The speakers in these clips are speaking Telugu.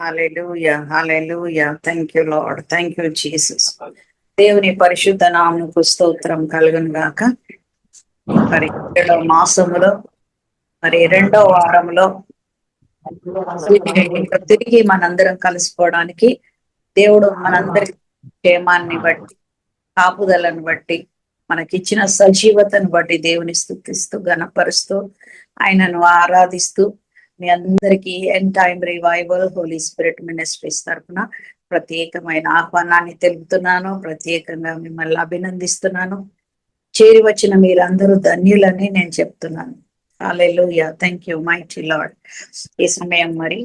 Hallelujah hallelujah thank you Lord, thank you Jesus. దేవుని పరిశుద్ధ నామమునకు స్తోత్రం కలుగును గాక. మరి 7వ మాసములో మరి 2వ వారంలో తిరిగి మనందరం కలుసుకోవడానికి దేవుడు మనందరి క్షేమాన్ని బట్టి, కాపుదలను బట్టి, మనకిచ్చిన సజీవతను బట్టి దేవుని స్తుతిస్తూ గణపరుస్తూ ఆయనను ఆరాధిస్తూ మీ అందరికీ End Time Revival Holy Spirit Ministries తరఫున ప్రత్యేకమైన ఆహ్వానాన్ని తెలుపుతున్నాను. ప్రత్యేకంగా మిమ్మల్ని అభినందిస్తున్నాను. చేరి వచ్చిన మీరందరూ ధన్యులని నేను చెప్తున్నాను. హల్లెలూయా, థ్యాంక్ యూ మైటీ లార్డ్. ఈ సమయం మరి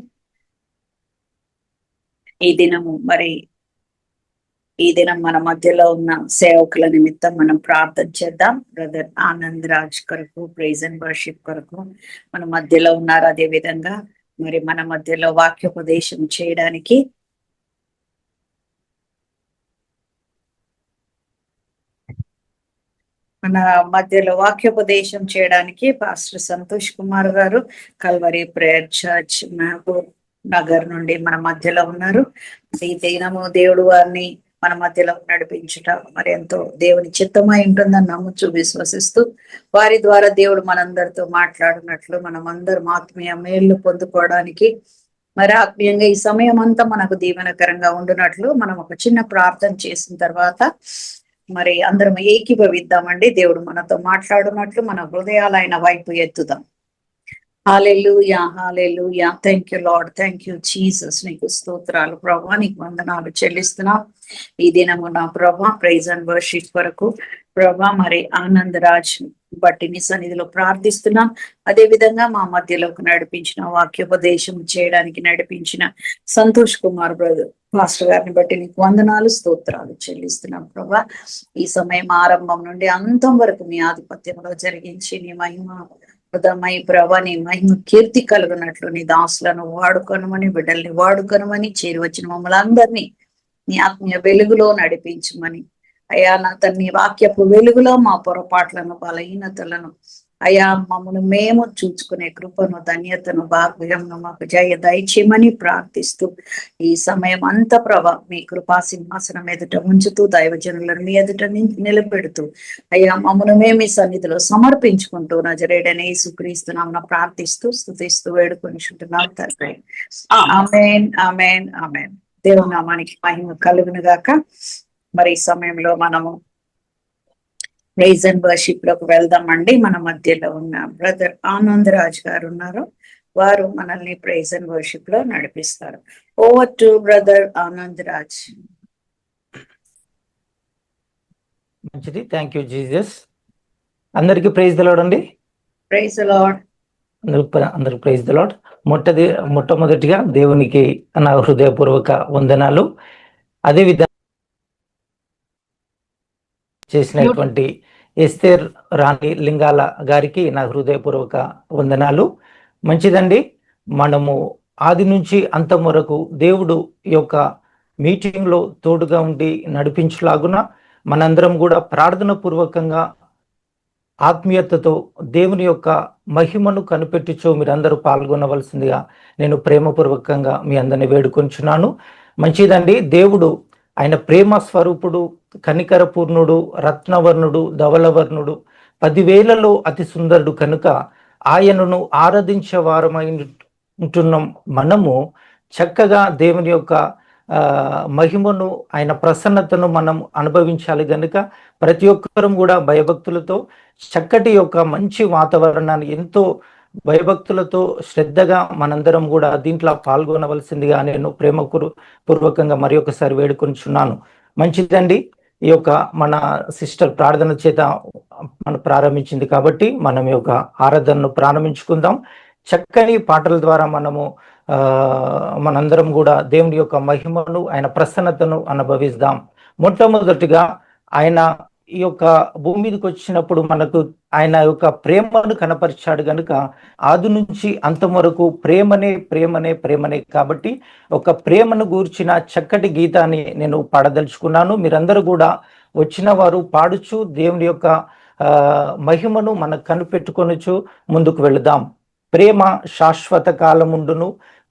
ఈ దినం మన మధ్యలో ఉన్న సేవకుల నిమిత్తం మనం ప్రార్థన చేద్దాం. బ్రదర్ ఆనంద్ రాజ్ కొరకు, ప్రైజ్ అండ్ వర్షిప్ కొరకు మన మధ్యలో ఉన్నారు. అదే విధంగా మరి మన మధ్యలో వాక్యోపదేశం చేయడానికి పాస్టర్ సంతోష్ కుమార్ గారు Calvary prayer church Mahabubnagar నుండి మన మధ్యలో ఉన్నారు. ఈ దినము దేవుడు వారిని మన మధ్యలో నడిపించుట మరి ఎంతో దేవుని చిత్తమై ఉంటుందని నమ్ముచు విశ్వసిస్తూ వారి ద్వారా దేవుడు మనందరితో మాట్లాడినట్లు మనం అందరం ఆత్మీయ మేళ్లు పొందుకోవడానికి మరి ఆత్మీయంగా ఈ సమయం అంతా మనకు దీవెనకరంగా ఉండునట్లు మనం ఒక చిన్న ప్రార్థన చేసిన తర్వాత మరి అందరం ఏకీభవిద్దామండి. దేవుడు మనతో మాట్లాడునట్లు మన హృదయాలైన వైపు ఎత్తుదాం. Hallelujah hallelujah, thank you Lord, thank you Jesus. నీకు స్తోత్రాలు ప్రభా, నీకు వందనాలు చెల్లిస్తున్నాం. ఈ దినము నా ప్రభా ప్రైజ్ అండ్ వర్షిప్ కొరకు ప్రభా మరి ఆనంద్ రాజ్ బట్టి నీ సన్నిధిలో ప్రార్థిస్తున్నాం. అదే విధంగా మా మధ్యలోకి నడిపించిన వాక్యోపదేశం చేయడానికి నడిపించిన సంతోష్ కుమార్ బ్రదర్ మాస్టర్ గారిని బట్టి నీకు వందనాలు స్తోత్రాలు చెల్లిస్తున్నాం ప్రభా. ఈ సమయం ఆరంభం నుండి అంతం వరకు నీ ఆధిపత్యంలో జరిగించి నీ మై ప్రభా నీ మహిమ కీర్తి కలుగునట్లు నీ దాసులను వాడుకొనమని, బిడ్డల్ని వాడుకొనమని, చేరి వచ్చిన మమ్మల్ని అందరినీ నీ ఆత్మీయ వెలుగులో నడిపించమని అయ్యా, నా తన్ని వాక్యపు వెలుగులో మా పొరపాట్లను, బలహీనతలను అయ్యా మమ్మల్ని మేము చూసుకునే కృపను, ధన్యతను, భాగ్యమును మాకు జయ దయచేయమని ప్రార్థిస్తూ ఈ సమయం అంతా ప్రభా మీ కృపా సింహాసనం ఎదుట ఉంచుతూ దైవజనులను మీ ఎదుట నిలబెడుతూ అయ్యా మమ్మల్ని మేము మీ సన్నిధిలో సమర్పించుకుంటూ నజరేయుడైన యేసుక్రీస్తు నామమున ప్రార్థిస్తూ స్తుతిస్తూ వేడుకొనిచుంటున్నాం తండ్రి. ఆమేన్ ఆమేన్ ఆమేన్. దేవుని నామానికి మహిమ కలుగును గాక. మరి ఈ సమయంలో మనము ప్రైజ్ అండ్ వర్షిప్ లోకి వెళ్దామండి. మన మధ్యలో ఉన్న బ్రదర్ ఆనంద్ రాజ్ గారు ఉన్నారు. వారు మనల్ని ప్రైజ్ అండ్ వర్షిప్ లో నడిపిస్తారు. Over to brother Anand Raj. మంచిది, థ్యాంక్ యూ జీసస్. అందరికి ప్రైజ్ ది లార్డ్ అండి. Praise the Lord. అందరికి ప్రైజ్ ది లార్డ్. మొట్టమొదటిగా దేవునికి నా హృదయపూర్వక వందనాలు. అదే విధంగా చేసినటువంటి ఎస్తేర్ రాణి లింగాల గారికి నా హృదయపూర్వక వందనాలు. మంచిదండి, మనము ఆది నుంచి అంతం వరకు దేవుడు యొక్క మీటింగ్లో తోడుగా ఉండి నడిపించలాగున మనందరం కూడా ప్రార్థన పూర్వకంగా ఆత్మీయతతో దేవుని యొక్క మహిమను కనిపెట్టుచో మీరందరూ పాల్గొనవలసిందిగా నేను ప్రేమపూర్వకంగా మీ అందరిని వేడుకొంచున్నాను. మంచిదండి, దేవుడు ఆయన ప్రేమ స్వరూపుడు, కనికర పూర్ణుడు, రత్నవర్ణుడు, ధవలవర్ణుడు, 10,000లో అతి సుందరుడు కనుక ఆయనను ఆరాధించే వారమై ఉంటున్నాం. మనము చక్కగా దేవుని యొక్క మహిమను, ఆయన ప్రసన్నతను మనం అనుభవించాలి కనుక ప్రతి ఒక్కరం కూడా భయభక్తులతో చక్కటి యొక్క మంచి వాతావరణాన్ని ఎంతో భయభక్తులతో శ్రద్ధగా మనందరం కూడా దీంట్లో పాల్గొనవలసిందిగా నేను ప్రేమపూర్వకంగా మరి ఒకసారి వేడుకొంచున్నాను. మంచిదండి, ఈ యొక్క మన సిస్టర్ ప్రార్థన చేత మనం ప్రారంభించింది కాబట్టి మనం ఈ యొక్క ఆరాధనను ప్రారంభించుకుందాం. చక్కని పాటల ద్వారా మనము మనందరం కూడా దేవుని యొక్క మహిమను, ఆయన ప్రసన్నతను అనుభవిద్దాం. మొట్టమొదటిగా ఆయన ఈ యొక్క భూమి మీదకి వచ్చినప్పుడు మనకు ఆయన యొక్క ప్రేమను కనపరిచాడు గనుక ఆది నుంచి అంతం వరకు ప్రేమనే ప్రేమనే ప్రేమనే. కాబట్టి ఒక ప్రేమను గూర్చిన చక్కటి గీతాన్ని నేను పాడదలుచుకున్నాను. మీరందరూ కూడా వచ్చిన వారు పాడుచు దేవుని యొక్క మహిమను మనకు కనిపెట్టుకొనుచు ముందుకు వెళుదాం. ప్రేమ శాశ్వత కాలముండును,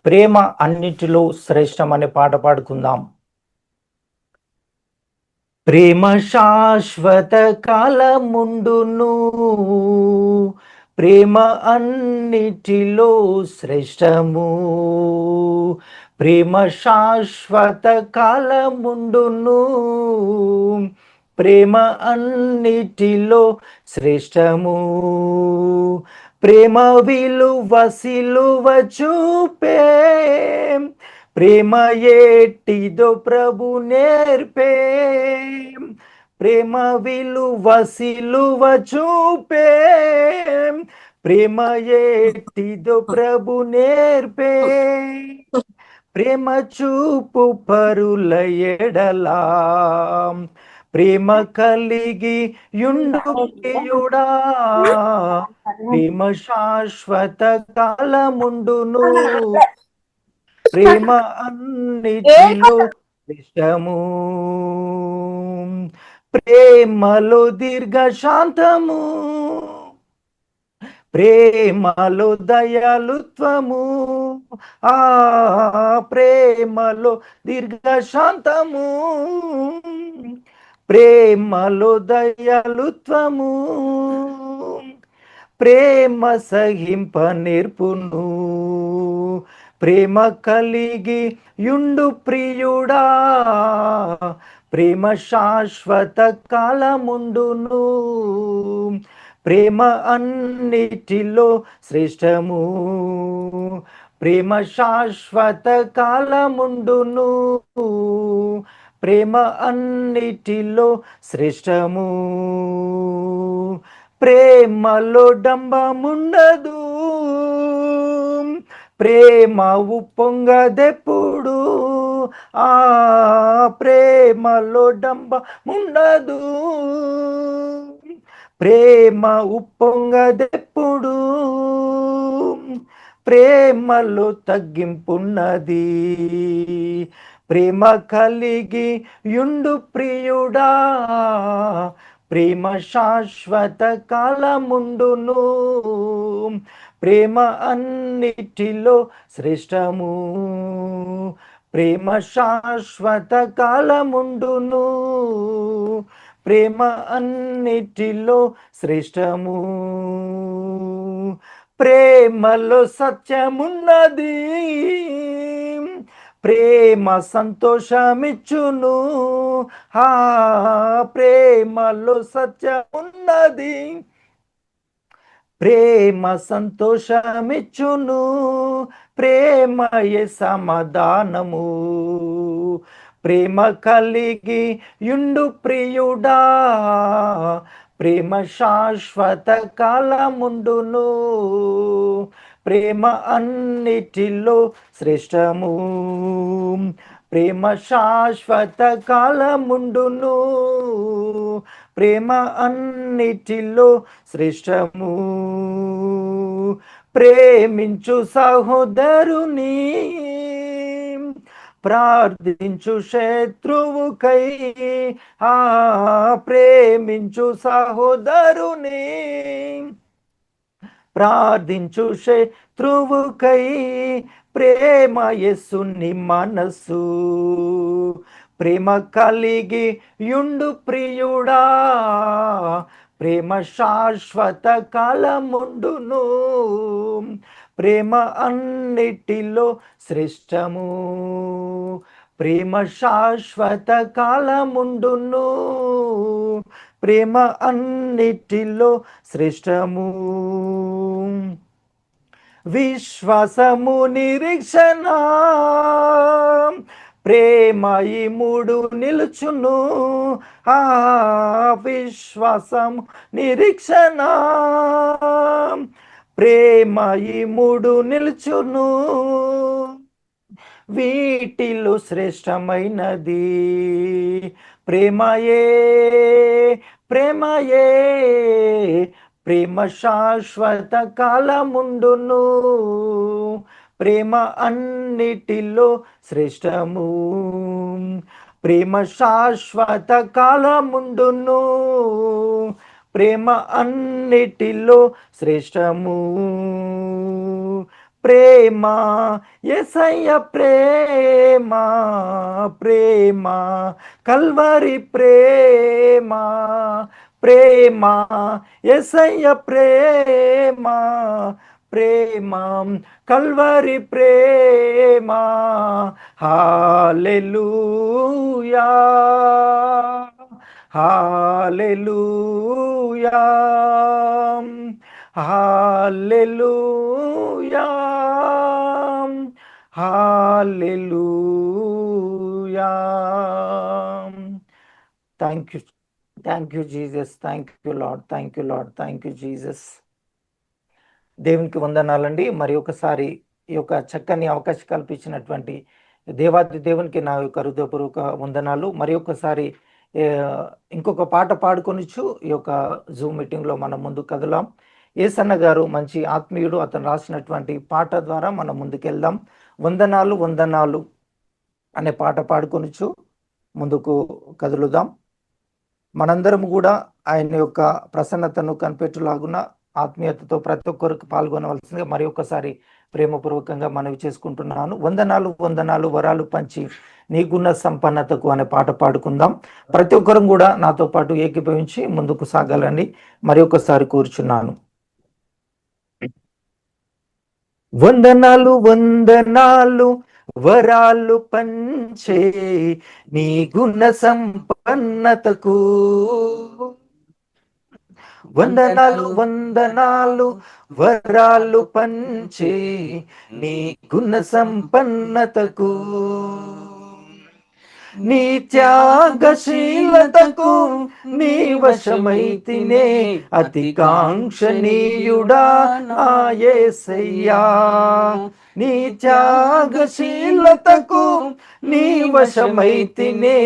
ప్రేమ అన్నిటిలో శ్రేష్టం అనే పాట పాడుకుందాం. ప్రేమ శాశ్వత కాలముండును, ప్రేమ అన్నిటిలో శ్రేష్టము. ప్రేమ శాశ్వత కాలముండును, ప్రేమ అన్నిటిలో శ్రేష్టము. ప్రేమ విలువ సిలువ చూపే, ప్రేమ ఏటిదో ప్రభు నేర్పే. ప్రేమ విలువ సిలువ చూపే, ప్రేమ ఏటిదో ప్రభు నేర్పే. ప్రేమ చూపు పరుల ఎడలా, ప్రేమ కలిగి యుండు ప్రియుడా. ప్రేమ శాశ్వత కాలముండును, ప్రేమ అన్నిటిలో శ్రేష్టము. ప్రేమలో దీర్ఘ శాంతము, ప్రేమలో దయాలుత్వము. ఆ ప్రేమలో దీర్ఘ శాంతము, ప్రేమలో దయాలుత్వము. ప్రేమ సహింప నేర్పును, ప్రేమ కలిగి యుండు ప్రియుడా. ప్రేమ శాశ్వత కాలముండును, ప్రేమ అన్నిటిలో శ్రేష్టము. ప్రేమ శాశ్వత కాలముండును, ప్రేమ అన్నిటిలో శ్రేష్టము. ప్రేమలో డంబముండదు, ప్రేమ ఉప్పొంగదెప్పుడు. ఆ ప్రేమలో డంబముండదు, ప్రేమ ఉప్పొంగదెప్పుడు. ప్రేమలో తగ్గింపున్నది, ప్రేమ కలిగి యుండు ప్రియుడా. ప్రేమ శాశ్వత కాలముండును, ప్రేమ అన్నిటిలో శ్రేష్టము. ప్రేమ శాశ్వత కాలముండును, ప్రేమ అన్నిటిలో శ్రేష్టము. ప్రేమలో సత్యమున్నది, ప్రేమ సంతోషమిచ్చును. ఆ ప్రేమలో సత్యమున్నది, ప్రేమ సంతోషమిచ్చును. ప్రేమయే సమాధానము, ప్రేమ కలిగి యుండు ప్రియుడా. ప్రేమ శాశ్వత కాలముండును, ప్రేమ అన్నిటిలో శ్రేష్టము. ప్రేమ శాశ్వత కాలముండును, ప్రేమ అన్నిటిలో శ్రేష్టము. ప్రేమించు సహోదరుని, ప్రార్థించు శత్రువుకై. ఆ ప్రేమించు సహోదరుని, ప్రార్థించు శత్రువుకై. ప్రేమ యేసుని మనసు, ప్రేమ కలిగి యుండు ప్రియుడా. ప్రేమ శాశ్వత కాలముండును, ప్రేమ అన్నిటిలో శ్రేష్టము. ప్రేమ శాశ్వత కాలముండును, ప్రేమ అన్నిటిలో శ్రేష్టము. విశ్వాసము నిరీక్షణ, ప్రేమ ఈ మూడు నిలుచును. ఆ విశ్వాసము నిరీక్షణ, ప్రేమ ఈ మూడు నిలుచును, వీటిలో శ్రేష్టమైనది ప్రేమయే, ప్రేమయే. ప్రేమ శాశ్వత కాలముండును, ప్రేమ అన్నిటిలో శ్రేష్టము. ప్రేమ శాశ్వత కాలముండును, ప్రేమ అన్నిటిలో శ్రేష్టము. ప్రేమ యేసయ్య ప్రేమ, ప్రేమ కల్వరి ప్రేమ, ప్రేమ యేసయ్య ప్రేమ, ప్రేమ కల్వరి ప్రేమ. Hallelujah, hallelujah, hallelujah, hallelujah. Thank you, thank you Jesus, thank you Lord, thank you Lord, thank you Jesus. దేవునికి వందనాలండి. మరి ఒకసారి ఈ యొక్క చక్కని అవకాశం కల్పించినటువంటి దేవాది దేవునికి నా యొక్క హృదయపూర్వక వందనాలు. మరి ఒకసారి ఇంకొక పాట పాడుకొనిచ్చు ఈ యొక్క జూమ్ మీటింగ్లో మనం ముందు కదలాం. ఏసన్న గారు మంచి ఆత్మీయుడు, అతను రాసినటువంటి పాట ద్వారా మనం ముందుకెళ్దాం. వందనాలు వందనాలు అనే పాట పాడుకొనిచ్చు ముందుకు కదులుదాం. మనందరం కూడా ఆయన యొక్క ప్రసన్నతను కనిపెట్టులాగున ఆత్మీయతతో ప్రతి ఒక్కరికి పాల్గొనవలసిందిగా మరి ఒక్కసారి ప్రేమపూర్వకంగా మనవి చేసుకుంటున్నాను. వందనాలు వందనాలు వరాలు పంచి నీ గుణ సంపన్నతకు అనే పాట పాడుకుందాం. ప్రతి ఒక్కరం కూడా నాతో పాటు ఏకీభవించి ముందుకు సాగాలని మరి ఒక్కసారి కూర్చున్నాను. వందనాలు వందనాలు వరాలు పంచే నీ గుణ సంపన్నతకు, వందనాలు వందనాలు వరాలు పంచే నీ గుణ సంపన్నతకు, నీ త్యాగశీలతకు నీ వశమైతినే అతి కాంక్షణీయుడా నా యేసయ్యా. నీ త్యాగశీలతకు నీ వశమైతినే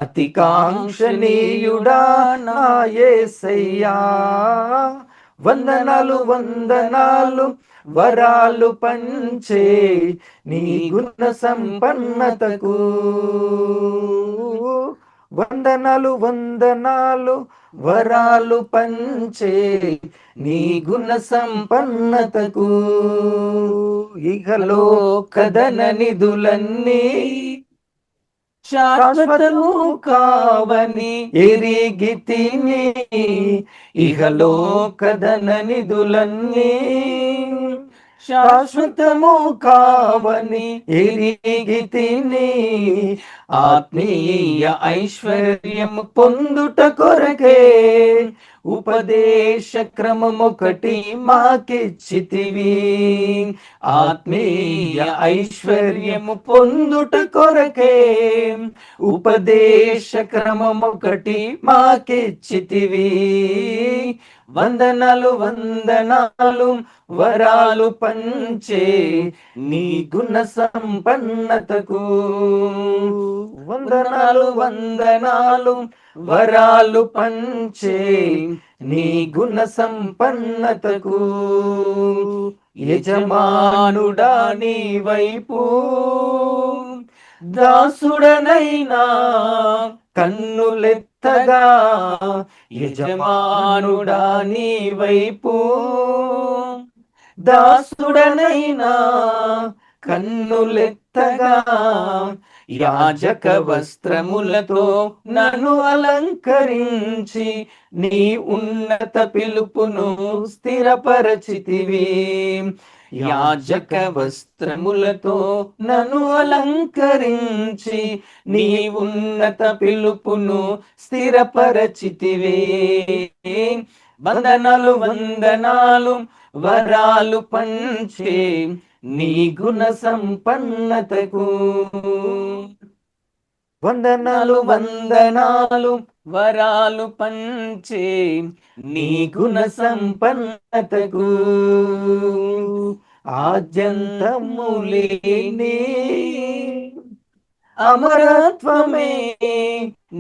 అతి కాంక్షణీయుడా నా యేసయ్యా. వందనాలు వందనాలు వరాలు పంచే నీ గుణ సంపన్నతకు, వందనాలు వందనాలు వరాలు పంచే నీ గుణ సంపన్నతకు. ఇహలోక ధన నిధులన్నీ శాశ్వతము కావని ఎరిగి తిని, ఇహలోక ధన నిధులన్నీ శాశ్వతము కావని ఎరిగి తిని, ఆత్మీయ ఐశ్వర్యము పొందుట కొరకే ఉపదేశ క్రమమొకటి మాకిచ్చితివి. ఆత్మీయ ఐశ్వర్యము పొందుట కొరకే ఉపదేశ క్రమమొకటి మాకిచ్చితివి. వందనాలు వందనాలు వరాలు పంచే నీ గుణ సంపన్నతకు, వందనాలు వందనాలు వరాలు పంచే నీ గుణ సంపన్నతకు. యజమానుడా నీ వైపు దాసుడనైనా కన్నులెత్తగా, యజమానుడా నీ వైపు దాసుడనైనా కన్నులెత్తగా, యాజక వస్త్రములతో నన్ను అలంకరించి నీ ఉన్నత పిలుపును స్థిరపరచితివి. యాజక వస్త్రములతో నన్ను అలంకరించి నీ ఉన్నత పిలుపును స్థిరపరచితివి. వందనాలు వందనాలు వరాలు పంచే నీ గుణ సంపన్నతకు, వందనాలు వందనాలు వరాలు పంచే నీ గుణ సంపన్నతకు ఆద్యంతము లేని అమరత్వమే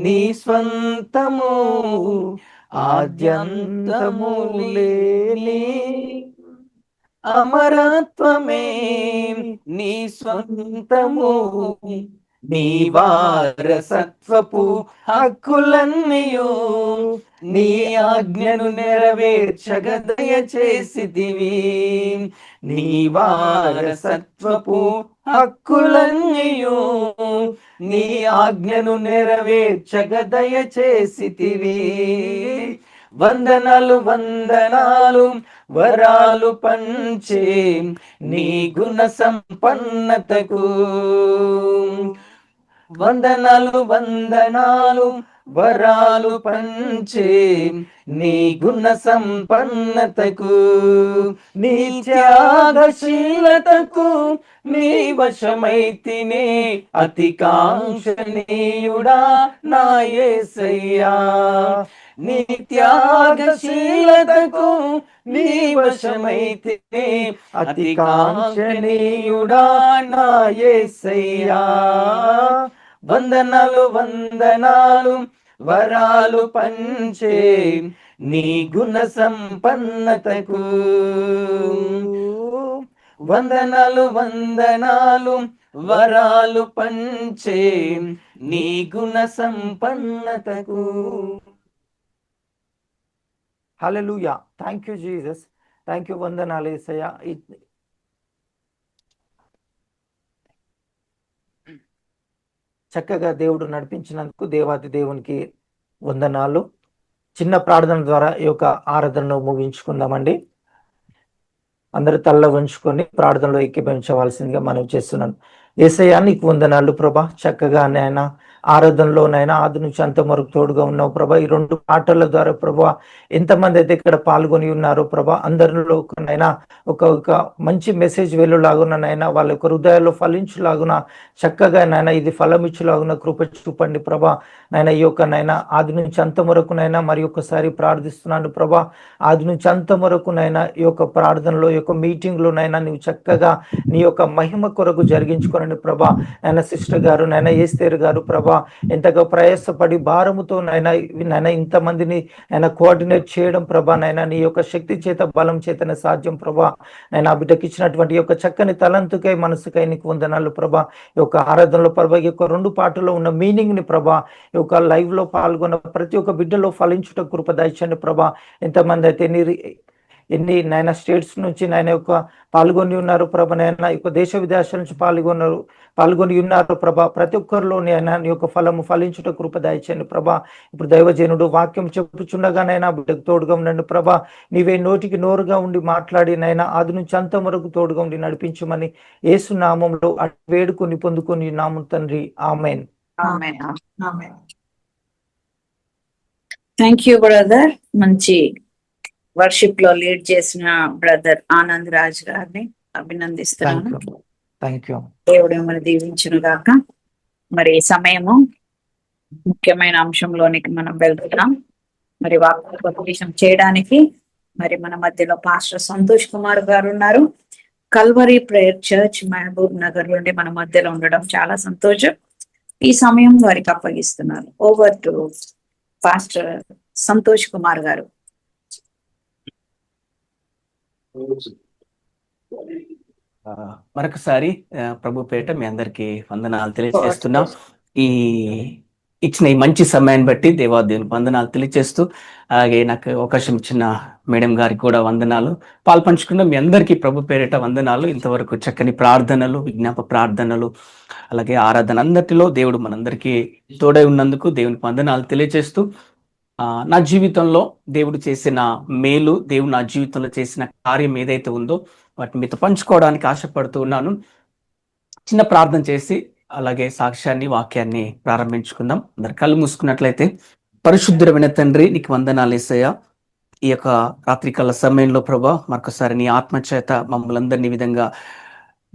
నీ స్వంతము, ఆద్యంతము లేని అమరత్వమే నీ స్వంతము, నీ వారసత్వపు హక్కులన్నీయు నీ ఆజ్ఞను నెరవేర్చగ దయచేసితివి. నీ వారసత్వపు హక్కులన్నీయు నీ ఆజ్ఞను నెరవేర్చగ దయచేసితివి. వందనాలు వందనాలు వరాలు పంచే నీ గుణ సంపన్నతకు. వందనాలు వందనాలు వరాలు పంచే నీ గుణ సంపన్నతకు. నీ త్యాగశీలతకు నీ వశమైతినే అతి కాంక్షణీయుడా నా యేసయ్యా. నీ త్యాగశీలతకు నీ వశమైతినే అతి కాంక్షణీయుడా నా యేసయ్యా. వందనాలు వందనాలు వరాలు పంచే నీ గుణ సంపన్నతకు. వందనాలు వందనాలు వరాలు పంచే నీ గుణ సంపన్నతకు. Hallelujah. Thank you Jesus. Thank you. వందనాలు యేసయ్యా. చక్కగా దేవుడు నడిపించినందుకు దేవాది దేవునికి వందనాలు. చిన్న ప్రార్థన ద్వారా ఈ యొక్క ఆరాధనను ముగించుకుందామండి. అందరూ తల్ల వంచుకొని ప్రార్థనలో ఏకీభవించవలసిందిగా మనం చేస్తున్నాను. యేసయ్యా నీకు వందనాలు ప్రభా. చక్కగా నాయన ఆరాధనలో నాయన ఆది నుంచి అంత వరకు తోడుగా ఉన్నావు ప్రభా. ఈ 2 పాటల ద్వారా ప్రభా ఎంతమంది అయితే ఇక్కడ పాల్గొని ఉన్నారో ప్రభా, అందరిలో నైనా ఒక మంచి మెసేజ్ వెళ్ళులాగున నైనా వాళ్ళ యొక్క హృదయాల్లో ఫలించులాగున చక్కగా నాయన ఇది ఫలమిచ్చులాగున కృప చూపండి ప్రభా. నాయన ఈ యొక్క నైనా ఆది నుంచి అంత వరకు నైనా మరి ఒకసారి ప్రార్థిస్తున్నాను ప్రభా. ఆది నుంచి అంత వరకు నైనా ఈ యొక్క ప్రార్థనలో ఈ యొక్క మీటింగ్ లో నైనా నీవు చక్కగా నీ యొక్క మహిమ కొరకు జరిగించుకోనండి ప్రభా. నాయన సిస్టర్ గారు నాయన ఏస్తేరు గారు ప్రభా ఎంతగా ప్రయాసపడి భారముతో నైనా ఇంతమందిని ఆయన కోఆర్డినేట్ చేయడం ప్రభా. నైనా నీ యొక్క శక్తి చేత బలం చేతనే సాధ్యం ప్రభా. నైనా ఆ బిడ్డకి ఇచ్చినటువంటి యొక్క చక్కని తలంతుకై మనసుకై నీకు వందనాలు ప్రభా. ఈ యొక్క ఆరాధనలో ప్రభా ఈ యొక్క 2 పాటల్లో ఉన్న మీనింగ్ ని ప్రభా ఈ యొక్క లైవ్ లో పాల్గొన్న ప్రతి ఒక్క బిడ్డలో ఫలించుట కృప దయచండి ప్రభా. ఎంతమంది అయితే ఎన్ని నాయన స్టేట్స్ నుంచి నాయన యొక్క పాల్గొని ఉన్నారు ప్రభా. నాయన యొక్క దేశ విదేశాల నుంచి పాల్గొని ఉన్నారు ప్రభా. ప్రతి ఒక్కరిలో నాయన నీ యొక్క ఫలము ఫలించుట కృప దయచండి ప్రభా. ఇప్పుడు దైవజనుడు వాక్యం చెప్పుచుండగానైనా బిడ్డకు తోడుగా ఉండండి ప్రభా. నీవే నోటికి నోరుగా ఉండి మాట్లాడి నైనా ఆది నుంచి అంతం వరకు తోడుగా ఉండి నడిపించమని యేసు నామంలో వేడుకొని పొందుకొని నామం తండ్రి. ఆమెన్. Thank you brother. మంచి వర్షిప్ లో లీడ్ చేసిన బ్రదర్ ఆనంద్ రాజ్ గారిని అభినందిస్తున్నాను. Thank you. దేవుడు మిమ్మల్ని దీవించును గాక. మరి సమయము ముఖ్యమైన అంశంలోనికి మనం వెళ్తున్నాం. మరి వాక్యోపదేశం చేయడానికి మరి మన మధ్యలో పాస్టర్ సంతోష్ కుమార్ గారు ఉన్నారు. Calvary prayer church Mahabubnagar నుండి మన మధ్యలో ఉండడం చాలా సంతోషం. ఈ సమయం వారికి అప్పగిస్తున్నారు. Over to pastor Santosh Kumar garu. మరొకసారి ప్రభు పేట మీ అందరికి వందనాలు తెలియజేస్తున్నాం. ఈ ఇచ్చిన ఈ మంచి సమయాన్ని బట్టి దేవాదేవునికి వందనాలు తెలియజేస్తూ, అలాగే నాకు అవకాశం ఇచ్చిన మేడం గారికి కూడా వందనాలు. పాల్పంచుకున్న మీ అందరికీ ప్రభు పేరిట వందనాలు. ఇంతవరకు చక్కని ప్రార్థనలు, విజ్ఞాప ప్రార్థనలు, అలాగే ఆరాధన అందరిలో దేవుడు మనందరికీ తోడై ఉన్నందుకు దేవునికి వందనాలు తెలియజేస్తూ, నా జీవితంలో దేవుడు చేసిన మేలు, దేవుడు నా జీవితంలో చేసిన కార్యం ఏదైతే ఉందో వాటిని మీతో పంచుకోవడానికి ఆశపడుతూ ఉన్నాను. చిన్న ప్రార్థన చేసి అలాగే సాక్ష్యాన్ని, వాక్యాన్ని ప్రారంభించుకుందాం. అందరు కళ్ళు మూసుకున్నట్లయితే, పరిశుద్ధమైన తండ్రి నీకు వందనాలు యేసయ్యా. ఈ యొక్క రాత్రికాల సమయంలో ప్రభా మరొకసారి నీ ఆత్మచేత మమ్మల్ని అందరినీ విధంగా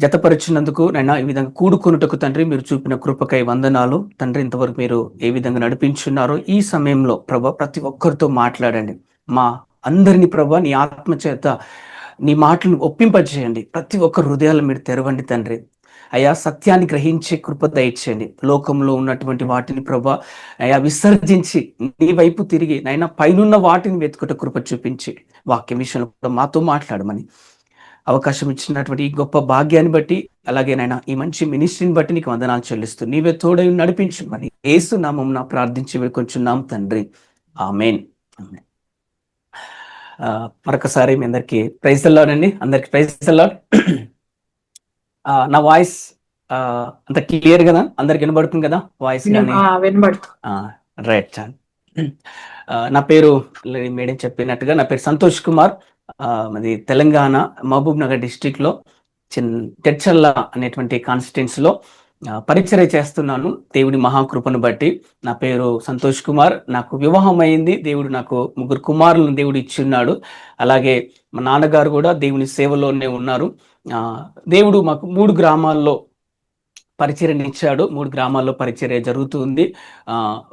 జతపరిచినందుకు నైనా ఈ విధంగా కూడుకొనుటకు తండ్రి మీరు చూపిన కృపకై వందనాలు తండ్రి. ఇంతవరకు మీరు ఏ విధంగా నడిపించున్నారో ఈ సమయంలో ప్రభా ప్రతి ఒక్కరితో మాట్లాడండి. మా అందరినీ ప్రభా నీ ఆత్మ చేత నీ మాటలను ఒప్పింపజేయండి. ప్రతి ఒక్క హృదయాలు మీరు తెరవండి తండ్రి. అయా సత్యాన్ని గ్రహించే కృప దయచేయండి. లోకంలో ఉన్నటువంటి వాటిని ప్రభా అయా విసర్జించి నీ వైపు తిరిగి నైనా పైనున్న వాటిని వెతుకుట కృప చూపించి వాక్య విషయంలో కూడా మాతో మాట్లాడమని అవకాశం ఇచ్చినటువంటి ఈ గొప్ప భాగ్యాన్ని బట్టి, అలాగే నాయన ఈ మంచి మినిస్ట్రీని బట్టి నీకు వందనాలు చెల్లిస్తూ నీవే తోడై నడిపించమని యేసు నామమున ప్రార్థించి వేడుకొంచున్నాం తండ్రి. ఆమేన్. ఆమేన్. మరొకసారి మీ అందరికి ప్రైజ్ ది లార్డ్ అండి. అందరికి ప్రైజ్ ది లార్డ్. నా వాయిస్ అంత క్లియర్ కదా? అందరికి వినబడుతుంది కదా వాయిస్? రైట్ చాలు. నా పేరు మేడం చెప్పినట్టుగా నా పేరు సంతోష్ కుమార్. అది తెలంగాణ మహబూబ్ నగర్ డిస్ట్రిక్ట్ లో తెడ్చల్ల అనేటువంటి కాన్స్టిట్యున్సీ లో పరిచర్య చేస్తున్నాను. దేవుడి మహాకృపను బట్టి నా పేరు సంతోష్ కుమార్. నాకు వివాహం అయింది. దేవుడు నాకు 3 కుమారులను దేవుడు ఇచ్చి ఉన్నాడు. అలాగే మా నాన్నగారు కూడా దేవుని సేవలోనే ఉన్నారు. దేవుడు మాకు 3 గ్రామాల్లో పరిచర్యని ఇచ్చాడు. 3 గ్రామాల్లో పరిచర్య జరుగుతుంది.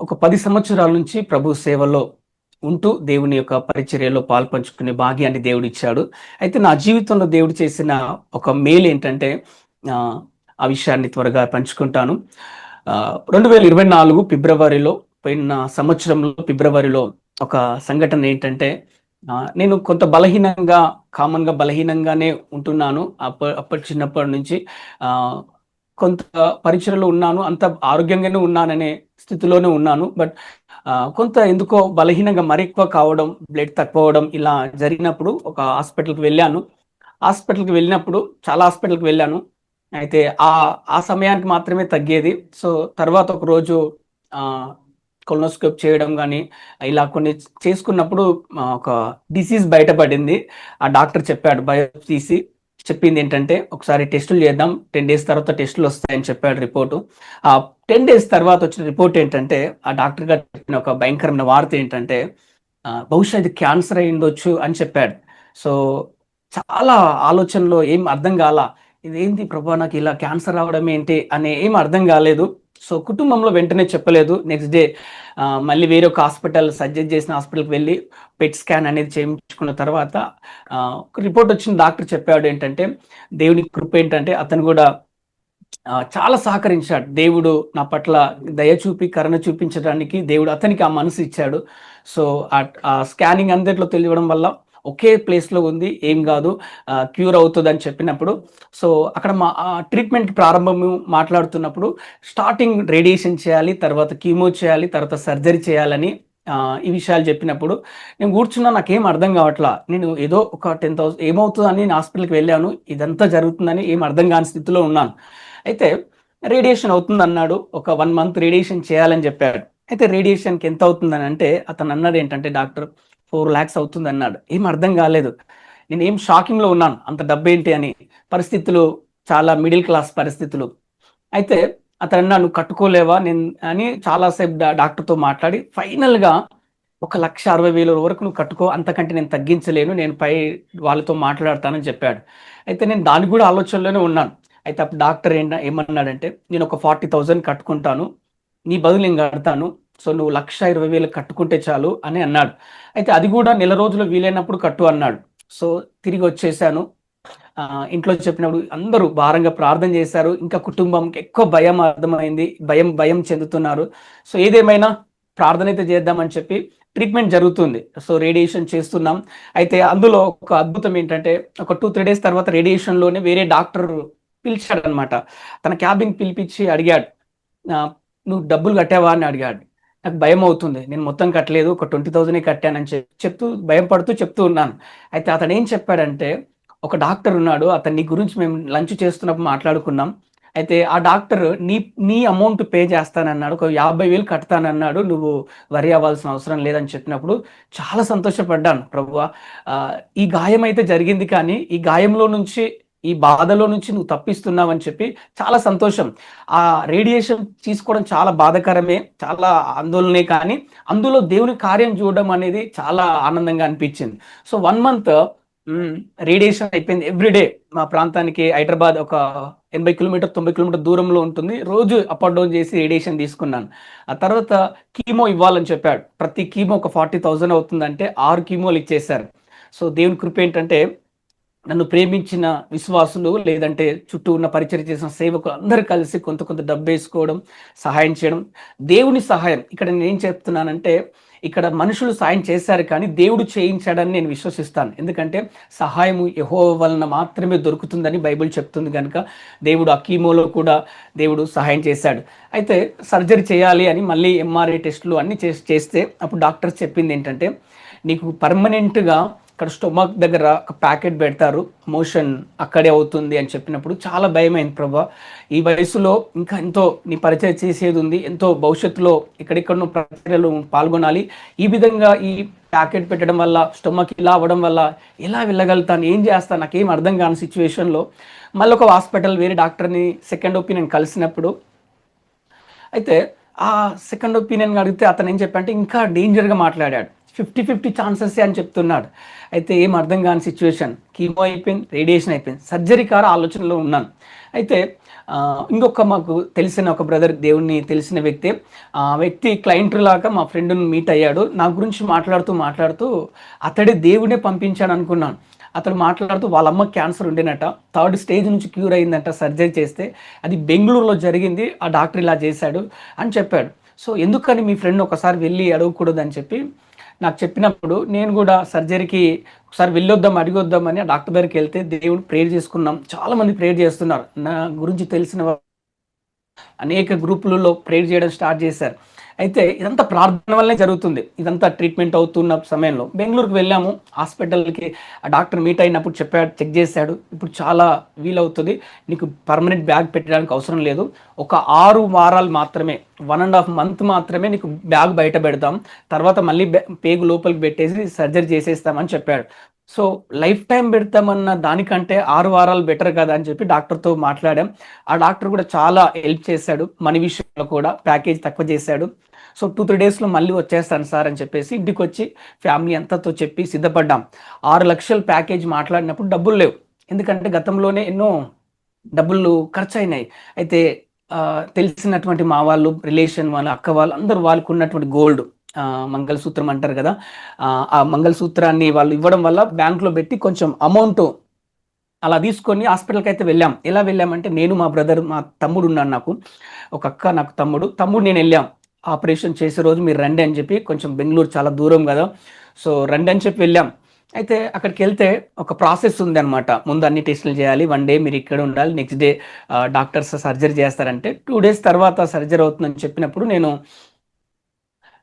ఒక 10 సంవత్సరాల నుంచి ప్రభు సేవలో ఉంటూ దేవుని యొక్క పరిచర్యలో పాల్పంచుకునే భాగ్యాన్ని దేవుడు ఇచ్చాడు. అయితే నా జీవితంలో దేవుడు చేసిన ఒక మేలు ఏంటంటే ఆ విషయాన్ని త్వరగా పంచుకుంటాను. 2024 ఫిబ్రవరిలో, పోయిన సంవత్సరంలో ఫిబ్రవరిలో ఒక సంఘటన ఏంటంటే, నేను కొంత కామన్గా బలహీనంగానే ఉంటున్నాను. చిన్నప్పటి నుంచి కొంత పరిచర్యలో ఉన్నాను. అంత ఆరోగ్యంగానే ఉన్నాననే స్థితిలోనే ఉన్నాను. బట్ కొంత ఎందుకో బలహీనంగా మరెక్కువ కావడం, బ్లడ్ తక్కువ అవడం ఇలా జరిగినప్పుడు ఒక హాస్పిటల్కి వెళ్ళాను. చాలా హాస్పిటల్కి వెళ్ళాను. అయితే ఆ సమయానికి మాత్రమే తగ్గేది. సో తర్వాత ఒక రోజు కొలనోస్కోప్ చేయడం కానీ ఇలా కొన్ని చేసుకున్నప్పుడు ఒక డిసీజ్ బయటపడింది. ఆ డాక్టర్ చెప్పాడు, బయోప్సీ చెప్పింది ఏంటంటే ఒకసారి టెస్టులు చేద్దాం, 10 days తర్వాత టెస్టులు వస్తాయని చెప్పాడు రిపోర్టు. ఆ 10 days తర్వాత వచ్చిన రిపోర్ట్ ఏంటంటే, ఆ డాక్టర్ గారు చెప్పిన ఒక భయంకరమైన వార్త ఏంటంటే, బహుశా ఇది క్యాన్సర్ అయి ఉండొచ్చు అని చెప్పాడు. సో చాలా ఆలోచనలో ఏం అర్థం కాల. ఇదేంటి ప్రభా, నాకు ఇలా క్యాన్సర్ రావడం ఏంటి అనే ఏం అర్థం కాలేదు. సో కుటుంబంలో వెంటనే చెప్పలేదు. నెక్స్ట్ డే మళ్ళీ వేరే ఒక హాస్పిటల్, సజెస్ట్ చేసిన హాస్పిటల్కి వెళ్ళి పెట్ స్కాన్ అనేది చేయించుకున్న తర్వాత రిపోర్ట్ వచ్చిన డాక్టర్ చెప్పాడు ఏంటంటే, దేవుని కృప ఏంటంటే అతను కూడా చాలా సహకరించాడు. దేవుడు నా పట్ల దయ చూపి కరుణ చూపించడానికి దేవుడు అతనికి ఆ మనసు ఇచ్చాడు. సో ఆ స్కానింగ్ అందరిలో తెలియడం వల్ల ఒకే ప్లేస్లో ఉంది, ఏం కాదు, క్యూర్ అవుతుంది అని చెప్పినప్పుడు, సో అక్కడ మా ట్రీట్మెంట్ ప్రారంభం మాట్లాడుతున్నప్పుడు స్టార్టింగ్ రేడియేషన్ చేయాలి, తర్వాత కీమో చేయాలి, తర్వాత సర్జరీ చేయాలని ఈ విషయాలు చెప్పినప్పుడు నేను కూర్చున్నా, నాకేం అర్థం కావట్లా. నేను ఏదో ఒక 10,000 ఏమవుతుందని నేను హాస్పిటల్కి వెళ్ళాను, ఇదంతా జరుగుతుందని ఏం అర్థం కాని స్థితిలో ఉన్నాను. అయితే రేడియేషన్ అవుతుంది అన్నాడు. ఒక 1 month రేడియేషన్ చేయాలని చెప్పాడు. అయితే రేడియేషన్కి ఎంత అవుతుందని అంటే అతను అన్నాడు ఏంటంటే, డాక్టర్ 4 lakhs అవుతుంది అన్నాడు. ఏం అర్థం కాలేదు. నేను ఏం షాకింగ్లో ఉన్నాను, అంత డబ్బు ఏంటి అని. పరిస్థితులు చాలా మిడిల్ క్లాస్ పరిస్థితులు. అయితే అతను అన్నా, నువ్వు కట్టుకోలేవా నేను అని చాలాసేపు డాక్టర్తో మాట్లాడి ఫైనల్గా 1,60,000 వరకు నువ్వు కట్టుకో, అంతకంటే నేను తగ్గించలేను, నేను పై వాళ్ళతో మాట్లాడతానని చెప్పాడు. అయితే నేను దానికి కూడా ఆలోచనలోనే ఉన్నాను. అయితే అప్పుడు డాక్టర్ ఏమన్నాడంటే, నేను ఒక 40,000 కట్టుకుంటాను, నీ బదులు నేను కడతాను, సో నువ్వు 1,20,000 కట్టుకుంటే చాలు అని అన్నాడు. అయితే అది కూడా నెల రోజులు వీలైనప్పుడు కట్టు అన్నాడు. సో తిరిగి వచ్చేసాను. ఇంట్లో చెప్పినప్పుడు అందరూ భారంగా ప్రార్థన చేశారు. ఇంకా కుటుంబంకి ఎక్కువ భయం అర్థమైంది, భయం చెందుతున్నారు. సో ఏదేమైనా ప్రార్థన అయితే చేద్దామని చెప్పి ట్రీట్మెంట్ జరుగుతుంది. సో రేడియేషన్ చేస్తున్నాం. అయితే అందులో ఒక అద్భుతం ఏంటంటే, ఒక 2-3 days తర్వాత రేడియేషన్లోనే వేరే డాక్టర్ పిలిచాడు అనమాట. తన క్యాబిన్ పిలిపించి అడిగాడు, నువ్వు డబ్బులు కట్టావా అని అడిగాడు. నాకు భయం అవుతుంది, నేను మొత్తం కట్టలేదు, ఒక 20,000 కట్టానని చెప్తూ భయం పడుతూ చెప్తూ ఉన్నాను. అయితే అతను ఏం చెప్పాడంటే, ఒక డాక్టర్ ఉన్నాడు, అతని గురించి మేము లంచ్ చేస్తున్నప్పుడు మాట్లాడుకున్నాం. అయితే ఆ డాక్టర్ నీ అమౌంట్ పే చేస్తానన్నాడు, ఒక 50,000 కడతానన్నాడు, నువ్వు వరి అవ్వాల్సిన అవసరం లేదని చెప్పినప్పుడు చాలా సంతోషపడ్డాను. ప్రభువా, ఈ గాయం అయితే జరిగింది, కానీ ఈ గాయంలో నుంచి, ఈ బాధలో నుంచి నువ్వు తప్పిస్తున్నావని చెప్పి చాలా సంతోషం. ఆ రేడియేషన్ తీసుకోవడం చాలా బాధాకరమే, చాలా ఆందోళనే, కానీ అందులో దేవుని కార్యం చూడడం అనేది చాలా ఆనందంగా అనిపించింది. సో 1 month రేడియేషన్ అయిపోయింది ఎవ్రీడే. మా ప్రాంతానికి హైదరాబాద్ ఒక 80 కిలోమీటర్ 90 కిలోమీటర్ దూరంలో ఉంటుంది. రోజు అప్ అండ్ డౌన్ చేసి రేడియేషన్ తీసుకున్నాను. ఆ తర్వాత కీమో ఇవ్వాలని చెప్పాడు. ప్రతి కీమో ఒక 40,000 అవుతుందంటే 6 కీమోలు ఇచ్చేశారు. సో దేవుని కృప ఏంటంటే నన్ను ప్రేమించిన విశ్వాసులు లేదంటే చుట్టూ ఉన్న పరిచయం చేసిన సేవకులు అందరూ కలిసి కొంత కొంత డబ్బు వేసుకోవడం, సహాయం చేయడం, దేవుని సహాయం. ఇక్కడ నేను ఏం చెప్తున్నానంటే ఇక్కడ మనుషులు సాయం చేశారు కానీ దేవుడు చేయించాడని నేను విశ్వసిస్తాను. ఎందుకంటే సహాయము యెహోవా వలన మాత్రమే దొరుకుతుందని బైబిల్ చెప్తుంది కనుక దేవుడు ఆ కీమోలో కూడా దేవుడు సహాయం చేశాడు. అయితే సర్జరీ చేయాలి అని మళ్ళీ ఎంఆర్ఐ టెస్టులు అన్నీ చేస్తే అప్పుడు డాక్టర్స్ చెప్పింది ఏంటంటే నీకు పర్మనెంట్గా ఇక్కడ స్టొమక్ దగ్గర ఒక ప్యాకెట్ పెడతారు, మోషన్ అక్కడే అవుతుంది అని చెప్పినప్పుడు చాలా భయమైంది. ప్రభా, ఈ వయసులో ఇంకా ఎంతో నీ పరిచయం చేసేది ఉంది, ఎంతో భవిష్యత్తులో ఎక్కడెక్కడో ప్రక్రియలు పాల్గొనాలి. ఈ విధంగా ఈ ప్యాకెట్ పెట్టడం వల్ల స్టొమక్ ఇలా అవ్వడం వల్ల ఎలా వెళ్ళగలుగుతాను, ఏం చేస్తాను, నాకేం అర్థం కాని సిచ్యువేషన్లో మళ్ళీ ఒక హాస్పిటల్ వేరే డాక్టర్ని సెకండ్ ఒపీనియన్ కలిసినప్పుడు అయితే ఆ సెకండ్ ఒపీనియన్ అడిగితే అతను ఏం చెప్పంటే ఇంకా డేంజర్గా మాట్లాడాడు. 50-50 ఛాన్సెస్ అని చెప్తున్నాడు. అయితే ఏం అర్థం కాని సిచ్యువేషన్, కీమో అయిపోయింది, రేడియేషన్ అయిపోయింది, సర్జరీ కారు ఆలోచనలో ఉన్నాను. అయితే ఇంకొక మాకు తెలిసిన ఒక బ్రదర్, దేవుణ్ణి తెలిసిన వ్యక్తి, ఆ వ్యక్తి క్లయింట్ లాగా మా ఫ్రెండ్ని మీట్ అయ్యాడు. నా గురించి మాట్లాడుతూ అతడే దేవుడే పంపించాడు అనుకున్నాను. అతను మాట్లాడుతూ వాళ్ళ అమ్మ క్యాన్సర్ ఉండేనట, 3rd స్టేజ్ నుంచి క్యూర్ అయిందంట సర్జరీ చేస్తే, అది బెంగళూరులో జరిగింది, ఆ డాక్టర్ ఇలా చేశాడు అని చెప్పాడు. సో ఎందుకని మీ ఫ్రెండ్ ఒకసారి వెళ్ళి అడగకూడదు అని చెప్పి నాకు చెప్పినప్పుడు నేను కూడా సర్జరీకి ఒకసారి వెళ్ళొద్దాం అడిగొద్దామని ఆ డాక్టర్ దగ్గరికి వెళ్తే దేవుడు ప్రేయర్ చేసుకున్నాం. చాలామంది ప్రేయర్ చేస్తున్నారు. నా గురించి తెలిసిన అనేక గ్రూపులలో ప్రేయర్ చేయడం స్టార్ట్ చేశారు. అయితే ఇదంతా ప్రార్థన వల్లనే జరుగుతుంది. ఇదంతా ట్రీట్మెంట్ అవుతున్న సమయంలో బెంగళూరుకి వెళ్ళాము. హాస్పిటల్కి ఆ డాక్టర్ మీట్ అయినప్పుడు చెప్పాడు, చెక్ చేశాడు, ఇప్పుడు చాలా వీలవుతుంది, నీకు పర్మనెంట్ బ్యాగ్ పెట్టడానికి అవసరం లేదు, ఒక 6 వారాలు మాత్రమే, 1.5 month మాత్రమే నీకు బ్యాగ్ బయట పెడతాం, తర్వాత మళ్ళీ పేగు లోపలికి పెట్టేసి సర్జరీ చేసేస్తామని చెప్పాడు. సో లైఫ్ టైం పెడతామన్న దానికంటే 6 వారాలు బెటర్ కదా అని చెప్పి డాక్టర్తో మాట్లాడాం. ఆ డాక్టర్ కూడా చాలా హెల్ప్ చేశాడు, మనీ విషయంలో కూడా ప్యాకేజ్ తక్కువ చేశాడు. సో 2-3 డేస్లో మళ్ళీ వచ్చేస్తాను సార్ అని చెప్పేసి ఇంటికి వచ్చి ఫ్యామిలీ అంతతో చెప్పి సిద్ధపడ్డాం. 6 లక్షల ప్యాకేజ్ మాట్లాడినప్పుడు డబ్బులు లేవు, ఎందుకంటే గతంలోనే ఎన్నో డబ్బులు ఖర్చు అయినాయి. అయితే తెలిసినటువంటి మా వాళ్ళు, రిలేషన్ వాళ్ళు, అక్క వాళ్ళు అందరూ వాళ్ళకు ఉన్నటువంటి గోల్డ్ మంగళసూత్రం అంటారు కదా, ఆ మంగళసూత్రాన్ని వాళ్ళు ఇవ్వడం వల్ల బ్యాంకులో పెట్టి కొంచెం అమౌంట్ అలా తీసుకొని హాస్పిటల్కి అయితే వెళ్ళాం. ఎలా వెళ్ళామంటే నేను, మా బ్రదర్, మా తమ్ముడు ఉన్నాను, నాకు ఒక అక్క, నాకు తమ్ముడు నేను వెళ్ళాం. ఆపరేషన్ చేసే రోజు మీరు రండి అని చెప్పి, కొంచెం బెంగళూరు చాలా దూరం కదా, సో రండి అని చెప్పి వెళ్ళాం. అయితే అక్కడికి వెళ్తే ఒక ప్రాసెస్ ఉంది అనమాట. ముందు అన్ని టెస్టులు చేయాలి, 1 day మీరు ఇక్కడ ఉండాలి, నెక్స్ట్ డే డాక్టర్స్ సర్జరీ చేస్తారంటే 2 days తర్వాత సర్జరీ అవుతుందని చెప్పినప్పుడు నేను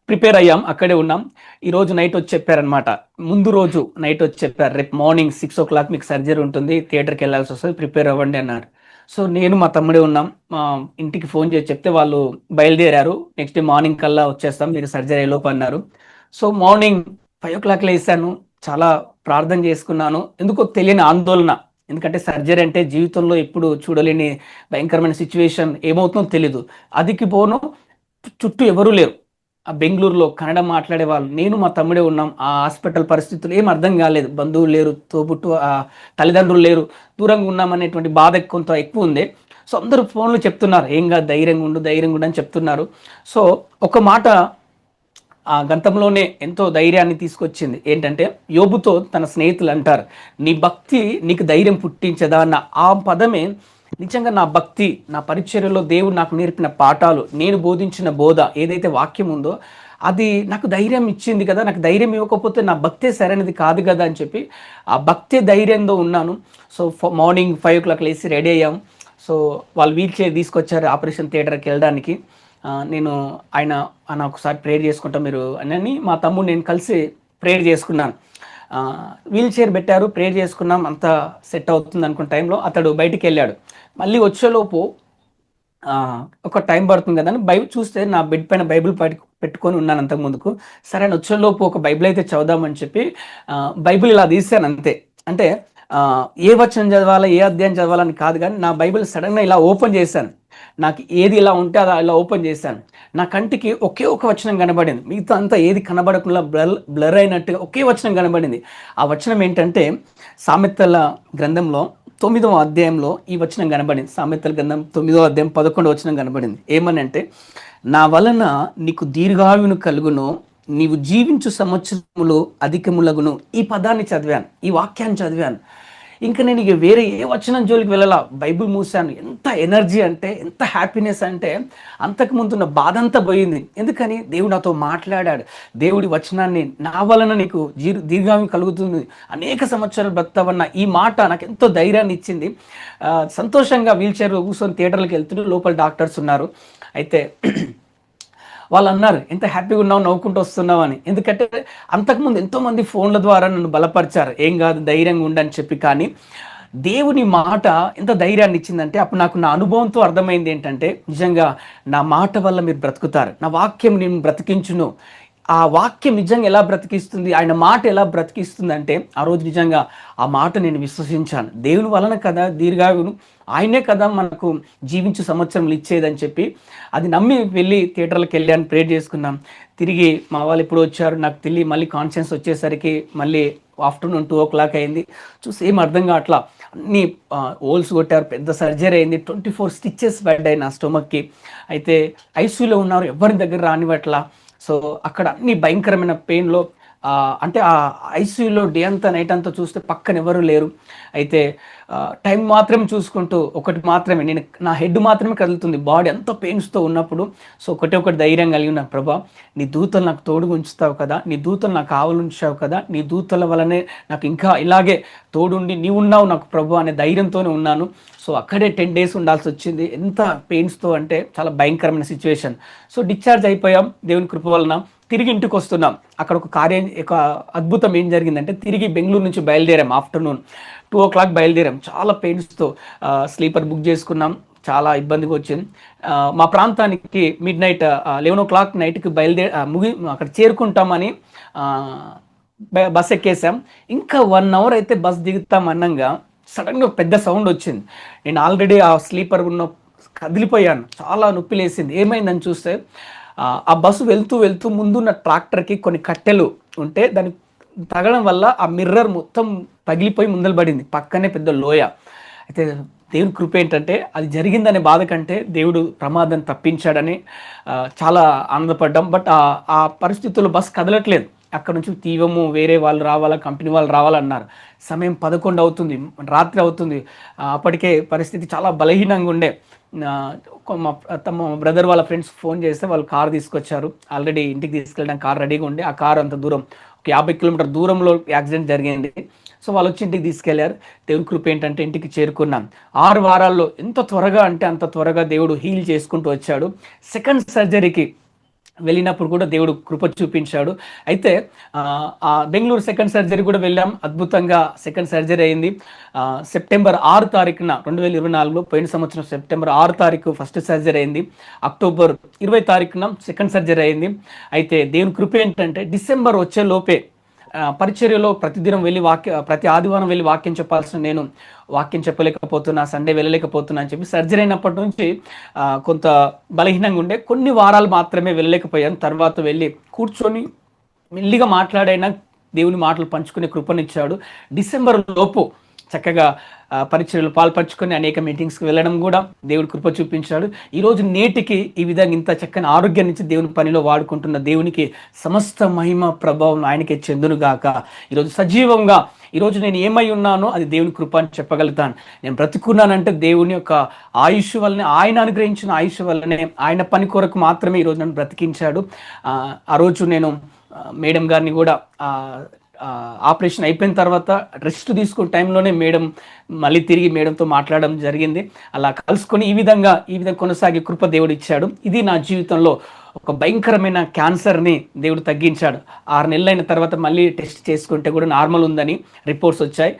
ప్రిపేర్ అయ్యాం, అక్కడే ఉన్నాం. ఈరోజు నైట్ వచ్చి చెప్పారనమాట, ముందు రోజు నైట్ వచ్చి చెప్పారు, రేపు మార్నింగ్ 6 o'clock మీకు సర్జరీ ఉంటుంది, థియేటర్కి వెళ్ళాల్సి వస్తుంది, ప్రిపేర్ అవ్వండి అన్నారు. సో నేను మా తమ్ముడే ఉన్నాం. మా ఇంటికి ఫోన్ చేసి చెప్తే వాళ్ళు బయలుదేరారు, నెక్స్ట్ డే మార్నింగ్ కల్లా వచ్చేస్తాం మీరు సర్జరీ అయ్యేలోపు అన్నారు. సో మార్నింగ్ 5 o'clock లేసాను, చాలా ప్రార్థన చేసుకున్నాను. ఎందుకో తెలియని ఆందోళన, ఎందుకంటే సర్జరీ అంటే జీవితంలో ఎప్పుడు చూడలేని భయంకరమైన సిచ్యువేషన్, ఏమవుతుందో తెలీదు. అదికి పోను, చుట్టూ ఎవరూ లేరు, ఆ బెంగళూరులో కన్నడ మాట్లాడే వాళ్ళు, నేను మా తమ్ముడే ఉన్నాం. ఆ హాస్పిటల్ పరిస్థితులు ఏం అర్థం కాలేదు, బంధువులు లేరు, తోబుట్టు తల్లిదండ్రులు లేరు, దూరంగా ఉన్నామనేటువంటి బాధ కొంత ఎక్కువ ఉంది. సో అందరూ ఫోన్లు చెప్తున్నారు, ఏంగా ధైర్యంగా ఉండు అని చెప్తున్నారు. సో ఒక మాట ఆ గంతంలోనే ఎంతో ధైర్యాన్ని తీసుకొచ్చింది. ఏంటంటే యోబుతో తన స్నేహితులు అంటారు, నీ భక్తి నీకు ధైర్యం పుట్టించదా అన్న ఆ పదమే నిజంగా నా భక్తి, నా పరిచర్యలో దేవుడు నాకు నేర్పిన పాఠాలు, నేను బోధించిన బోధ ఏదైతే వాక్యం ఉందో అది నాకు ధైర్యం ఇచ్చింది కదా, నాకు ధైర్యం ఇవ్వకపోతే నా భక్తే సరైనది కాదు కదా అని చెప్పి ఆ భక్తి ధైర్యంతో ఉన్నాను. సో మార్నింగ్ 5 o'clock లేసి రెడీ అయ్యాం. సో వాళ్ళు వీల్ చైర్ తీసుకొచ్చారు ఆపరేషన్ థియేటర్కి వెళ్ళడానికి. నేను ఆయన ఒకసారి ప్రేయర్ చేసుకుంటాం మీరు అని మా తమ్ముడు నేను కలిసి ప్రేయర్ చేసుకున్నాను. వీల్ చైర్ పెట్టారు, ప్రేయర్ చేసుకున్నాం, అంతా సెట్ అవుతుంది అనుకున్న టైంలో అతడు బయటికి వెళ్ళాడు. మళ్ళీ వచ్చేలోపు ఒక టైం పడుతుంది కదా అని బైబిల్ చూస్తే నా బెడ్ పైన బైబిల్ పెట్టుకొని ఉన్నాను అంతకుముందుకు. సరే అని వచ్చేలోపు ఒక బైబిల్ అయితే చదువుదామని చెప్పి బైబిల్ ఇలా తీసాను అంతే. అంటే ఏ వచనం చదవాలా, ఏ అధ్యాయం చదవాలని కాదు కానీ నా బైబిల్ సడన్గా ఇలా ఓపెన్ చేశాను. నాకు ఏది ఇలా ఉంటే అది ఇలా ఓపెన్ చేశాను. నా కంటికి ఒకే ఒక వచనం కనబడింది, మిగతా అంతా ఏది కనబడకుండా బ్లర్ అయినట్టుగా ఒకే వచనం కనబడింది. ఆ వచనం ఏంటంటే సామెతల గ్రంథంలో 9వ అధ్యాయంలో ఈ వచనం కనబడింది. సామెతల గ్రంథం 9వ అధ్యాయం 11వ వచనం కనబడింది. ఏమని అంటే, నా వలన నీకు దీర్ఘాయువును కలుగును, నీవు జీవించు సంవత్సరములు అధికములగును. ఈ పదాన్ని చదివాను, ఈ వాక్యాన్ని చదివాను. ఇంకా నేను ఇక వేరే ఏ వచనం జోలికి వెళ్ళాలా, బైబిల్ మూసాను. ఎంత ఎనర్జీ అంటే, ఎంత హ్యాపీనెస్ అంటే, అంతకుముందున్న బాధ అంతా పోయింది. ఎందుకని? దేవుడు నాతో మాట్లాడాడు. దేవుడి వచనాన్ని, నా వలన నీకు దీర్ఘాయువు కలుగుతుంది, అనేక సంవత్సరాలు బ్రతవన్న ఈ మాట నాకు ఎంతో ధైర్యాన్ని ఇచ్చింది. సంతోషంగా వీల్ చైర్ కూర్చొని థియేటర్లకు వెళ్తుంటే లోపల డాక్టర్స్ ఉన్నారు. అయితే వాళ్ళు అన్నారు, ఎంత హ్యాపీగా ఉన్నావు, నవ్వుకుంటూ వస్తున్నావు అని. ఎందుకంటే అంతకుముందు ఎంతోమంది ఫోన్ల ద్వారా నన్ను బలపరిచారు, ఏం కాదు ధైర్యంగా ఉండని చెప్పి. కానీ దేవుని మాట ఎంత ధైర్యాన్ని ఇచ్చిందంటే, అప్పుడు నాకు నా అనుభవంతో అర్థమైంది ఏంటంటే, నిజంగా నా మాట వల్ల మీరు బ్రతుకుతారు, నా వాక్యం నేను బ్రతికించును. ఆ వాక్యం నిజంగా ఎలా బ్రతికిస్తుంది, ఆయన మాట ఎలా బ్రతికిస్తుంది అంటే, ఆ రోజు నిజంగా ఆ మాట నేను విశ్వసించాను. దేవుని వలన కదా దీర్ఘాయువును, ఆయనే కదా మనకు జీవించు సంవత్సరంలు ఇచ్చేదని చెప్పి అది నమ్మి వెళ్ళి థియేటర్లకు వెళ్ళాను, ప్రేర్ చేసుకున్నాం. తిరిగి మా వాళ్ళు ఎప్పుడు వచ్చారు నాకు తెలియ, మళ్ళీ కాన్షియన్స్ వచ్చేసరికి మళ్ళీ ఆఫ్టర్నూన్ 2 o'clock అయింది. చూసి ఏం అర్థం కావట్లా, అన్ని హోల్స్ కొట్టారు, పెద్ద సర్జరీ అయింది, 24 stitches పడ్డాయి నా స్టొమక్కి. అయితే ఐసీయూలో ఉన్నారు, ఎవరి దగ్గర రానివట్లా. సో అక్కడ అన్ని భయంకరమైన పెయిన్లో, అంటే ఆ ఐసీయూలో డే అంతా నైట్ అంతా చూస్తే పక్కన ఎవరు లేరు. అయితే టైం మాత్రం చూసుకుంటూ ఒకటి మాత్రమే, నేను నా హెడ్ మాత్రమే కదులుతుంది, బాడీ అంత పెయిన్స్తో ఉన్నప్పుడు. సో ఒకటి ధైర్యం కలిగి ఉన్నాను, ప్రభా నీ దూతలు నాకు తోడుగా ఉంచుతావు కదా, నీ దూతలు నాకు కావలు ఉంచావు కదా, నీ దూతల వలనే నాకు ఇంకా ఇలాగే తోడుండి నీవు ఉన్నావు నాకు ప్రభు అనే ధైర్యంతోనే ఉన్నాను. సో అక్కడే 10 days ఉండాల్సి వచ్చింది, ఎంత పెయిన్స్తో అంటే చాలా భయంకరమైన సిచ్యువేషన్. సో డిశ్చార్జ్ అయిపోయాం దేవుని కృప వలన. తిరిగి ఇంటికి వస్తున్నాం. అక్కడ ఒక అద్భుతం ఏం జరిగిందంటే, తిరిగి బెంగళూరు నుంచి బయలుదేరాం. ఆఫ్టర్నూన్ 2 o'clock బయలుదేరాం, చాలా పెయిన్స్తో. స్లీపర్ బుక్ చేసుకున్నాం, చాలా ఇబ్బందిగా వచ్చింది. మా ప్రాంతానికి midnight 11 o'clock నైట్కి అక్కడ చేరుకుంటామని బస్ ఎక్కేసాం. ఇంకా 1 hour అయితే బస్ దిగుతాం అన్నంగా సడన్గా పెద్ద సౌండ్ వచ్చింది. నేను ఆల్రెడీ ఆ స్లీపర్ ఉన్న కదిలిపోయాను, చాలా నొప్పి లేసింది. ఏమైందని చూస్తే ఆ బస్సు వెళ్తూ ముందున్న ట్రాక్టర్కి కొన్ని కట్టెలు ఉంటే దాన్ని తగలడం వల్ల ఆ మిర్రర్ మొత్తం పగిలిపోయి ముందలు పడింది, పక్కనే పెద్ద లోయ. అయితే దేవుని కృప ఏంటంటే, అది జరిగిందనే బాధ కంటే దేవుడు ప్రమాదం తప్పించాడని చాలా ఆనందపడ్డాం. బట్ ఆ పరిస్థితుల్లో బస్సు కదలట్లేదు. అక్కడ నుంచి తీవము, వేరే వాళ్ళు రావాలా, కంపెనీ వాళ్ళు రావాలన్నారు. సమయం 11 అవుతుంది, రాత్రి అవుతుంది. అప్పటికే పరిస్థితి చాలా బలహీనంగా ఉండే. మా బ్రదర్ వాళ్ళ ఫ్రెండ్స్ ఫోన్ చేస్తే వాళ్ళు కారు తీసుకొచ్చారు. ఆల్రెడీ ఇంటికి తీసుకెళ్ళడానికి కారు రెడీగా ఉండే. ఆ కారు అంత దూరం, ఒక 50 kilometer దూరంలో యాక్సిడెంట్ జరిగింది. సో వాళ్ళు వచ్చి ఇంటికి తీసుకెళ్లారు. దేవుని కృప ఏంటంటే ఇంటికి చేరుకున్నాం. 6 వారాల్లో ఎంత త్వరగా అంటే అంత త్వరగా దేవుడు హీల్ చేసుకుంటూ వచ్చాడు. సెకండ్ సర్జరీకి వెళ్ళినప్పుడు కూడా దేవుడు కృప చూపించాడు. అయితే ఆ బెంగళూరు సెకండ్ సర్జరీ కూడా వెళ్ళాం. అద్భుతంగా సెకండ్ సర్జరీ అయింది. సెప్టెంబర్ 6 తారీఖున 2024లో, పోయిన సంవత్సరం సెప్టెంబర్ 6 తారీఖు ఫస్ట్ సర్జరీ అయింది. అక్టోబర్ 20 తారీఖున సెకండ్ సర్జరీ అయింది. అయితే దేవుని కృప ఏంటంటే డిసెంబర్ వచ్చే లోపే పరిచర్యలో ప్రతిదినం వెళ్ళి ప్రతి ఆదివారం వెళ్ళి వాక్యం చెప్పాల్సిన నేను వాక్యం చెప్పలేకపోతున్నా, సండే వెళ్ళలేకపోతున్నా అని చెప్పి సర్జరీ అయినప్పటి నుంచి కొంత బలహీనంగా ఉండే. కొన్ని వారాలు మాత్రమే వెళ్ళలేకపోయాను. తర్వాత వెళ్ళి కూర్చొని మెల్లిగా మాట్లాడైనా దేవుని మాటలు పంచుకునే కృపనిచ్చాడు. డిసెంబర్ లోపు చక్కగా పరిచర్యలు పాల్పంచుకొని అనేక మీటింగ్స్కి వెళ్ళడం కూడా దేవుడు కృప చూపించాడు. ఈరోజు నేటికి ఈ విధంగా ఇంత చక్కని ఆరోగ్యం నుంచి దేవుని పనిలో వాడుకుంటున్న దేవునికి సమస్త మహిమ ప్రభావం ఆయనకే చెందునుగాక. ఈరోజు సజీవంగా ఈరోజు నేను ఏమై ఉన్నానో అది దేవుని కృప అని చెప్పగలుగుతాను. నేను బ్రతుకున్నానంటే దేవుని యొక్క ఆయుష్ వల్లనే, ఆయన అనుగ్రహించిన ఆయుష్ వల్లనే, ఆయన పని కొరకు మాత్రమే ఈరోజు నన్ను బ్రతికించాడు. ఆ రోజు నేను మేడం గారిని కూడా ఆపరేషన్ అయిపోయిన తర్వాత రెస్ట్ తీసుకునే టైంలోనే మేడం మళ్ళీ తిరిగి మేడంతో మాట్లాడడం జరిగింది. అలా కలుసుకొని ఈ విధంగా కొనసాగే కృప దేవుడు ఇచ్చాడు. ఇది నా జీవితంలో ఒక భయంకరమైన క్యాన్సర్ని దేవుడు తగ్గించాడు. 6 నెలలైన తర్వాత మళ్ళీ టెస్ట్ చేసుకుంటే కూడా నార్మల్ ఉందని రిపోర్ట్స్ వచ్చాయి.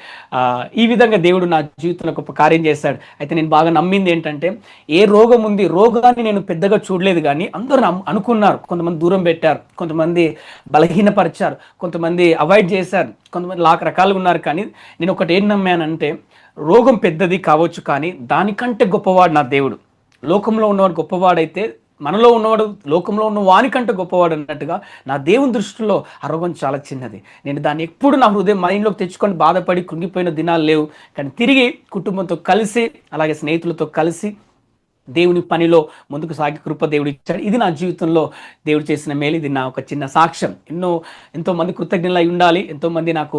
ఈ విధంగా దేవుడు నా జీవితంలో ఒక కార్యం చేశాడు. అయితే నేను బాగా నమ్మింది ఏంటంటే, ఏ రోగం ఉంది, రోగాన్ని నేను పెద్దగా చూడలేదు, కానీ అందరూ అనుకున్నారు. కొంతమంది దూరం పెట్టారు, కొంతమంది బలహీనపరిచారు, కొంతమంది అవాయిడ్ చేశారు, కొంతమంది రకాలుగా ఉన్నారు. కానీ నేను ఒకటి ఏం నమ్మానంటే, రోగం పెద్దది కావచ్చు కానీ దానికంటే గొప్పవాడు నా దేవుడు. లోకంలో ఉన్నవాడు గొప్పవాడైతే మనలో ఉన్నవాడు లోకంలో ఉన్న వానికంటే గొప్పవాడు అన్నట్టుగా నా దేవుని దృష్టిలో ఆ రోగం చాలా చిన్నది. నేను దాన్ని ఎప్పుడు నా హృదయం మైండ్లోకి తెచ్చుకొని బాధపడి కృంగిపోయిన దినాలు లేవు. కానీ తిరిగి కుటుంబంతో కలిసి అలాగే స్నేహితులతో కలిసి దేవుని పనిలో ముందుకు సాగి కృప దేవుడు ఇచ్చాడు. ఇది నా జీవితంలో దేవుడు చేసిన మేలు. ఇది నా ఒక చిన్న సాక్ష్యం. ఎంతో మంది కృతజ్ఞులు అయి ఉండాలి. ఎంతోమంది నాకు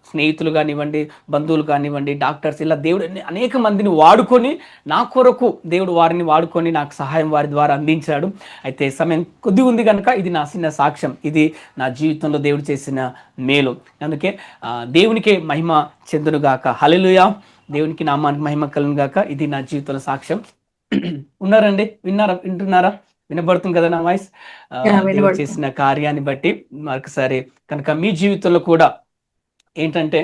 స్నేహితులు కానివ్వండి, బంధువులు కానివ్వండి, డాక్టర్స్, ఇలా దేవుడు అనేక మందిని వాడుకొని నా కొరకు దేవుడు వారిని వాడుకొని నాకు సహాయం వారి ద్వారా అందించాడు. అయితే సమయం కొద్దిగా ఉంది కనుక ఇది నా చిన్న సాక్ష్యం. ఇది నా జీవితంలో దేవుడు చేసిన మేలు. అందుకే దేవునికే మహిమ చెందును గాక. హల్లెలూయా. దేవునికి నామానికి మహిమ కలుగును గాక. ఇది నా జీవితంలో సాక్ష్యం. ఉన్నారండి? వింటున్నారా? వినబడుతుంది కదా నా వాయిస్? దేవుడు చేసిన కార్యాన్ని బట్టి మరొకసారి కనుక మీ జీవితంలో కూడా ఏంటంటే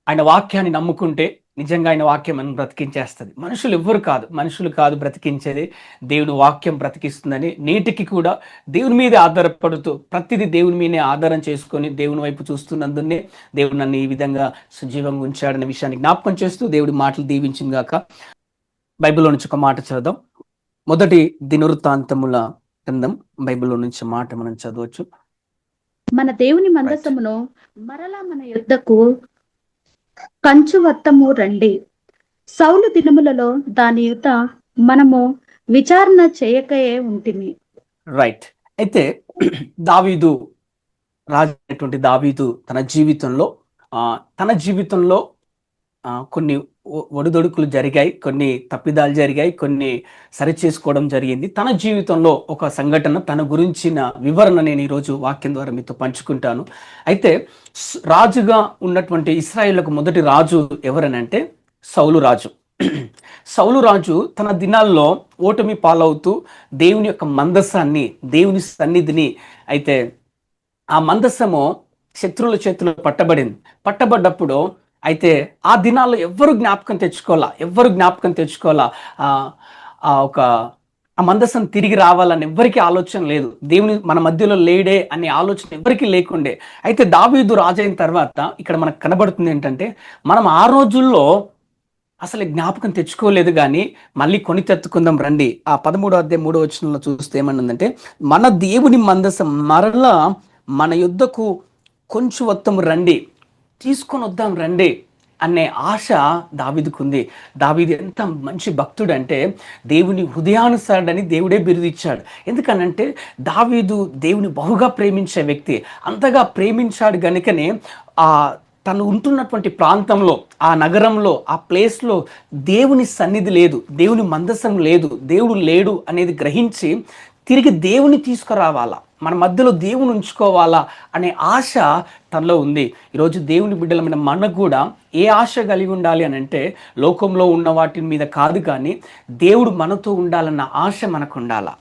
ఆయన వాక్యాన్ని నమ్ముకుంటే నిజంగా ఆయన వాక్యం మనం బ్రతికించేస్తుంది. మనుషులు కాదు బ్రతికించేది, దేవుని వాక్యం బ్రతికిస్తుందని నేటికి కూడా దేవుని మీదే ఆధారపడుతూ ప్రతిదీ దేవుని మీదే ఆధారం చేసుకొని దేవుని వైపు చూస్తున్నందునే దేవుడు నన్ను ఈ విధంగా సజీవంగా ఉంచాడనే విషయాన్ని జ్ఞాపకం చేస్తూ దేవుడి మాటలు దీవించింది గాక. బైబిల్లో నుంచి ఒక మాట చదువుదాం. మొదటి దినవృత్తాంతముల గ్రంథం బైబిల్లో నుంచి మాట మనం చదవచ్చు. మన దేవుని మందసమును మరలా మన యుద్ధకు కంచువత్తము రండి. సౌలు దినములలో దాని యుద్ధ మనము విచారణ చేయకయే ఉంటిమి. రైట్. అయితే దావీదు రాజు అయినటువంటి దావీదు తన జీవితంలో కొన్ని ఒడిదొడుకులు జరిగాయి, కొన్ని తప్పిదాలు జరిగాయి, కొన్ని సరిచేసుకోవడం జరిగింది. తన జీవితంలో ఒక సంఘటన, తన గురించిన వివరణ నేను ఈరోజు వాక్యం ద్వారా మీతో పంచుకుంటాను. అయితే రాజుగా ఉన్నటువంటి ఇశ్రాయేలుకు మొదటి రాజు ఎవరనంటే సౌలు రాజు. సౌలు రాజు తన దినాల్లో ఓటమి పాలవుతూ దేవుని యొక్క మందసాన్ని, దేవుని సన్నిధిని, అయితే ఆ మందసము శత్రువుల చేతిలో పట్టబడ్డప్పుడు అయితే ఆ దినాల్లో ఎవ్వరు జ్ఞాపకం తెచ్చుకోవాలా ఆ మందసం తిరిగి రావాలని ఎవ్వరికి ఆలోచన లేదు. దేవుని మన మధ్యలో లేడే అనే ఆలోచన ఎవరికి లేకుండే. అయితే దావీదు రాజైన తర్వాత ఇక్కడ మనకు కనబడుతుంది ఏంటంటే మనం ఆ రోజుల్లో అసలు జ్ఞాపకం తెచ్చుకోలేదు, కానీ మళ్ళీ కొని తెచ్చుకుందాం రండి. ఆ 13వ అధ్యాయం 3వ వచనంలో చూస్తే ఏమన్నదంటే మన దేవుని మందసం మరలా మన యుద్ధకు కొంచెం వత్తము రండి, తీసుకొని వద్దాం రండి అనే ఆశ దావీదుకుంది. దావీదు ఎంత మంచి భక్తుడు అంటే దేవుని హృదయానుసారుడని దేవుడే బిరుదిచ్చాడు. ఎందుకనంటే దావీదు దేవుని బహుగా ప్రేమించే వ్యక్తి. అంతగా ప్రేమించాడు గనుకనే తను ఉంటున్నటువంటి ప్రాంతంలో, ఆ నగరంలో, ఆ ప్లేస్లో దేవుని సన్నిధి లేదు, దేవుని మందసం లేదు, దేవుడు లేడు అనేది గ్రహించి తిరిగి దేవుని తీసుకురావాలా, మన మధ్యలో దేవుని ఉంచుకోవాలా అనే ఆశ తనలో ఉంది. ఈరోజు దేవుని బిడ్డలమైన మనకు కూడా ఏ ఆశ కలిగి ఉండాలి అని అంటే లోకంలో ఉన్న వాటి మీద కాదు, కానీ దేవుడు మనతో ఉండాలన్న ఆశ మనకు ఉండాలా.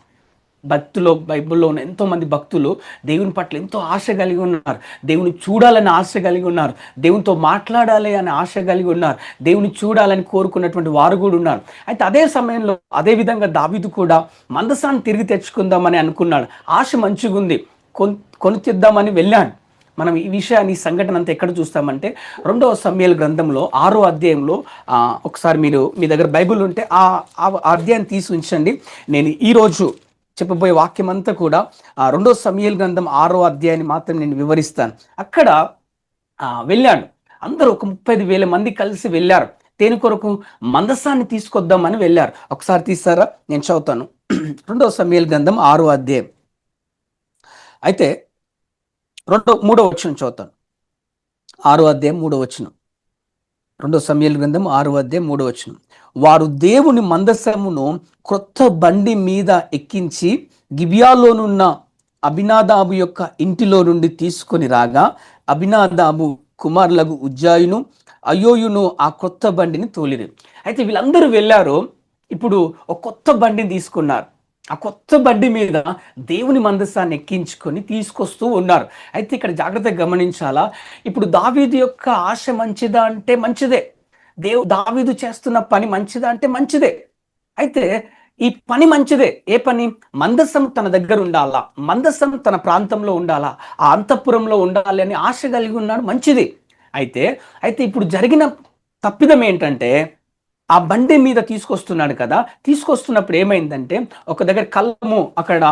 బైబిల్లో ఉన్న ఎంతోమంది భక్తులు దేవుని పట్ల ఎంతో ఆశ కలిగి ఉన్నారు, దేవుని చూడాలని ఆశ కలిగి ఉన్నారు, దేవునితో మాట్లాడాలి అనే ఆశ కలిగి ఉన్నారు, దేవుని చూడాలని కోరుకున్నటువంటి వారు కూడా ఉన్నారు. అయితే అదే సమయంలో అదే విధంగా దావీదు కూడా మందసాన్ని తిరిగి తెచ్చుకుందామని అనుకున్నాడు. ఆశ మంచిగా ఉంది, కొని తెద్దామని వెళ్ళాడు. మనం ఈ విషయాన్ని, ఈ సంఘటన అంతా ఎక్కడ చూస్తామంటే 2వ సమూయేలు గ్రంథంలో 6వ అధ్యాయంలో. ఒకసారి మీరు మీ దగ్గర బైబిల్ ఉంటే ఆ అధ్యాయాన్ని తీసి ఉంచండి. నేను ఈరోజు చెప్పబోయే వాక్యం అంతా కూడా 2వ సమూయేలు గ్రంథం 6వ అధ్యాయాన్ని మాత్రం నేను వివరిస్తాను. అక్కడ వెళ్ళాడు, అందరూ ఒక 35,000 మంది కలిసి వెళ్ళారు. దేని కొరకు? మందసాన్ని తీసుకొద్దామని వెళ్ళారు. ఒకసారి తీస్తారా? నేను చదువుతాను. 2వ సమూయేలు గ్రంథం 6వ అధ్యాయం అయితే 3వ వచనం చదువుతాను. 6వ అధ్యాయం 3వ వచనం. 2వ సమూయేలు గ్రంథం 6వ అధ్యాయం 3వ వచనం. వారు దేవుని మందసమును క్రొత్త బండి మీద ఎక్కించి గిబియాలోనున్న అబినాదాబు యొక్క ఇంటిలో నుండి తీసుకొని రాగా అబినాదాబు కుమారులకు ఉజ్జాయును అయోయును ఆ కొత్త బండిని తోలిరి. అయితే వీళ్ళందరూ వెళ్ళారు. ఇప్పుడు ఒక కొత్త బండిని తీసుకున్నారు. ఆ కొత్త బండి మీద దేవుని మందసాన్ని ఎక్కించుకొని తీసుకొస్తూ ఉన్నారు. అయితే ఇక్కడ జాగ్రత్తగా గమనించాలా, ఇప్పుడు దావీదు యొక్క ఆశ మంచిదా అంటే మంచిదే, దావీదు చేస్తున్న పని మంచిదా అంటే మంచిదే. అయితే ఈ పని మంచిదే. ఏ పని? మందసం తన దగ్గర ఉండాలా, మందసం తన ప్రాంతంలో ఉండాలా, ఆ అంతఃపురంలో ఉండాలి అని ఆశ కలిగి ఉన్నాడు, మంచిది. అయితే ఇప్పుడు జరిగిన తప్పిదం ఏంటంటే ఆ బండి మీద తీసుకొస్తున్నాడు కదా, తీసుకొస్తున్నప్పుడు ఏమైందంటే ఒక దగ్గర కళ్ళము, అక్కడ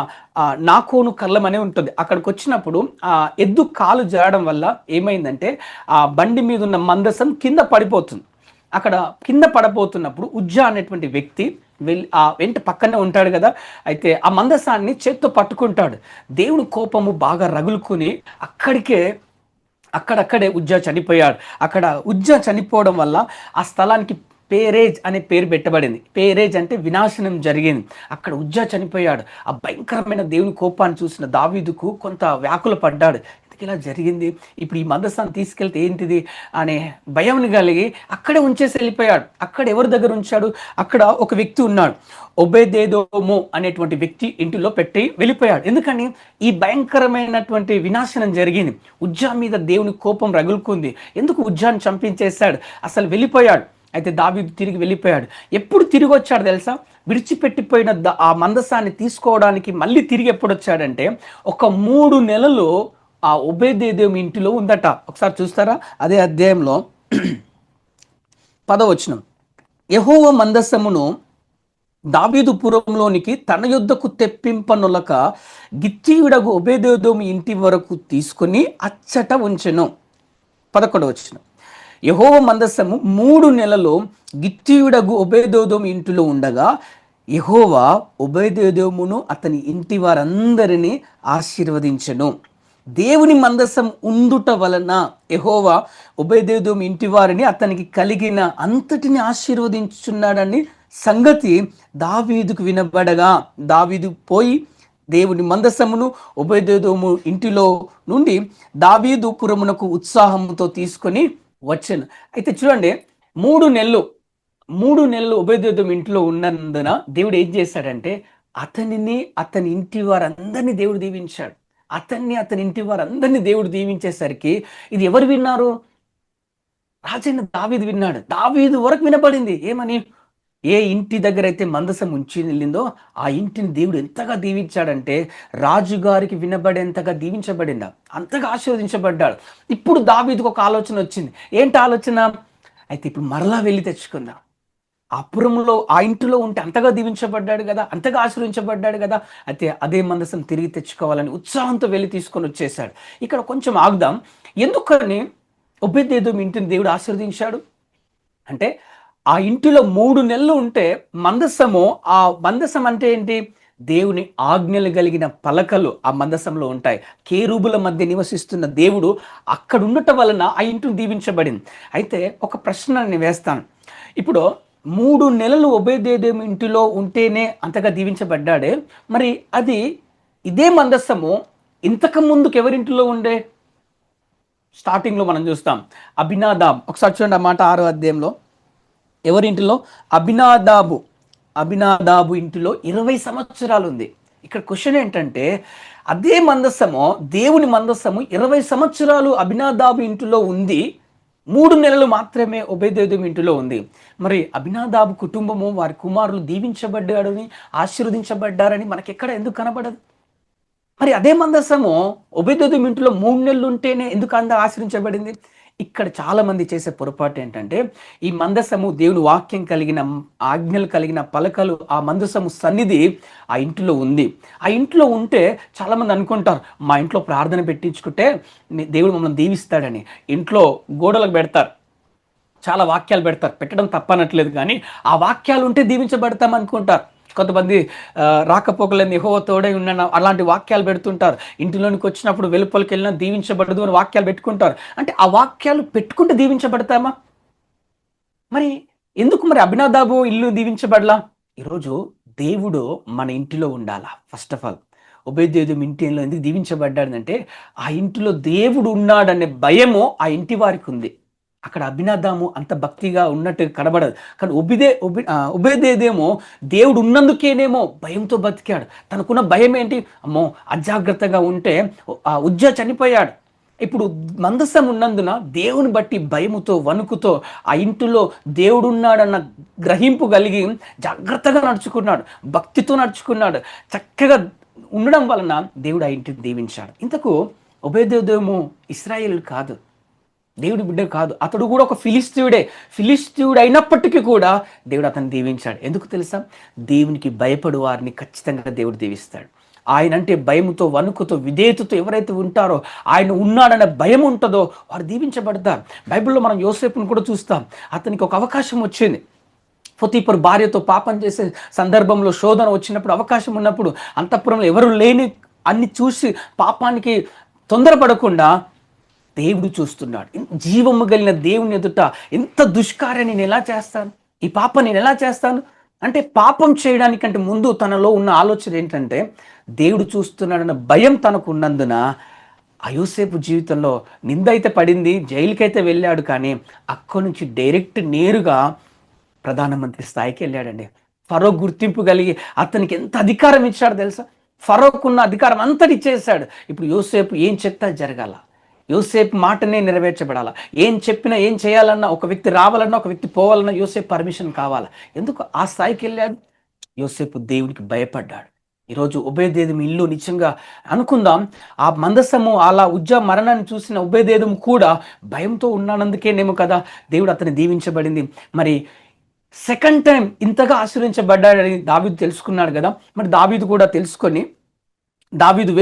నాకోను కళ్ళం అనే ఉంటుంది, అక్కడికి వచ్చినప్పుడు ఆ ఎద్దు కాలు జారడం వల్ల ఏమైందంటే ఆ బండి మీద ఉన్న మందసం కింద పడిపోతుంది. అక్కడ కింద పడబోతున్నప్పుడు ఉజ్జా అనేటువంటి వ్యక్తి వెళ్ళి ఆ వెంట పక్కనే ఉంటాడు కదా, అయితే ఆ మందసాన్ని చేత్తో పట్టుకుంటాడు. దేవుని కోపము బాగా రగులుకుని అక్కడక్కడే ఉజ్జా చనిపోయాడు. అక్కడ ఉజ్జా చనిపోవడం వల్ల ఆ స్థలానికి పేరేజ్ అనే పేరు పెట్టబడింది. పేరేజ్ అంటే వినాశనం జరిగింది. అక్కడ ఉజ్జా చనిపోయాడు. ఆ భయంకరమైన దేవుని కోపాన్ని చూసిన దావీదుకు కొంత వ్యాకుల పడ్డాడు. ఇలా జరిగింది, ఇప్పుడు ఈ మందసాన్ని తీసుకెళ్తే ఏంటిది అనే భయం కలిగి అక్కడే ఉంచేసి వెళ్ళిపోయాడు. అక్కడ ఎవరి దగ్గర ఉంచాడు? అక్కడ ఒక వ్యక్తి ఉన్నాడు, ఒబేదేదోము అనేటువంటి వ్యక్తి ఇంటిలో పెట్టి వెళ్ళిపోయాడు. ఎందుకని? ఈ భయంకరమైనటువంటి వినాశనం జరిగింది. ఉజ్జా మీద దేవుని కోపం రగులుకుంది. ఎందుకు ఉజ్జాని చంపించేశాడు? అసలు వెళ్ళిపోయాడు. అయితే దావీదు తిరిగి వెళ్ళిపోయాడు. ఎప్పుడు తిరిగి వచ్చాడు తెలుసా? విడిచిపెట్టిపోయిన ఆ మందసాన్ని తీసుకోవడానికి మళ్ళీ తిరిగి ఎప్పుడు వచ్చాడంటే ఒక 3 నెలలు ఆ ఒబేదేదోము ఇంటిలో ఉందట. ఒకసారి చూస్తారా? అదే అధ్యాయంలో 10వ వచనం, యెహోవా మందసమును దావీదు పురంలోనికి తన యొద్దకు తెప్పింపనొలక గిత్తీయుడగు ఒబేదేదోము ఇంటి వరకు తీసుకుని అచ్చట ఉంచెను. 11వ వచనం, యెహోవా మందసము 3 నెలలు గిత్తీయుడగు ఒబేదేదోము ఇంటిలో ఉండగా యెహోవా ఒబేదేదోమును అతని ఇంటి వారందరినీ ఆశీర్వదించెను. దేవుని మందసం ఉండుట వలన యెహోవా ఒబేదేదోము ఇంటి వారిని అతనికి కలిగిన అంతటిని ఆశీర్వదించుచున్నాడని సంగతి దావీదుకు వినబడగా దావీదు పోయి దేవుని మందసమును ఒబేదేదోము ఇంటిలో నుండి దావీదు పురమునకు ఉత్సాహంతో తీసుకొని వచ్చాను. అయితే చూడండి, 3 నెలలు ఒబేదేదోము ఇంటిలో ఉన్నందున దేవుడు ఏం చేశాడంటే అతనిని, అతని ఇంటి వారందరినీ దేవుడు దీవించాడు. అతని ఇంటి వారందరినీ దేవుడు దీవించేసరికి ఇది ఎవరు విన్నారు? రాజైన దావీదు విన్నాడు. దావీదు వరకు వినపడింది. ఏమని? ఏ ఇంటి దగ్గర అయితే మందసం ఉంచి వెళ్ళిందో ఆ ఇంటిని దేవుడు ఎంతగా దీవించాడంటే రాజుగారికి వినబడేంతగా దీవించబడిందా, అంతగా ఆశీర్వదించబడ్డాడు. ఇప్పుడు దావీదుకు ఒక ఆలోచన వచ్చింది. ఏంటి ఆలోచన? అయితే ఇప్పుడు మరలా వెళ్ళి తెచ్చుకుందాం. ఆ పురంలో ఆ ఇంటిలో ఉంటే అంతగా దీవించబడ్డాడు కదా, అంతగా ఆశీర్వించబడ్డాడు కదా, అయితే అదే మందసం తిరిగి తెచ్చుకోవాలని ఉత్సాహంతో వెళ్ళి తీసుకొని వచ్చేసాడు. ఇక్కడ కొంచెం ఆగుదాం. ఎందుకని ఒబేదేదోము ఇంటిని దేవుడు ఆశీర్వదించాడు అంటే ఆ ఇంటిలో 3 నెలలు ఉంటే ఆ మందసం అంటే ఏంటి? దేవుని ఆజ్ఞలు కలిగిన పలకలు ఆ మందసంలో ఉంటాయి. కేరూబుల మధ్య నివసిస్తున్న దేవుడు అక్కడ ఉండటం వలన ఆ ఇంటిని దీవించబడింది. అయితే ఒక ప్రశ్న నేను వేస్తాను. ఇప్పుడు 3 నెలలు ఒబేదేదోము ఇంటిలో ఉంటేనే అంతగా దీవించబడ్డాడే, మరి అది ఇదే మందసము ఇంతకు ముందుకు ఎవరింటిలో ఉండే? స్టార్టింగ్లో మనం చూస్తాం అబినాదాబ్. ఒకసారి చూడండి ఆ మాట 6వ అధ్యాయంలో. ఎవరింటిలో? అబినాదాబు ఇంటిలో 20 సంవత్సరాలు ఉంది. ఇక్కడ క్వశ్చన్ ఏంటంటే అదే మందసము, దేవుని మందసము 20 సంవత్సరాలు అబినాదాబు ఇంటిలో ఉంది, 3 నెలలు మాత్రమే ఒబేదేదోము ఇంటిలో ఉంది. మరి అబినాదాబు కుటుంబము, వారి కుమారులు దీవించబడ్డారని, ఆశీర్వదించబడ్డారని మనకెక్కడ ఎందుకు కనబడదు? మరి అదే మందసము ఒబేదేదోము ఇంటిలో 3 నెలలు ఉంటేనే ఎందుకు అందరూ ఆశీర్వించబడింది? ఇక్కడ చాలా మంది చేసే పొరపాటు ఏంటంటే ఈ మందసము దేవుని వాక్యం కలిగిన, ఆజ్ఞలు కలిగిన పలకలు, ఆ మందసము సన్నిధి ఆ ఇంటిలో ఉంది. ఆ ఇంట్లో ఉంటే చాలా మంది అనుకుంటారు మా ఇంట్లో ప్రార్థన పెట్టించుకుంటే దేవుడు మమ్మల్ని దీవిస్తాడని. ఇంట్లో గోడలకు పెడతారు, చాలా వాక్యాలు పెడతారు, పెట్టడం తప్పనట్లేదు, కానీ ఆ వాక్యాలు ఉంటే దీవించబడతాం అనుకుంటారు. కొంతమంది రాకపోకలేని యెహోవా తోడై ఉన్నాను అలాంటి వాక్యాలు పెడుతుంటారు. ఇంటిలోనికి వచ్చినప్పుడు వెలుపలికి వెళ్ళినా దీవించబడదు అని వాక్యాలు పెట్టుకుంటారు. అంటే ఆ వాక్యాలు పెట్టుకుంటే దీవించబడతామా? మరి ఎందుకు మరి అబినాదాబు ఇల్లు దీవించబడలా? ఈరోజు దేవుడు మన ఇంటిలో ఉండాలా. ఫస్ట్ ఆఫ్ ఆల్ ఒబేదేదోము ఇంటిలో ఎందుకు దీవించబడ్డాడంటే ఆ ఇంటిలో దేవుడు ఉన్నాడనే భయము ఆ ఇంటి వారికి ఉంది. అక్కడ అబినాదాము అంత భక్తిగా ఉన్నట్టు కనబడదు, కానీ ఒబేదేదేమో దేవుడు ఉన్నందుకేనేమో భయంతో బతికాడు. తనకున్న భయం ఏంటి? అమ్మో అజాగ్రత్తగా ఉంటే ఉజ్జా చనిపోయాడు. ఇప్పుడు మందసం ఉన్నందున దేవుని బట్టి భయముతో, వణుకుతో ఆ ఇంటిలో దేవుడున్నాడన్న గ్రహింపు కలిగి జాగ్రత్తగా నడుచుకున్నాడు, భక్తితో నడుచుకున్నాడు. చక్కగా ఉండడం వలన దేవుడు ఆ ఇంటిని దీవించాడు. ఇంతకు ఒబేదేదోము ఇశ్రాయేలు కాదు, దేవుడి బిడ్డ కాదు, అతడు కూడా ఒక ఫిలిస్తీయుడు అయినప్పటికీ కూడా దేవుడు అతన్ని దీవించాడు. ఎందుకు తెలుసా? దేవునికి భయపడు వారిని ఖచ్చితంగా దేవుడు దీవిస్తాడు. ఆయన అంటే భయముతో, వణుకుతో, విధేయతతో ఎవరైతే ఉంటారో, ఆయన ఉన్నాడనే భయం ఉంటుందో వారు దీవించబడతారు. బైబిల్లో మనం యోసేపును కూడా చూస్తాం. అతనికి ఒక అవకాశం వచ్చింది. పొతీఫరు భార్యతో పాపం చేసే సందర్భంలో శోధన వచ్చినప్పుడు, అవకాశం ఉన్నప్పుడు, అంతఃపురంలో ఎవరు లేని అన్ని చూసి పాపానికి తొందరపడకుండా దేవుడు చూస్తున్నాడు. జీవము కలిగిన దేవుని ఎదుట ఎంత దుష్కార్యం నేను ఎలా చేస్తాను, ఈ పాపం నేను ఎలా చేస్తాను అంటే, పాపం చేయడానికంటే ముందు తనలో ఉన్న ఆలోచన ఏంటంటే దేవుడు చూస్తున్నాడన్న భయం తనకు ఉన్నందున ఆ యోసేపు జీవితంలో నింద అయితే పడింది, జైలుకైతే వెళ్ళాడు, కానీ అక్కడి నుంచి డైరెక్ట్ నేరుగా ప్రధానమంత్రి స్థాయికి వెళ్ళాడండి. ఫరో గుర్తింపు కలిగి అతనికి ఎంత అధికారం ఇచ్చాడు తెలుసా? ఫరోకున్న అధికారం అంతటి ఇచ్చేసాడు. ఇప్పుడు యోసేపు ఏం చెప్తా జరగాల, యోసేపు మాటనే నెరవేర్చబడాలా, ఏం చెప్పినా, ఏం చేయాలన్నా, ఒక వ్యక్తి రావాలన్నా, ఒక వ్యక్తి పోవాలన్నా యోసేపు పర్మిషన్ కావాలా. ఎందుకు ఆ స్థాయికి వెళ్ళాడు? యోసేపు దేవునికి భయపడ్డాడు. ఈరోజు ఉబేదేదం ఇల్లు నిజంగా అనుకుందాం, ఆ మందసము అలా మరణాన్ని చూసిన ఉబేదేదం కూడా భయంతో ఉన్నానందుకేనేమో కదా దేవుడు అతన్ని దీవించబడింది. మరి సెకండ్ టైం ఇంతగా ఆశీర్వించబడ్డాడని దావీదు తెలుసుకున్నాడు కదా. మరి దావీదు కూడా తెలుసుకొని దావీదు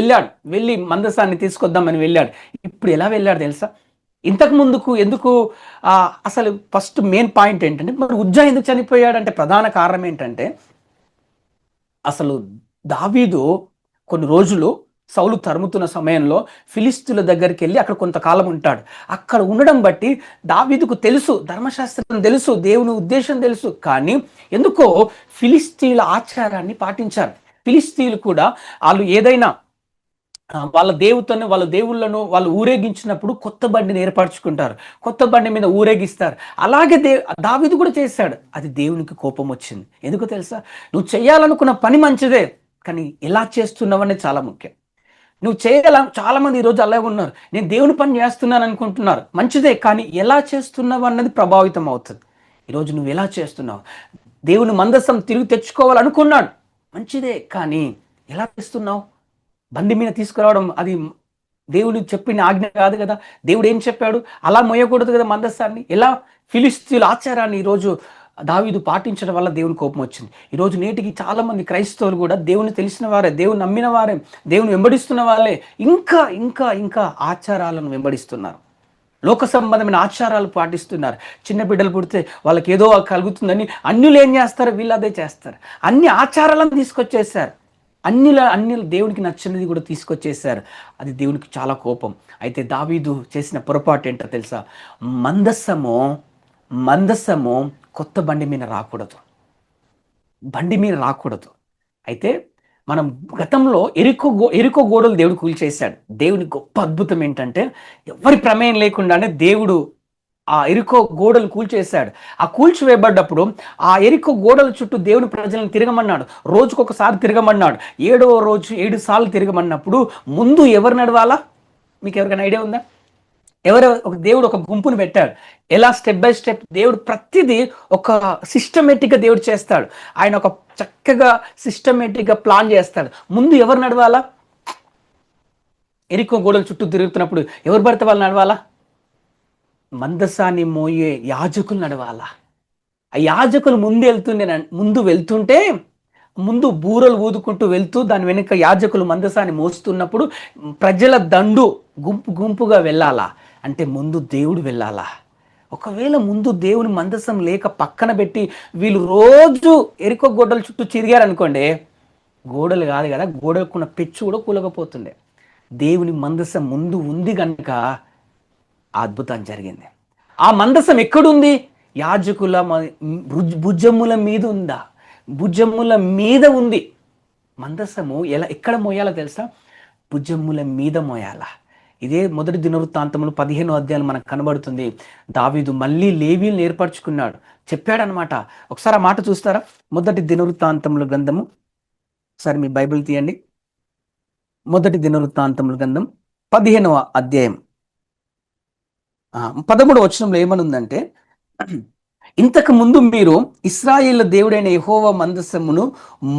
వెళ్ళి మందసాన్ని తీసుకొద్దామని వెళ్ళాడు. ఇప్పుడు ఎలా వెళ్ళాడు తెలుసా? ఇంతకు ముందుకు ఎందుకు అసలు ఫస్ట్ మెయిన్ పాయింట్ ఏంటంటే, మరి ఉజ్జా ఎందుకు చనిపోయాడంటే ప్రధాన కారణం ఏంటంటే, అసలు దావీదు కొన్ని రోజులు సౌలు తరుముతున్న సమయంలో ఫిలిస్తీయుల దగ్గరికి వెళ్ళి అక్కడ కొంతకాలం ఉంటాడు. అక్కడ ఉండడం బట్టి దావీదుకు తెలుసు, ధర్మశాస్త్రం తెలుసు, దేవుని ఉద్దేశం తెలుసు, కానీ ఎందుకో ఫిలిస్తీయుల ఆచారాన్ని పాటించారు. ఫిలిస్తీయులు కూడా వాళ్ళు ఏదైనా వాళ్ళ దేవతను, వాళ్ళ దేవుళ్ళను వాళ్ళు ఊరేగించినప్పుడు కొత్త బండిని ఏర్పరచుకుంటారు, కొత్త బండి మీద ఊరేగిస్తారు. అలాగే దావీదు కూడా చేశాడు. అది దేవునికి కోపం వచ్చింది. ఎందుకు తెలుసా? నువ్వు చేయాలనుకున్న పని మంచిదే, కానీ ఎలా చేస్తున్నావు అనేది చాలా ముఖ్యం. నువ్వు చాలా మంది ఈరోజు అలాగే ఉన్నారు. నేను దేవుని పని చేస్తున్నాను అనుకుంటున్నారు, మంచిదే, కానీ ఎలా చేస్తున్నావు అన్నది ప్రభావితం అవుతుంది. ఈరోజు నువ్వు ఎలా చేస్తున్నావు? దేవుని మందసం తిరిగి తెచ్చుకోవాలనుకున్నాడు, మంచిదే, కానీ ఎలా చేస్తున్నావు? బండి మీద తీసుకురావడం అది దేవుడు చెప్పిన ఆజ్ఞ కాదు కదా. దేవుడు ఏం చెప్పాడు? అలా మోయకూడదు కదా మందసాన్ని. ఎలా ఫిలిస్తీయుల ఆచారాన్ని ఈరోజు దావీదు పాటించడం వల్ల దేవుని కోపం వచ్చింది. ఈరోజు నేటికి చాలా మంది క్రైస్తవులు కూడా దేవుని తెలిసిన వారే, దేవుని నమ్మిన వారే, దేవుని వెంబడిస్తున్న వాళ్ళే ఇంకా ఇంకా ఇంకా ఆచారాలను వెంబడిస్తున్నారు, లోక సంబంధమైన ఆచారాలు పాటిస్తున్నారు. చిన్న బిడ్డలు పుడితే వాళ్ళకి ఏదో కలుగుతుందని అన్యులు ఏం చేస్తారు? వీళ్ళు అదే చేస్తారు. అన్ని ఆచారాలను తీసుకొచ్చేసారు, అన్ని దేవునికి నచ్చినది కూడా తీసుకొచ్చేసారు. అది దేవునికి చాలా కోపం. అయితే దావీదు చేసిన పొరపాటు ఏంటో తెలుసా? మందసము కొత్త బండి మీద రాకూడదు. అయితే మనం గతంలో ఎరికో గోడలు దేవుడు కూల్చేశాడు. దేవుని గొప్ప అద్భుతం ఏంటంటే, ఎవరి ప్రమేయం లేకుండానే దేవుడు ఆ ఎరికో గోడలు కూల్చేశాడు. ఆ కూల్చివేయబడ్డప్పుడు ఆ ఎరికో గోడల చుట్టూ దేవుని ప్రజలను తిరగమన్నాడు. రోజుకొకసారి తిరగమన్నాడు. 7వ రోజు 7 సార్లు తిరగమన్నప్పుడు ముందు ఎవరు నడవాలా? మీకు ఎవరికైనా ఐడియా ఉందా? దేవుడు ఒక గుంపును పెట్టాడు. ఎలా? స్టెప్ బై స్టెప్ దేవుడు ప్రతిదీ ఒక సిస్టమేటిక్గా దేవుడు చేస్తాడు. ఆయన ఒక చక్కగా సిస్టమేటిక్గా ప్లాన్ చేస్తాడు. ముందు ఎవరు నడవాలా? ఎరికో గోడల చుట్టూ తిరుగుతున్నప్పుడు ఎవరు పడితే వాళ్ళు నడవాలా? మందసాన్ని మోయే యాజకులు నడవాలా? ఆ యాజకులు ముందు వెళ్తుంటే ముందు బూరలు ఊదుకుంటూ వెళ్తూ దాని వెనుక యాజకులు మందసాన్ని మోస్తున్నప్పుడు ప్రజల దండు గుంపుగా వెళ్ళాలా? అంటే ముందు దేవుడు వెళ్ళాలా? ఒకవేళ ముందు దేవుని మందసం లేక పక్కన పెట్టి వీళ్ళు రోజు ఎరికో గోడల చుట్టూ తిరిగారనుకోండి, గోడలు కాదు కదా, గోడకున్న పెచ్చు కూడా కూలకపోతుండే. దేవుని మందసం ముందు ఉంది కనుక అద్భుతం జరిగింది. ఆ మందసం ఎక్కడుంది? యాజకుల భుజముల మీద ఉందా? భుజముల మీద ఉంది. మందసము ఎక్కడ మోయాలో తెలుసా? భుజముల మీద మోయాలా. ఇదే మొదటి దినవృత్తాంతములు 15వ అధ్యాయం మనకు కనబడుతుంది. దావీదు మళ్ళీ లేవీలను ఏర్పరచుకున్నాడు, చెప్పాడనమాట. ఒకసారి ఆ మాట చూస్తారా? మొదటి దినవృత్తాంతముల గ్రంథము, ఒకసారి మీ బైబిల్ తీయండి. మొదటి దినవృత్తాంతముల గ్రంథం 15వ అధ్యాయం 13వ వచనంలో ఏమనుందంటే, ఇంతకు ముందు మీరు ఇశ్రాయేలు దేవుడైన యెహోవా మందసమును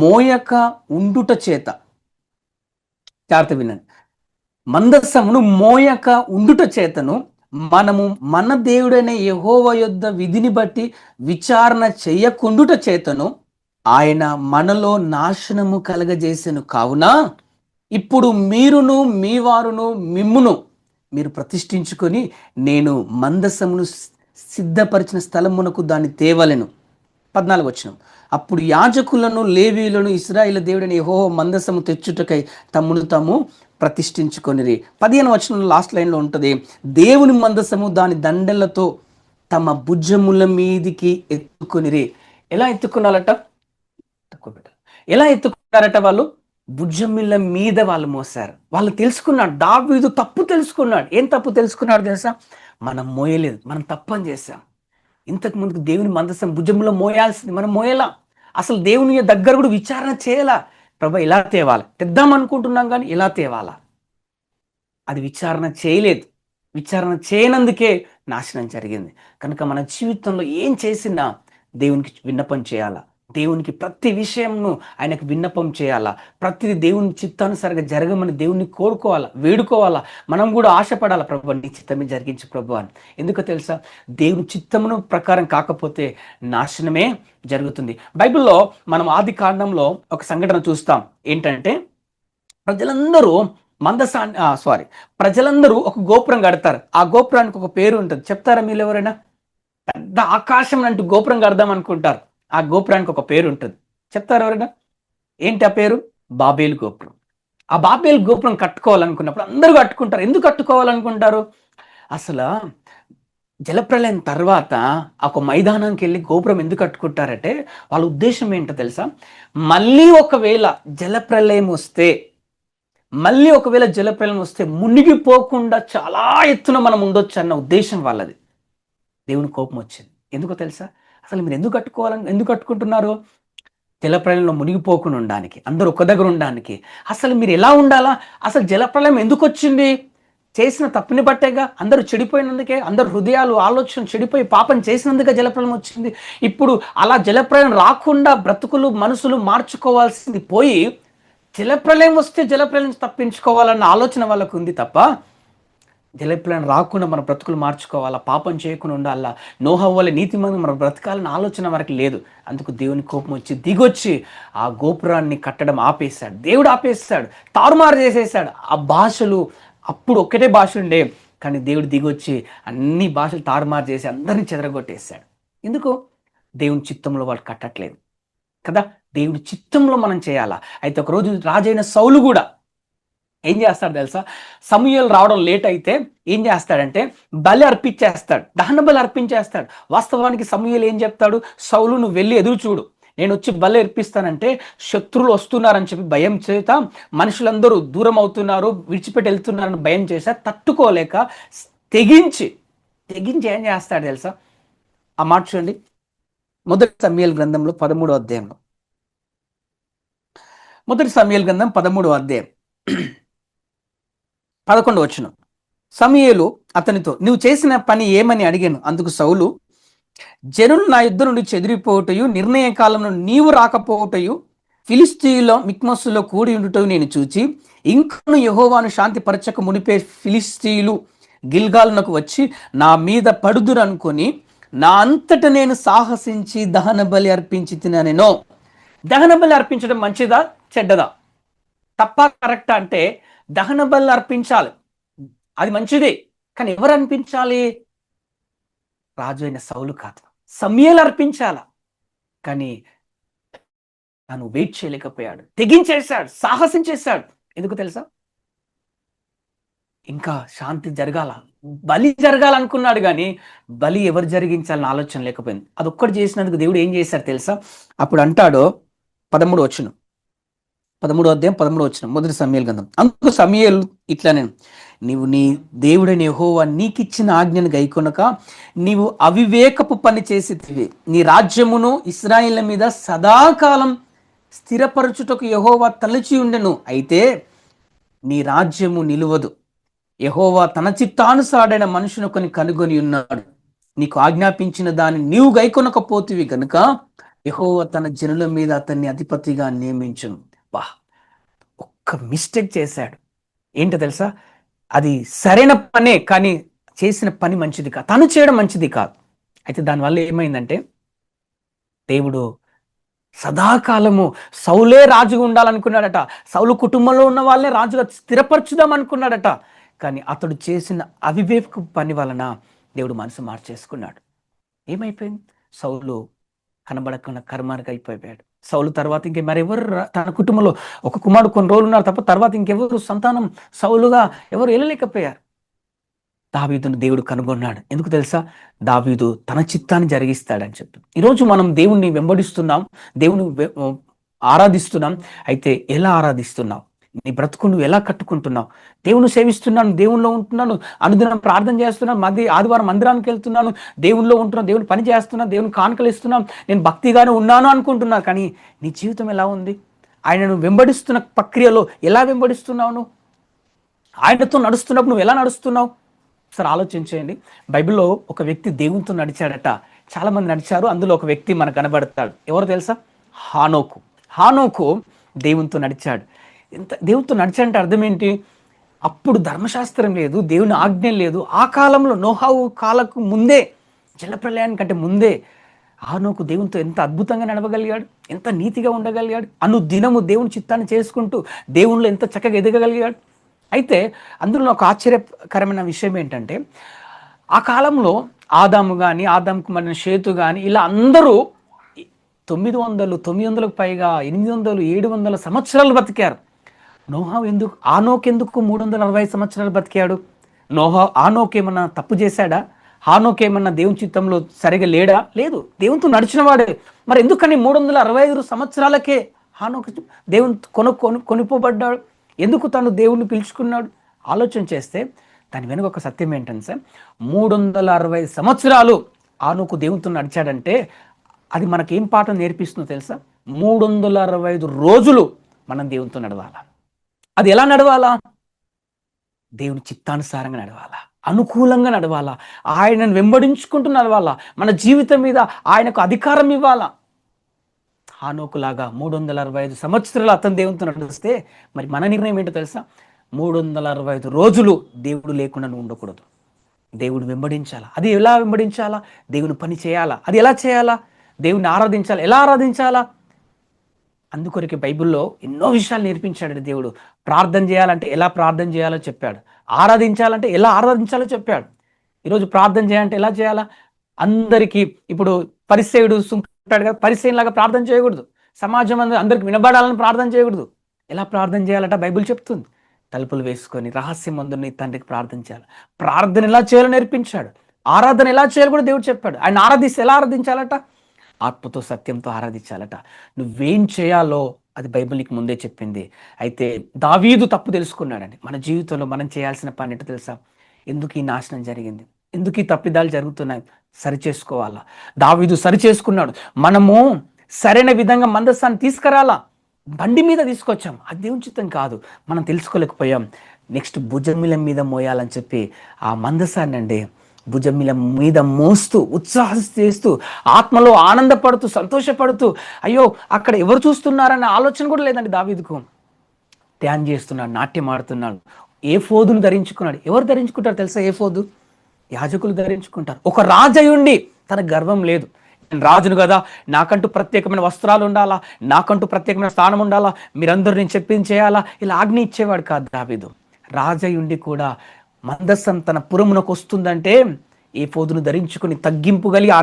మోయక ఉండుట చేత, జాగ్రత్త వినండి, మందసమును మోయక ఉండుట చేతను మనము మన దేవుడైన యెహోవా యొద్ద విధిని బట్టి విచారణ చెయ్యకుండుట చేతను ఆయన మనలో నాశనము కలగజేసెను. కావున ఇప్పుడు మీరును మీ వారును మిమ్మును మీరు ప్రతిష్ఠించుకొని నేను మందసమును సిద్ధపరిచిన స్థలమునకు దాన్ని తేవలెను. 14 వచనం. అప్పుడు యాజకులను లేవీయులను ఇశ్రాయేలు దేవుడైన యెహోవా మందసము తెచ్చుటకై తమ్మును తాము ప్రతిష్ఠించుకొనిరి. 15 వచనంలో లాస్ట్ లైన్లో ఉంటుంది, దేవుని మందసము దాని దండలతో తమ భుజముల మీదికి ఎత్తుకొనిరి. ఎలా ఎత్తుకున్నారట? ఎలా ఎత్తుకున్నారట? వాళ్ళు భుజముల మీద వాళ్ళు మోసారు. వాళ్ళు తెలుసుకున్నాడు, దావీదు తప్పు తెలుసుకున్నాడు. ఏం తప్పు తెలుసుకున్నాడు తెలుసా? మనం మోయలేదు, మనం తప్పని చేశాం. ఇంతకు ముందుకు దేవుని మందసం భుజంలో మోయాల్సింది మనం మోయలా. అసలు దేవుని దగ్గర కూడా విచారణ చేయాలా. ప్రభు ఇలా తేవాలి, తెద్దాం అనుకుంటున్నాం కానీ ఇలా తేవాలా, అది విచారణ చేయలేదు. విచారణ చేయనందుకే నాశనం జరిగింది. కనుక మన జీవితంలో ఏం చేసినా దేవునికి విన్నపం చేయాలా. దేవునికి ప్రతి విషయంను ఆయనకు విన్నపం చేయాలా. ప్రతిది దేవుని చిత్తానుసారంగా జరగమని దేవుని కోరుకోవాలా, వేడుకోవాలా. మనం కూడా ఆశపడాలా, ప్రభు నీ చిత్తమే జరిగించు ప్రభు అని. ఎందుకో తెలుసా? దేవుని చిత్తమును ప్రకారం కాకపోతే నాశనమే జరుగుతుంది. బైబిల్లో మనం ఆది కాండంలో ఒక సంఘటన చూస్తాం. ఏంటంటే ప్రజలందరూ ఒక గోపురం కడతారు. ఆ గోపురానికి ఒక పేరు ఉంటుంది. చెప్తారా మీరు ఎవరైనా? పెద్ద ఆకాశం అంటూ గోపురం కడదాం అనుకుంటారు. ఆ గోపురానికి ఒక పేరు ఉంటుంది. చెప్తారు ఎవరైనా? ఏంటి ఆ పేరు? బాబేలు గోపురం. ఆ బాబేలు గోపురం కట్టుకోవాలనుకున్నప్పుడు అందరూ కట్టుకుంటారు. ఎందుకు కట్టుకోవాలనుకుంటారు? అసలు జలప్రలయం తర్వాత ఒక మైదానానికి వెళ్ళి గోపురం ఎందుకు కట్టుకుంటారంటే వాళ్ళ ఉద్దేశం ఏంటో తెలుసా? మళ్ళీ ఒకవేళ జలప్రలయం వస్తే మునిగిపోకుండా చాలా ఎత్తున మనం ఉండొచ్చు అన్న ఉద్దేశం వాళ్ళది. దేవుని కోపం వచ్చింది. ఎందుకో తెలుసా? అసలు మీరు ఎందుకు కట్టుకుంటున్నారు? జలప్రలయంలో మునిగిపోకుండా ఉండడానికి, అందరూ ఒక దగ్గర ఉండడానికి. అసలు మీరు ఎలా ఉండాలా? అసలు జలప్రలయం ఎందుకు వచ్చింది? చేసిన తప్పుని బట్టేగా. అందరూ చెడిపోయినందుకే, అందరు హృదయాలు ఆలోచన చెడిపోయి పాపం చేసినందుకే జలప్రలయం వచ్చింది. ఇప్పుడు అలా జలప్రలయం రాకుండా బ్రతుకులు మనసులు మార్చుకోవాల్సింది పోయి జలప్రలయం వస్తే జలప్రలయం తప్పించుకోవాలన్న ఆలోచన వాళ్ళకు ఉంది తప్ప జలప్రలయం రాకుండా మన బ్రతుకులు మార్చుకోవాలా, పాపం చేయకుండా ఉండాలా, నోహవ్వ వలె నీతిమంతులుగా మన బ్రతకాలన్న ఆలోచన వరకు లేదు. అందుకు దేవుని కోపం వచ్చి దిగొచ్చి ఆ గోపురాన్ని కట్టడం ఆపేశాడు. దేవుడు ఆపేశాడు, తారుమారు చేసేసాడు. ఆ భాషలు అప్పుడు ఒక్కటే భాష ఉండే, కానీ దేవుడు దిగొచ్చి అన్ని భాషలు తారుమారు చేసి అందరినీ చెదరగొట్టేశాడు. ఎందుకు? దేవుని చిత్తంలో వాళ్ళు కట్టట్లేదు కదా. దేవుడి చిత్తంలో మనం చేయాలా. అయితే ఒకరోజు రాజైన సౌలు కూడా ఏం చేస్తాడు తెలుసా? సమూయేలు రావడం లేట్ అయితే ఏం చేస్తాడంటే బలి అర్పించేస్తాడు, దహన బలి అర్పించేస్తాడు. వాస్తవానికి సమూయేలు ఏం చెప్తాడు? సౌలు నువ్వు వెళ్ళి ఎదురు చూడు, నేను వచ్చి బలి అర్పిస్తానంటే శత్రువులు వస్తున్నారని చెప్పి భయం చేత మనుషులందరూ దూరం అవుతున్నారు, విడిచిపెట్టి వెళ్తున్నారని భయం చేశా. తట్టుకోలేక తెగించి ఏం చేస్తాడు తెలుసా? ఆ మాట చూడండి. మొదటి సమూయేలు గ్రంథంలో 13వ అధ్యాయంలో, మొదటి సమూయేలు గ్రంథం 13వ అధ్యాయం 11వ వచనం. సమూయేలు అతనితో నువ్వు చేసిన పని ఏమని అడిగాను. అందుకు సౌలు, జనులు నా యుద్ధ నుండి చెదిరిపోవటయు, నిర్ణయ కాలంలో నీవు రాకపోవటయు, ఫిలిస్తీయుల మిక్మస్సులో కూడి ఉండుటయు నేను చూచి, ఇంకను యెహోవాను శాంతి పరచక మునిపే ఫిలిస్తీయులు గిల్గాలునకు వచ్చి నా మీద పడుదురు అనుకొని నా అంతట నేను సాహసించి దహన బలి అర్పించి తిననేనో. దహన బలి అర్పించడం మంచిదా చెడ్డదా? తప్ప కరెక్టా అంటే దహన బలి అర్పించాలి, అది మంచిదే. కానీ ఎవరు అర్పించాలి? రాజు అయిన సౌలు కాదు, సమూయేలు అర్పించాల. కానీ తను వెయిట్ చేయలేకపోయాడు, తెగించేశాడు, సాహసం చేశాడు. ఎందుకు తెలుసా? ఇంకా శాంతి జరగాల, బలి జరగాలనుకున్నాడు కానీ బలి ఎవరు జరిగించాలని ఆలోచన లేకపోయింది. అదొక్కటి చేసినందుకు దేవుడు ఏం చేశాడు తెలుసా? అప్పుడు అంటాడు 13వ వచనం, 13వ అధ్యాయం 13వ వచనం, మొదటి సమూయేలు గ్రంథం. అందుకు సమూయేలు ఇట్లానే, నీవు నీ దేవుడైన యెహోవా నీకిచ్చిన ఆజ్ఞను గైకొనక నీవు అవివేకపు పని చేసితివి. నీ రాజ్యమును ఇశ్రాయేలు మీద సదాకాలం స్థిరపరచుటకు యెహోవా తలచి ఉండెను. అయితే నీ రాజ్యము నిలువదు. యెహోవా తన చిత్తానుసారైన మనుషుని కనుగొని ఉన్నాడు. నీకు ఆజ్ఞాపించిన దాన్ని నీవు గైకొనకపోతివి గనుక యెహోవా తన జనుల మీద అతన్ని అధిపతిగా నియమించును. ఒక్క మిస్టేక్ చేశాడు. ఏంటో తెలుసా? అది సరైన పనే, కానీ చేసిన పని మంచిది కాదు, తను చేయడం మంచిది కాదు. అయితే దానివల్ల ఏమైందంటే దేవుడు సదాకాలము సౌలే రాజుగా ఉండాలనుకున్నాడట. సౌలు కుటుంబంలో ఉన్న వాళ్ళనే రాజుగా స్థిరపరచుదాం అనుకున్నాడట. కానీ అతడు చేసిన అవివేక పని వలన దేవుడు మనసు మార్చేసుకున్నాడు. ఏమైపోయింది? సౌలు కనబడకుండా కర్మానికి అయిపోయాడు. సౌలు తర్వాత ఇంకే మరెవరు తన కుటుంబంలో ఒక కుమారుడు కొన్ని రోజులు ఉన్నారు తప్ప తర్వాత ఇంకెవరు సంతానం సౌలుగా ఎవరు వెళ్ళలేకపోయారు. దావీదును దేవుడు కనుగొన్నాడు. ఎందుకు తెలుసా? దావీదు తన చిత్తాన్ని జరిగిస్తాడని చెప్పి. ఈరోజు మనం దేవుణ్ణి వెంబడిస్తున్నాం, దేవుని ఆరాధిస్తున్నాం. అయితే ఎలా ఆరాధిస్తున్నావు? నీ బ్రతుకు నువ్వు ఎలా కట్టుకుంటున్నావు? దేవుని సేవిస్తున్నాను, దేవునిలో ఉంటున్నాను, అనుదినం ప్రార్థన చేస్తున్నాను, ఆదివారం మందిరానికి వెళ్తున్నాను, దేవునిలో ఉంటున్నాను, దేవుని పని చేస్తున్నాను, దేవుని కానుకలు ఇస్తున్నాను, నేను భక్తిగానే ఉన్నాను అనుకుంటున్నా. కానీ నీ జీవితం ఎలా ఉంది? ఆయనను వెంబడిస్తున్న ప్రక్రియలో ఎలా వెంబడిస్తున్నావు? నువ్వు ఆయనతో నడుస్తున్నప్పుడు నువ్వు ఎలా నడుస్తున్నావు? సరే ఆలోచించేయండి. బైబిల్లో ఒక వ్యక్తి దేవునితో నడిచాడట. చాలా మంది నడిచారు, అందులో ఒక వ్యక్తి మనకు కనబడతాడు. ఎవరు తెలుసా? హానోకు. హానోకు దేవునితో నడిచాడు. దేవునితో నడిచాడంటే అర్థం ఏంటి? అప్పుడు ధర్మశాస్త్రం లేదు, దేవుని ఆజ్ఞ లేదు. ఆ కాలంలో నోహావు కాలకు ముందే, జలప్రలయానికంటే ముందే హానోకు దేవునితో ఎంత అద్భుతంగా నడవగలిగాడు, ఎంత నీతిగా ఉండగలిగాడు, అనుదినము దేవుని చిత్తాన్ని చేసుకుంటూ దేవునిలో ఎంత చక్కగా ఎదగగలిగాడు. అయితే అందులో ఒక ఆశ్చర్యకరమైన విషయం ఏంటంటే, ఆ కాలంలో ఆదాము కానీ, ఆదాముకు మరిన షేతు కానీ, ఇలా అందరూ 900 పైగా 800 700 సంవత్సరాలు బతికారు. ఆనోకెందుకు 360 సంవత్సరాలు బతికాడు? ఆనోకు ఏమన్నా తప్పు చేశాడా? హానోకు ఏమన్నా దేవుని చిత్తంలో సరిగా లేడా? లేదు, దేవునితో నడిచిన వాడే. మరి ఎందుకని 365 సంవత్సరాలకే హానోకు దేవుని కొనుక్కోబడ్డాడు? ఎందుకు తను దేవుణ్ణి పిలుచుకున్నాడు? ఆలోచన చేస్తే దాని వెనుక ఒక సత్యం ఏంటంటే, 360 సంవత్సరాలు హానోకు దేవునితో నడిచాడంటే అది మనకేం పాఠం నేర్పిస్తుందో తెలుసా? 365 రోజులు మనం దేవునితో నడవాలా. అది ఎలా నడవాలా? దేవుని చిత్తానుసారంగా నడవాలా, అనుకూలంగా నడవాలా, ఆయనను వెంబడించుకుంటూ నడవాలా, మన జీవితం మీద ఆయనకు అధికారం ఇవ్వాలా. హానోకులాగా 365 సంవత్సరాలు అతను దేవునితో నడిస్తే మరి మన నిర్ణయం ఏంటో తెలుసా? 365 రోజులు దేవుడు లేకుండా నువ్వు ఉండకూడదు. దేవుడు వెంబడించాలా. అది ఎలా వెంబడించాలా? దేవుని పని చేయాలా. అది ఎలా చేయాలా? దేవుని ఆరాధించాలా. ఎలా ఆరాధించాలా? అందుకొరికి బైబిల్లో ఎన్నో విషయాలు నేర్పించాడు దేవుడు. ప్రార్థన చేయాలంటే ఎలా ప్రార్థన చేయాలో చెప్పాడు, ఆరాధించాలంటే ఎలా ఆరాధించాలో చెప్పాడు. ఈరోజు ప్రార్థన చేయాలంటే ఎలా చేయాలా? అందరికీ ఇప్పుడు పరిసేయుడు ఉంటాడు కదా, పరిసేయులాగా ప్రార్థన చేయకూడదు. సమాజం అందరికి వినబడాలని ప్రార్థన చేయకూడదు. ఎలా ప్రార్థన చేయాలట బైబిల్ చెప్తుంది. తలుపులు వేసుకొని రహస్యమందుని తండ్రికి ప్రార్థన చేయాలి. ప్రార్థన ఎలా చేయాలో నేర్పించాడు. ఆరాధన ఎలా చేయాలో కూడా దేవుడు చెప్పాడు. ఆయన ఆరాధిస్తే ఎలా ఆరాధించాలట? ఆత్మతో సత్యంతో ఆరాధించాలట. నువ్వేం చేయాలో అది బైబిల్ నీకు ముందే చెప్పింది. అయితే దావీదు తప్పు తెలుసుకున్నాడండి. మన జీవితంలో మనం చేయాల్సిన పని ఏంటో తెలుసా? ఎందుకు ఈ నాశనం జరిగింది, ఎందుకు ఈ తప్పిదాలు జరుగుతున్నాయి, సరి చేసుకోవాలా. దావీదు సరి చేసుకున్నాడు. మనము సరైన విధంగా మందస్సాన్ని తీసుకురాలా. బండి మీద తీసుకొచ్చాం, అది దేవుని చిత్తం కాదు, మనం తెలుసుకోలేకపోయాం. నెక్స్ట్ భుజమిల మీద మోయాలని చెప్పి ఆ మందస్సాన్ని అండి భుజమిల మీద మోస్తూ ఉత్సాహం చేస్తూ ఆత్మలో ఆనందపడుతూ సంతోషపడుతూ, అయ్యో అక్కడ ఎవరు చూస్తున్నారనే ఆలోచన కూడా లేదండి దావీదుకు. ధ్యానం చేస్తున్నాడు, నాట్యం ఆడుతున్నాడు, ఏఫోదును ధరించుకున్నాడు. ఎవరు ధరించుకుంటారు తెలుసా? ఏఫోదు యాజకులు ధరించుకుంటారు. ఒక రాజయుండి తన గర్వం లేదు, నేను రాజును కదా, నాకంటూ ప్రత్యేకమైన వస్త్రాలు ఉండాలా, నాకంటూ ప్రత్యేకమైన స్థానం ఉండాలా, మీరందరూ నేను చెప్పింది చేయాలా, ఇలా ఆజ్ఞ ఇచ్చేవాడు కాదు దావీదు. రాజయుండి కూడా మందస్సం తన పురమునకు వస్తుందంటే ఏఫోదును ధరించుకొని తగ్గింపు కలిగి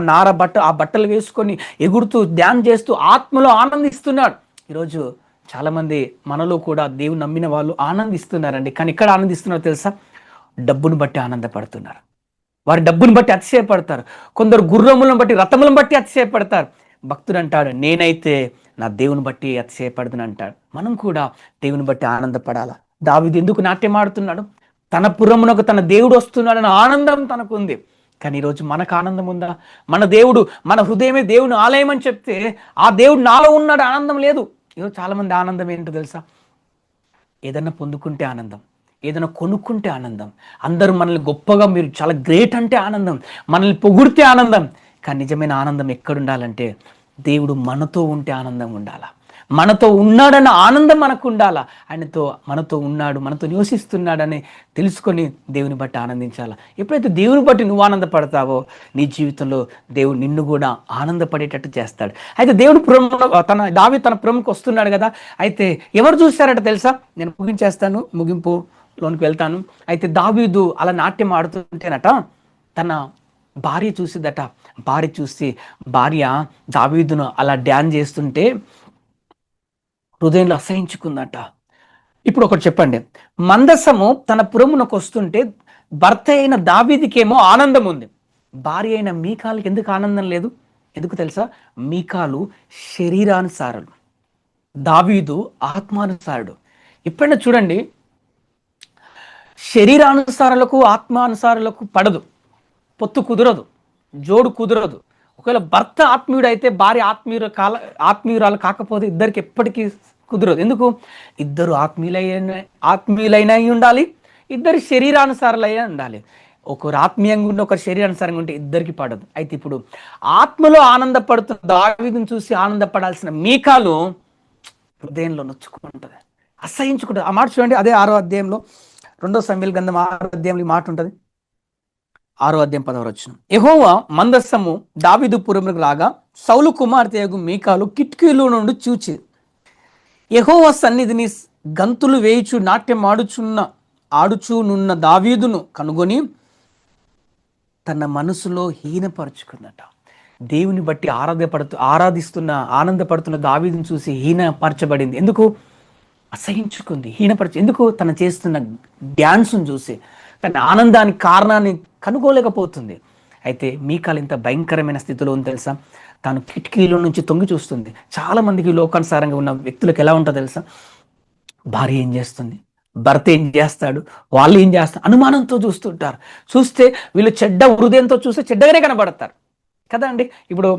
ఆ బట్టలు వేసుకొని ఎగురుతూ ధ్యానం చేస్తూ ఆత్మలో ఆనందిస్తున్నాడు. ఈరోజు చాలా మంది మనలో కూడా దేవుని నమ్మిన వాళ్ళు ఆనందిస్తున్నారండి. కానీ ఇక్కడ ఆనందిస్తున్నారు తెలుసా? డబ్బును బట్టి ఆనందపడుతున్నారు. వారి డబ్బును బట్టి అతిశయపడతారు. కొందరు గుర్రములను బట్టి రథములను బట్టి అతిశయపడతారు. భక్తుడు అంటాడు, నేనైతే నా దేవుని బట్టి అతిశయపడుతుని అంటాడు. మనం కూడా దేవుని బట్టి ఆనందపడాలా. దావీదు ఎందుకు నాట్యం ఆడుతున్నాడు? తన పురమునకు తన దేవుడు వస్తున్నాడన్న ఆనందం తనకు ఉంది. కానీ ఈరోజు మనకు ఆనందం ఉందా? మన దేవుడు, మన హృదయమే దేవుని ఆలయం అని చెప్తే ఆ దేవుడు నాలో ఉన్నాడు, ఆనందం లేదు. ఈరోజు చాలా మంది ఆనందం ఏంటో తెలుసా? ఏదన్నా పొందుకుంటే ఆనందం, ఏదైనా కొనుక్కుంటే ఆనందం, అందరూ మనల్ని గొప్పగా మీరు చాలా గ్రేట్ అంటే ఆనందం, మనల్ని పొగిడితే ఆనందం. కానీ నిజమైన ఆనందం ఎక్కడుండాలంటే దేవుడు మనతో ఉంటే ఆనందం ఉండాలా. మనతో ఉన్నాడన్న ఆనందం మనకు ఉండాలా. మనతో ఉన్నాడు, మనతో నివసిస్తున్నాడని తెలుసుకొని దేవుని బట్టి ఆనందించాలా. ఎప్పుడైతే దేవుని బట్టి నువ్వు ఆనందపడతావో నీ జీవితంలో దేవుడు నిన్ను కూడా ఆనందపడేటట్టు చేస్తాడు. అయితే దేవుడు పురంలో దావీదు తన పురంకి వస్తున్నాడు కదా. అయితే ఎవరు చూశారట తెలుసా? నేను ముగించేస్తాను, ముగింపులోనికి వెళ్తాను. అయితే దావీదు అలా నాట్యం ఆడుతుంటేనట తన భార్య చూసిదట. భార్య చూసి భార్య దావీదును అలా డ్యాన్స్ చేస్తుంటే హృదయంలో అసహించుకుందట. ఇప్పుడు ఒకటి చెప్పండి, మందసము తన పురమునకు వస్తుంటే భర్త అయిన దావీదుకేమో ఆనందం ఉంది, భార్య అయిన మీకాలుకి ఎందుకు ఆనందం లేదు? ఎందుకు తెలుసా? మీకాలు శరీరానుసారులు, దావీదు ఆత్మానుసారుడు. ఎప్పుడైనా చూడండి, శరీరానుసారులకు ఆత్మానుసారులకు పడదు, పొత్తు కుదరదు, జోడు కుదరదు. ఒకవేళ భర్త ఆత్మీయుడు అయితే భార్య ఆత్మీయురాలు కాకపోతే ఇద్దరికి ఎప్పటికీ కుదరదు. ఎందుకు? ఇద్దరు ఆత్మీయులైన ఉండాలి, ఇద్దరు శరీరానుసారులైన ఉండాలి. ఒకరు ఆత్మీయంగా ఉండి ఒకరు శరీరానుసారంగా ఉంటే ఇద్దరికి పడదు. అయితే ఇప్పుడు ఆత్మలో ఆనందపడుతున్న దావీదును చూసి ఆనందపడాల్సిన మీకాలు హృదయంలో నొచ్చుకుంటుంది, అసహించుకుంటుంది. ఆ మాట చూడండి, అదే 6వ అధ్యాయంలో, 2 సమూయేలు గ్రంథం 6వ అధ్యాయంలో ఈ మాట ఉంటుంది. 6వ అధ్యాయం 10వ వచనం. యెహోవా మందస్సము దావీదు పురమునకు రాగా సౌలు కుమార్తె యగు మీకాలు కిటికీలో నుండి చూచి యెహోవా సన్నిధిని గంతులు వేయుచు నాట్యం ఆడుచునున్న దావీదును కనుగొని తన మనసులో హీనపరుచుకుందట. దేవుని బట్టి ఆరాధిస్తున్న ఆనందపడుతున్న దావీదును చూసి హీనపరచబడింది. ఎందుకు? అసహించుకుంది, ఎందుకు? తను చేస్తున్న డ్యాన్స్ను చూసి తన ఆనందానికి కారణాన్ని కనుగోలేకపోతుంది. అయితే మీకాలు ఇంత భయంకరమైన స్థితిలో ఉంది తెలుసా? తాను కిటికీలో నుంచి తొంగి చూస్తుంది. చాలా మందికి లోకానుసారంగా ఉన్న వ్యక్తులకు ఎలా ఉంటుందో తెలుసా? భార్య ఏం చేస్తుంది, భర్త ఏం చేస్తాడు, వాళ్ళు ఏం చేస్తారు, అనుమానంతో చూస్తుంటారు. చూస్తే వీళ్ళు చెడ్డ హృదయంతో చూస్తే చెడ్డగానే కనబడతారు కదా అండి. ఇప్పుడు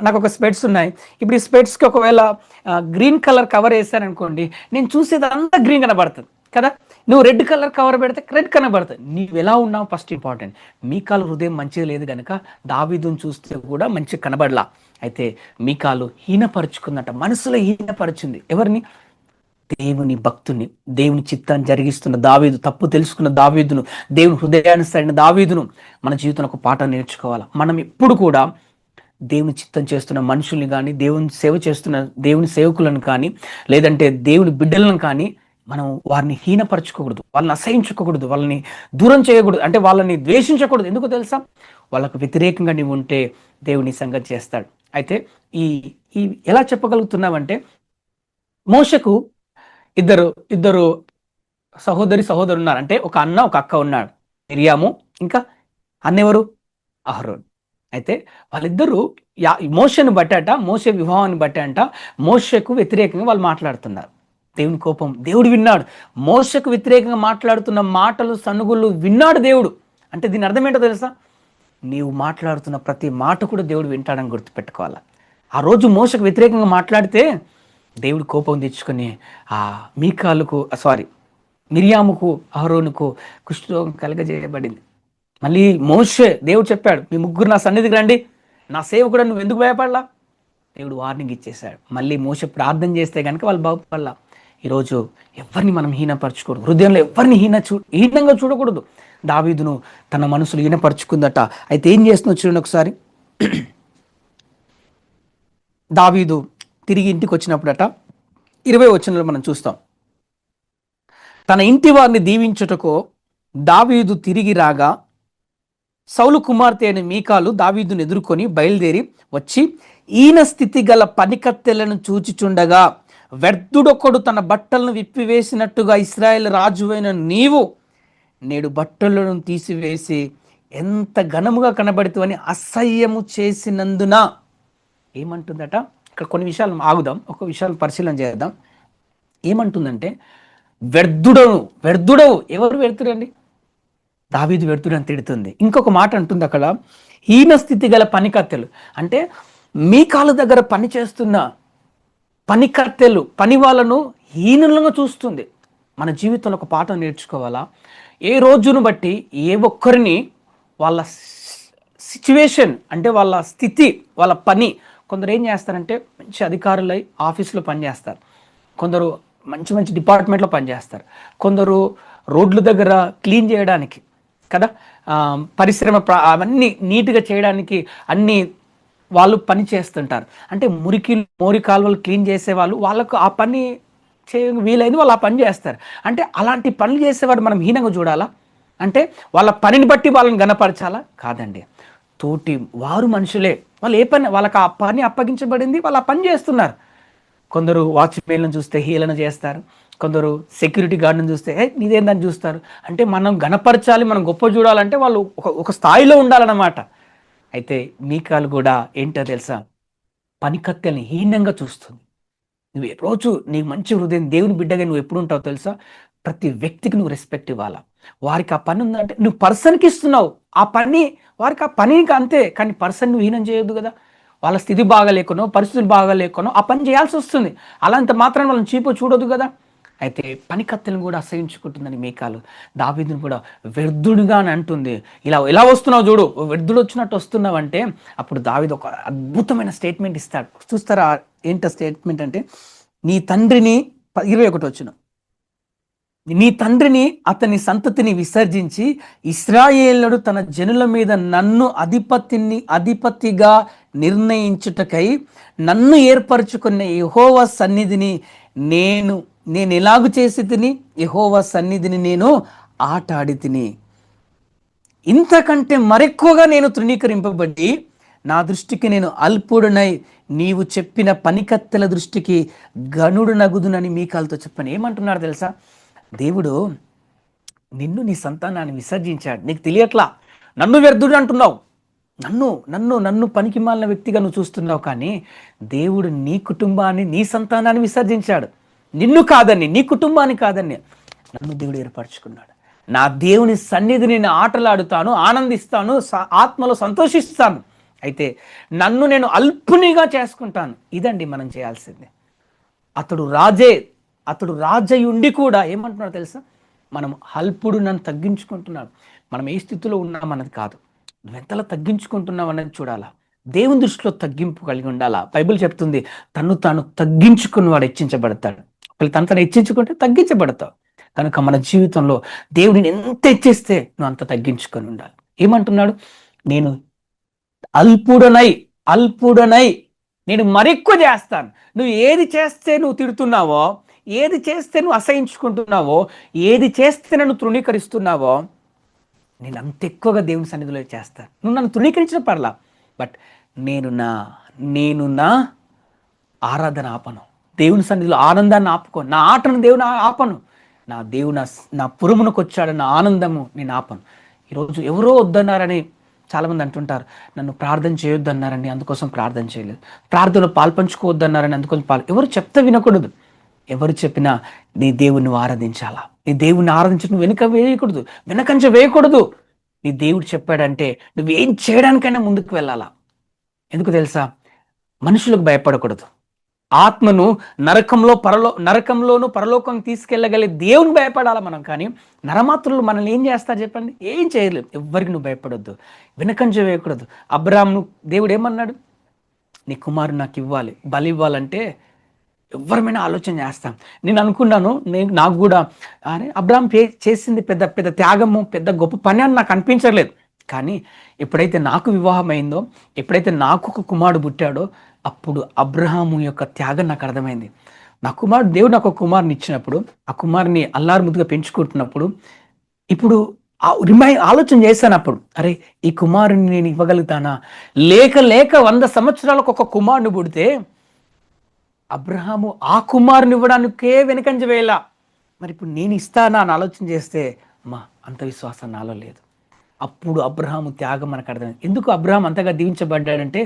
నాకు ఒక స్పెట్స్ ఉన్నాయి. ఇప్పుడు ఈ స్పెట్స్కి ఒకవేళ గ్రీన్ కలర్ కవర్ వేసారనుకోండి, నేను చూసేది అంతా గ్రీన్ కనబడుతుంది కదా. నువ్వు రెడ్ కలర్ కవర్ పెడితే రెడ్ కనబడుతుంది. నీవు ఎలా ఉన్నావు ఫస్ట్ ఇంపార్టెంట్. మీకాలు హృదయం మంచిగా లేదు కనుక దావీదును చూస్తే కూడా మంచిగా కనబడలా. అయితే మీకాలు హీనపరుచుకుందట, మనసులో హీనపరిచింది. ఎవరిని? దేవుని భక్తుని, దేవుని చిత్తాన్ని జరిగిస్తున్న దావీదు, తప్పు తెలుసుకున్న దావీదును, దేవుని హృదయానుసరైన దావీదును మన జీవితంలో ఒక పాఠం నేర్చుకోవాలి. మనం ఎప్పుడు కూడా దేవుని చిత్తం చేస్తున్న మనుషుల్ని కానీ, దేవుని సేవ చేస్తున్న దేవుని సేవకులను కానీ, లేదంటే దేవుని బిడ్డలను కానీ మనం వారిని హీనపరచుకోకూడదు, వాళ్ళని అసహించుకోకూడదు, వాళ్ళని దూరం చేయకూడదు, అంటే వాళ్ళని ద్వేషించకూడదు. ఎందుకు తెలుసా? వాళ్ళకు వ్యతిరేకంగా నీవు ఉంటే దేవుని సంగతి చేస్తాడు. అయితే ఈ ఎలా చెప్పగలుగుతున్నామంటే, మోషకు ఇద్దరు సహోదరు ఉన్నారు. అంటే ఒక అన్న ఒక అక్క ఉన్నాడు, మిరియాము, ఇంకా అన్నెవరు? అహరోన్. అయితే వాళ్ళిద్దరూ మోషను బట్టట, మోషే వివాహాన్ని బట్టంట మోషకు వ్యతిరేకంగా వాళ్ళు మాట్లాడుతున్నారు. దేవుని కోపం దేవుడు విన్నాడు. మోషకు వ్యతిరేకంగా మాట్లాడుతున్న మాటలు సనుగులు విన్నాడు దేవుడు. అంటే దీని అర్థం ఏంటో తెలుసా? నీవు మాట్లాడుతున్న ప్రతి మాట కూడా దేవుడు వింటాడని గుర్తుపెట్టుకోవాలి. ఆ రోజు మోషకు వ్యతిరేకంగా మాట్లాడితే దేవుడు కోపం తెచ్చుకొని మిరియాముకు అహరోనుకు కుష్ఠరోగం కలగజేయబడింది. మళ్ళీ దేవుడు చెప్పాడు, మీ ముగ్గురు నా సన్నిధికి రండి, నా సేవకుడు, నువ్వు ఎందుకు భయపడలా? దేవుడు వార్నింగ్ ఇచ్చేశాడు. మళ్ళీ మోషే ప్రార్థన చేస్తే కనుక వాళ్ళు బాగుపడలా. ఈరోజు ఎవరిని మనం హీనపరచకూడదు, హృదయంలో ఎవరిని హీనంగా చూడకూడదు. దావీదును తన మనసులు హీనపరుచుకుందట. అయితే ఏం చేస్తుందో చూడండి ఒకసారి. దావీదు తిరిగి ఇంటికి వచ్చినప్పుడట 20వ వచనంలో మనం చూస్తాం. తన ఇంటి వారిని దీవించుటకు దావీదు తిరిగి రాగా సౌలు కుమార్తె అయిన మీకాలు దావీదును ఎదుర్కొని బయలుదేరి వచ్చి ఈయన స్థితి గల పనికత్తెలను చూచిచుండగా వ్యర్థుడొకడు తన బట్టలను విప్పివేసినట్టుగా ఇశ్రాయేలు రాజువైన నీవు నేడు బట్టలను తీసివేసి ఎంత ఘనముగా కనబడుతావని అసహ్యము చేసినందున. ఏమంటుందట? ఇక్కడ కొన్ని విషయాలు ఆగుదాం, ఒక విషయాలు పరిశీలన చేద్దాం. ఏమంటుందంటే, వ్యర్థుడవు. ఎవరు వ్యర్థుడండి? దావీదు వ్యర్థుడు అని తిడుతుంది. ఇంకొక మాట అంటుంది అక్కడ, హీన స్థితి గల పనికత్తెలు. అంటే మీకాలు దగ్గర పని చేస్తున్న పనికత్తెలు, పని వాళ్ళను హీనులుగా చూస్తుంది. మన జీవితంలో ఒక పాఠం నేర్చుకోవాలా? ఏ రోజును బట్టి ఏ ఒక్కరిని వాళ్ళ సిచ్యువేషన్, అంటే వాళ్ళ స్థితి, వాళ్ళ పని కొందరు ఏం చేస్తారంటే మంచి అధికారులై ఆఫీసులో పనిచేస్తారు, కొందరు మంచి మంచి డిపార్ట్మెంట్లో పనిచేస్తారు, కొందరు రోడ్ల దగ్గర క్లీన్ చేయడానికి కదా, పరిశ్రమ అవన్నీ నీట్గా చేయడానికి అన్ని వాళ్ళు పని చేస్తుంటారు. అంటే మోరి కాలువలు క్లీన్ చేసే వాళ్ళకు ఆ పని వీలైంది, వాళ్ళు ఆ పని చేస్తారు. అంటే అలాంటి పనులు చేసేవాడు మనం హీనంగా చూడాలా? అంటే వాళ్ళ పనిని బట్టి వాళ్ళని గణపరచాలా? కాదండి. తోటి వారు మనుషులే, వాళ్ళు ఏ పని వాళ్ళకి ఆ పని అప్పగించబడింది, వాళ్ళు ఆ పని చేస్తున్నారు. కొందరు వాచ్మెన్లను చూస్తే హీలన చేస్తారు, కొందరు సెక్యూరిటీ గార్డును చూస్తే నీదేందని చూస్తారు. అంటే మనం గణపరచాలి, మనం గొప్ప చూడాలంటే వాళ్ళు ఒక స్థాయిలో ఉండాలన్నమాట. అయితే మీకాలు కూడా ఏంటో తెలుసా, పనికత్తెల్ని హీనంగా చూస్తుంది. నువ్వు రోజు నీకు మంచి హృదయం దేవుని బిడ్డగా నువ్వు ఎప్పుడు ఉంటావు తెలుసా? ప్రతి వ్యక్తికి నువ్వు రెస్పెక్ట్ ఇవ్వాలా. వారికి ఆ పని ఉందంటే నువ్వు పర్సన్కి ఇస్తున్నావు ఆ పని, వారికి ఆ పని అంతే. కానీ పర్సన్ నువ్వు హీనం చేయొద్దు కదా. వాళ్ళ స్థితి బాగాలేకనో పరిస్థితులు బాగాలేకనో ఆ పని చేయాల్సి వస్తుంది. అలాంటి మాత్రం వాళ్ళని చీపు చూడొద్దు కదా. అయితే పనికత్తెలను కూడా అసహించుకుంటుందని మీకాలు దావీదును కూడా వ్యర్థుడిగా అని అంటుంది. ఎలా వస్తున్నావు చూడు, వ్యర్థుడు వచ్చినట్టు వస్తున్నావు అంటే అప్పుడు దావీదు ఒక అద్భుతమైన స్టేట్మెంట్ ఇస్తాడు. చూస్తారా ఏంటో స్టేట్మెంట్ అంటే, నీ తండ్రిని 21 వచ్చిన నీ తండ్రిని అతని సంతతిని విసర్జించి ఇశ్రాయేలుడు తన జనుల మీద నన్ను అధిపతిగా నిర్ణయించుటకై నన్ను ఏర్పరచుకున్న యెహోవా సన్నిధిని నేను ఎలాగు చేసి తిని, యెహోవా సన్నిధిని నేను ఆటాడి తిని, ఇంతకంటే మరెక్కువగా నేను తృణీకరింపబడి నా దృష్టికి నేను అల్పుడునై నీవు చెప్పిన పనికత్తెల దృష్టికి గనుడు నగుదునని మీకాలతో చెప్పాను. ఏమంటున్నాడు తెలుసా? దేవుడు నిన్ను నీ సంతానాన్ని విసర్జించాడు, నీకు తెలియట్లా. నన్ను వ్యర్థుడు అంటున్నావు, నన్ను పనికి మాలిన వ్యక్తిగా నువ్వు చూస్తున్నావు. కానీ దేవుడు నీ కుటుంబాన్ని నీ సంతానాన్ని విసర్జించాడు. నిన్ను కాదని, నీ కుటుంబాన్ని కాదని నన్ను దేవుడు ఏర్పరచుకున్నాడు. నా దేవుని సన్నిధిని నేను ఆటలాడుతాను, ఆనందిస్తాను, ఆత్మలో సంతోషిస్తాను. అయితే నన్ను నేను అల్పునిగా చేసుకుంటాను. ఇదండి మనం చేయాల్సింది. అతడు రాజయుండి కూడా ఏమంటున్నాడు తెలుసా? మనం అల్పుడు నన్ను తగ్గించుకుంటున్నాడు. మనం ఏ స్థితిలో ఉన్నామన్నది కాదు, నువ్వు ఎంతలా తగ్గించుకుంటున్నావు అన్నది చూడాలా. దేవుని దృష్టిలో తగ్గింపు కలిగి ఉండాలా. బైబిల్ చెప్తుంది, తాను తగ్గించుకుని వాడు హెచ్చించబడతాడు. తను హెచ్చించుకుంటే తగ్గించబడతావు. కనుక మన జీవితంలో దేవుడిని ఎంత హెచ్చిస్తే నువ్వు అంత తగ్గించుకొని ఉండాలి. ఏమంటున్నాడు? నేను అల్పుడనై నేను మరెక్కువ చేస్తాను. నువ్వు ఏది చేస్తే నువ్వు తిడుతున్నావో, ఏది చేస్తే నువ్వు అసహించుకుంటున్నావో, ఏది చేస్తే నన్ను తృణీకరిస్తున్నావో, నేను అంత ఎక్కువగా దేవుని సన్నిధిలో చేస్తాను. నువ్వు నన్ను తృణీకరించిన పర్లా, బట్ నేను నా ఆరాధన ఆపను. దేవుని సన్నిధిలో ఆనందాన్ని ఆపుకోను, నా ఆటను దేవుని ఆపను. నా దేవుడు నా పురమునకు వచ్చాడన్న ఆనందము నేను ఆపను. ఈరోజు ఎవరో వద్దన్నారని చాలామంది అంటుంటారు, నన్ను ప్రార్థన చేయొద్దన్నారని అందుకోసం ప్రార్థన చేయలేదు, ప్రార్థనలో పాల్పంచుకోవద్దన్నారని అందుకోసం ఎవరు చెప్తే వినకూడదు. ఎవరు చెప్పినా నీ దేవుణ్ణి నువ్వు ఆరాధించాలా. నీ దేవుణ్ణి ఆరాధించి నువ్వు వెనకంజ వేయకూడదు. నీ దేవుడు చెప్పాడంటే నువ్వేం చేయడానికైనా ముందుకు వెళ్ళాలా. ఎందుకు తెలుసా? మనుషులకు భయపడకూడదు. ఆత్మను నరకంలోను పరలోకం తీసుకెళ్ళగలిగే దేవుని భయపడాలా మనం. కానీ నరమాత్రులు మనల్ని ఏం చేస్తారు చెప్పండి? ఏం చేయలేవు. ఎవ్వరికి నువ్వు భయపడొద్దు, వెనకంజ వేయకూడదు. అబ్రాహామును దేవుడు ఏమన్నాడు? నీ కుమారుడు నాకు ఇవ్వాలి, బలి ఇవ్వాలంటే ఎవరమైనా ఆలోచన చేస్తాం. నేను అనుకున్నాను, నాకు కూడా అబ్రాహాం చేసింది పెద్ద పెద్ద త్యాగము, పెద్ద గొప్ప పని అని నాకు అనిపించలేదు. కానీ ఎప్పుడైతే నాకు వివాహం అయిందో, ఎప్పుడైతే నాకు ఒక కుమారుడు పుట్టాడో, అప్పుడు అబ్రహాము యొక్క త్యాగం నాకు అర్థమైంది. దేవుడు నాకు ఒక కుమారుని ఇచ్చినప్పుడు, ఆ కుమారుని అల్లారు ముద్దుగా పెంచుకుంటున్నప్పుడు, ఇప్పుడు ఆలోచన చేశాను. అప్పుడు అరే, ఈ కుమారుని నేను ఇవ్వగలుగుతానా? లేక 100 సంవత్సరాలకు ఒక కుమారుని పుడితే అబ్రహాము ఆ కుమారుని ఇవ్వడానికే వెనకంజ వేయాల. మరి ఇప్పుడు నేను ఇస్తానా అని ఆలోచన చేస్తే అంత విశ్వాసం నాలో లేదు. అప్పుడు అబ్రహాము త్యాగం మనకు అర్థమైంది. ఎందుకు అబ్రహాం అంతగా దీవించబడ్డాడంటే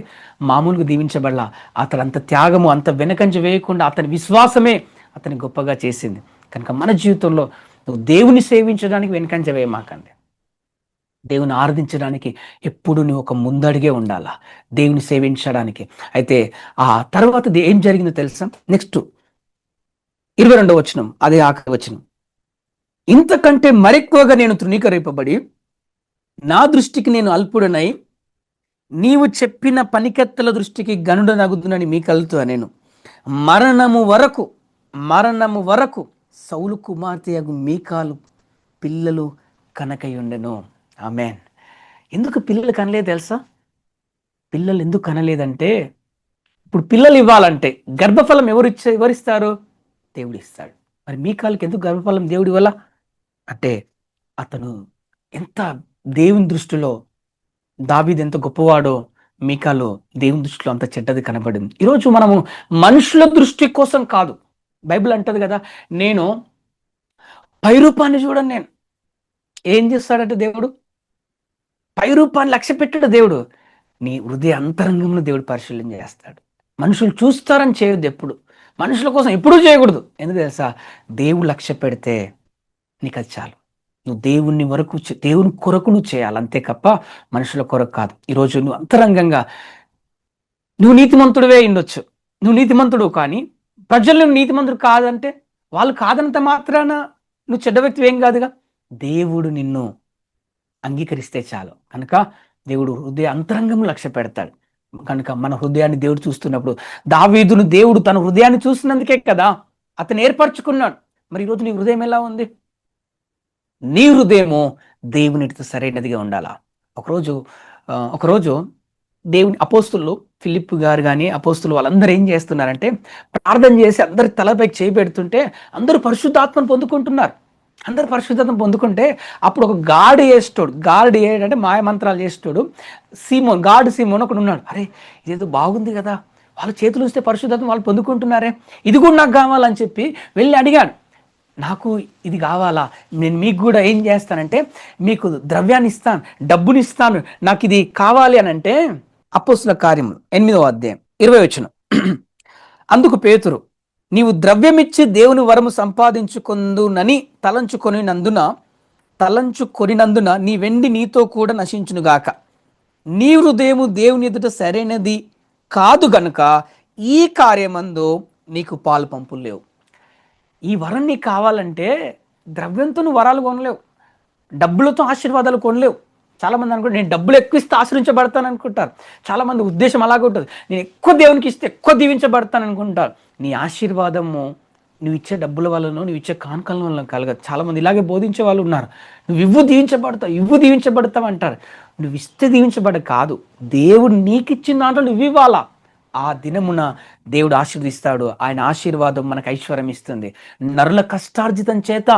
మామూలుగా దీవించబడలా, అతను అంత త్యాగము, అంత వెనకంజ వేయకుండా అతని విశ్వాసమే అతని గొప్పగా చేసింది. కనుక మన జీవితంలో నువ్వు దేవుని సేవించడానికి వెనకంజ వేయమాకండి. దేవుని ఆరాధించడానికి ఎప్పుడు నువ్వు ఒక ముందడిగే ఉండాలా, దేవుని సేవించడానికి. అయితే ఆ తర్వాత ఏం జరిగిందో తెలుసా? నెక్స్ట్ 22వ వచనం, అదే ఆఖరి వచనం. ఇంతకంటే మరెక్కువగా నేను తృణీకరింపబడి నా దృష్టికి నేను అల్పుడనై నీవు చెప్పిన పనికెత్తల దృష్టికి గనుడనగుదునని మీకలుతో నేను మరణము వరకు సౌలు కుమార్తెయగు మీకాలు పిల్లలు కనకయుండెను. ఆమేన్. ఎందుకు పిల్లలు కనలేదు తెలుసా? పిల్లలు ఎందుకు కనలేదంటే, ఇప్పుడు పిల్లలు ఇవ్వాలంటే గర్భఫలం ఎవరిస్తారు? దేవుడు ఇస్తాడు. మరి మీకాలకి ఎందుకు గర్భఫలం దేవుడి వల్ల అంటే, అతను ఎంత దేవుని దృష్టిలో, దావీదు ఎంత గొప్పవాడో మీకాలో దేవుని దృష్టిలో అంత చెడ్డది కనబడింది. ఈరోజు మనము మనుషుల దృష్టి కోసం కాదు, బైబిల్ అంటది కదా, నేను పైరూపాన్ని చూడను. నేను ఏం చేస్తాడంటే దేవుడు పైరూపాన్ని లక్ష్య పెట్టాడు. దేవుడు నీ హృదయ అంతరంగంలో దేవుడు పరిశీలన చేస్తాడు. మనుషులు చూస్తారని చేయొద్దు, ఎప్పుడు మనుషుల కోసం ఎప్పుడూ చేయకూడదు. ఎందుకు తెలుసా? దేవుడు లక్ష్య పెడితే నీకు అది చాలు. నువ్వు దేవుని కొరకు నువ్వు చేయాలి, అంతే తప్ప మనుషుల కొరకు కాదు. ఈరోజు నువ్వు అంతరంగంగా నువ్వు నీతిమంతుడివే ఉండొచ్చు, నువ్వు నీతిమంతుడు, కానీ ప్రజలు నువ్వు నీతిమంతుడు కాదంటే, వాళ్ళు కాదంత మాత్రాన నువ్వు చెడ్డ వ్యక్తివి ఏం కాదుగా. దేవుడు నిన్ను అంగీకరిస్తే చాలు. కనుక దేవుడు హృదయ అంతరంగం లక్ష్య పెడతాడు. కనుక మన హృదయాన్ని దేవుడు చూస్తున్నప్పుడు, దావీదును దేవుడు తన హృదయాన్ని చూసినందుకే కదా అతను ఏర్పరచుకున్నాడు. మరి ఈరోజు నీ హృదయం ఎలా ఉంది? నీ హృదయము దేవునితో సరైనదిగా ఉండాలా. ఒకరోజు దేవుని అపోస్తులు ఫిలిప్ గారు కానీ అపోస్తులు వాళ్ళందరూ ఏం చేస్తున్నారంటే, ప్రార్థన చేసి అందరి తలపై చేయబెడుతుంటే అందరూ పరిశుద్ధాత్మను పొందుకుంటున్నారు. అందరు పరిశుద్ధత పొందుకుంటే అప్పుడు ఒక గార్డ్ ఏంటంటే మాయమంత్రాలు చేసేటోడు సీమోన్ ఒకడు ఉన్నాడు. అరే ఇదేదో బాగుంది కదా, వాళ్ళ చేతులు వస్తే పరిశుద్ధత వాళ్ళు పొందుకుంటున్నారే, ఇది కూడా నాకు కావాలని చెప్పి వెళ్ళి అడిగాడు. నాకు ఇది కావాలా, నేను మీకు కూడా ఏం చేస్తానంటే మీకు ద్రవ్యాన్ని ఇస్తాను, డబ్బుని ఇస్తాను, నాకు ఇది కావాలి అని అంటే, అపోస్తుల కార్యములు 8వ అధ్యాయం 20వ వచనం. అందుకు పేతురు, నీవు ద్రవ్యమిచ్చి దేవుని వరము సంపాదించుకొందునని తలంచుకొనినందున నీ వెండి నీతో కూడా నశించునుగాక. నీ హృదయము దేవుని ఎదుట సరైనది కాదు గనుక ఈ కార్యమందు నీకు పాలు పంపులు లేవు. ఈ వరం నీకు కావాలంటే ద్రవ్యంతో నువ్వు వరాలు కొనలేవు, డబ్బులతో ఆశీర్వాదాలు కొనలేవు. చాలామంది అనుకుంటారు నేను డబ్బులు ఎక్కువ ఇస్తే ఆశ్రయించబడతాను అనుకుంటారు. చాలామంది ఉద్దేశం అలాగే ఉంటుంది, నేను ఎక్కువ దేవునికి ఇస్తే ఎక్కువ దీవించబడతాను అనుకుంటారు. నీ ఆశీర్వాదము నువ్వు ఇచ్చే డబ్బుల వలన, నువ్వు ఇచ్చే కానుకల వలన కలగదు. చాలామంది ఇలాగే బోధించే వాళ్ళు ఉన్నారు. నువ్వు దీవించబడతావు అంటారు. నువ్వు ఇస్తే దీవించబడ కాదు, దేవుడు నీకు ఇచ్చిన దాంట్లో నువ్వు ఇవ్వాలా. ఆ దినమున దేవుడు ఆశీర్వదిస్తాడు. ఆయన ఆశీర్వాదం మనకు ఐశ్వర్యం ఇస్తుంది. నరుల కష్టార్జితం చేత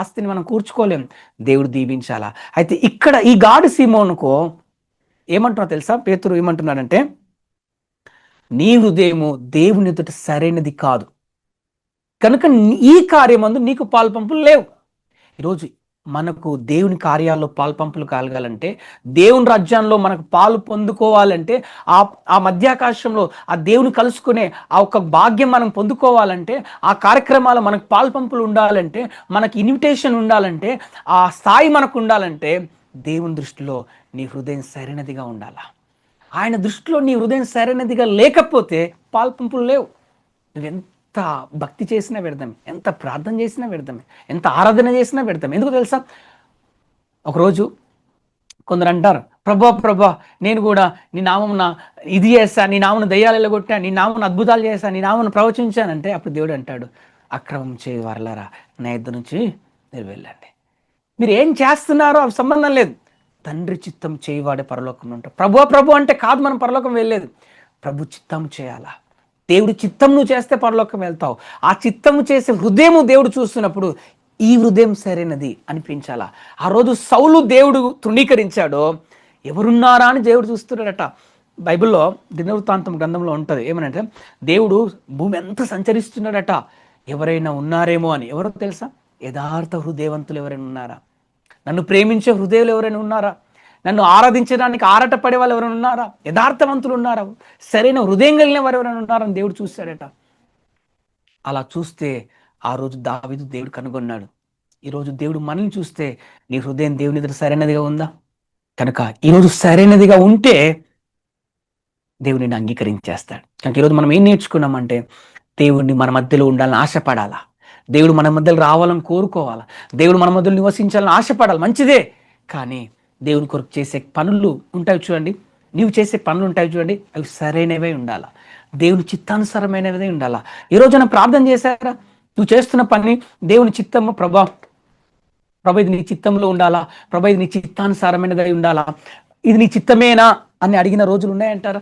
ఆస్తిని మనం కూర్చుకోలేం, దేవుడు దీవించాలా. అయితే ఇక్కడ ఈ గాడు సీమోనుకో ఏమంటున్నా తెలుసా? పేతురు ఏమంటున్నాడంటే, నీ హృదయము దేవుని ఎదుట సరైనది కాదు కనుక ఈ కార్యమందు నీకు పాల్పంపులు లేవు. ఈరోజు మనకు దేవుని కార్యాల్లో పాల్పంపులు కలగాలంటే, దేవుని రాజ్యంలో మనకు పాలు పొందుకోవాలంటే, ఆ మధ్యాకాశంలో ఆ దేవుని కలుసుకునే ఆ ఒక భాగ్యం మనం పొందుకోవాలంటే, ఆ కార్యక్రమాలు మనకు పాల్పంపులు ఉండాలంటే, మనకి ఇన్విటేషన్ ఉండాలంటే, ఆ స్థాయి మనకు ఉండాలంటే, దేవుని దృష్టిలో నీ హృదయం సరైనదిగా ఉండాలా. ఆయన దృష్టిలో నీ హృదయం సరైనదిగా లేకపోతే పాల్పంపులు లేవు. నువ్వెంత భక్తి చేసినా వ్యర్థమే, ఎంత ప్రార్థన చేసినా వ్యర్థమే, ఎంత ఆరాధన చేసినా వ్యర్థమే. ఎందుకు తెలుసా? ఒకరోజు కొందరు అంటారు, ప్రభా నేను కూడా నీ నామమున ఇది చేశా, నీ నామను దయ్యాలు వెళ్ళగొట్టా, నీ నామను అద్భుతాలు చేశా, నీ నామను ప్రవచించానంటే, అప్పుడు దేవుడు అంటాడు, అక్రమం చేయ వారలారా నా ఇద్దరు నుంచి మీరు వెళ్ళండి. మీరు ఏం చేస్తున్నారో అవి సంబంధం లేదు, తండ్రి చిత్తం చేయవాడే పరలోకంలో ఉంటాడు. ప్రభు అంటే కాదు మనం పరలోకం వెళ్ళలేదు, ప్రభు చిత్తం చేయాలా. దేవుడి చిత్తం నువ్వు చేస్తే పరలోకం వెళ్తావు. ఆ చిత్తము చేసే హృదయము దేవుడు చూస్తున్నప్పుడు ఈ హృదయం సరైనది అనిపించాలా. ఆ రోజు సౌలు దేవుడు తృణీకరించాడో ఎవరున్నారా అని దేవుడు చూస్తున్నాడట. బైబిల్లో దినవృత్తాంతం గ్రంథంలో ఉంటుంది, ఏమనంటే దేవుడు భూమి ఎంత సంచరిస్తున్నాడట, ఎవరైనా ఉన్నారేమో అని. ఎవరో తెలుసా? యథార్థ హృదయవంతులు ఎవరైనా ఉన్నారా? నన్ను ప్రేమించే హృదయాలు ఎవరైనా ఉన్నారా? నన్ను ఆరాధించడానికి ఆరాటపడే వాళ్ళు ఎవరైనా ఉన్నారా? యథార్థవంతులు ఉన్నారా? సరైన హృదయం కలిగిన వారు ఎవరైనా ఉన్నారని దేవుడు చూస్తాడట. అలా చూస్తే ఆ రోజు దావీదు దేవుడు కనుగొన్నాడు. ఈరోజు దేవుడు మనల్ని చూస్తే నీ హృదయం దేవుని ఎదుట సరైనదిగా ఉందా? కనుక ఈరోజు సరైనదిగా ఉంటే దేవుడిని అంగీకరించేస్తాడు. కనుక ఈరోజు మనం ఏం నేర్చుకున్నామంటే, దేవుడిని మన మధ్యలో ఉండాలని ఆశపడాలా, దేవుడు మన మధ్యలో రావాలని కోరుకోవాలా, దేవుడు మన మధ్యలో నివసించాలని ఆశపడాలి, మంచిదే. కానీ దేవుని కొరకు చేసే పనులు ఉంటాయి చూడండి. నీవు చేసే పనులు ఉంటాయి చూడండి, అవి సరైనవే ఉండాలా, దేవుని చిత్తానుసారమైనదే ఉండాలా. ఈ రోజున ప్రార్థన చేశారా? నువ్వు చేస్తున్న పని దేవుని చిత్తము, ప్రభా ఇది నీ చిత్తంలో ఉండాలా, ప్రభా ఇది నీ చిత్తానుసారమైనదై ఉండాలా, ఇది నీ చిత్తమేనా అని అడిగిన రోజులు ఉన్నాయంటారా?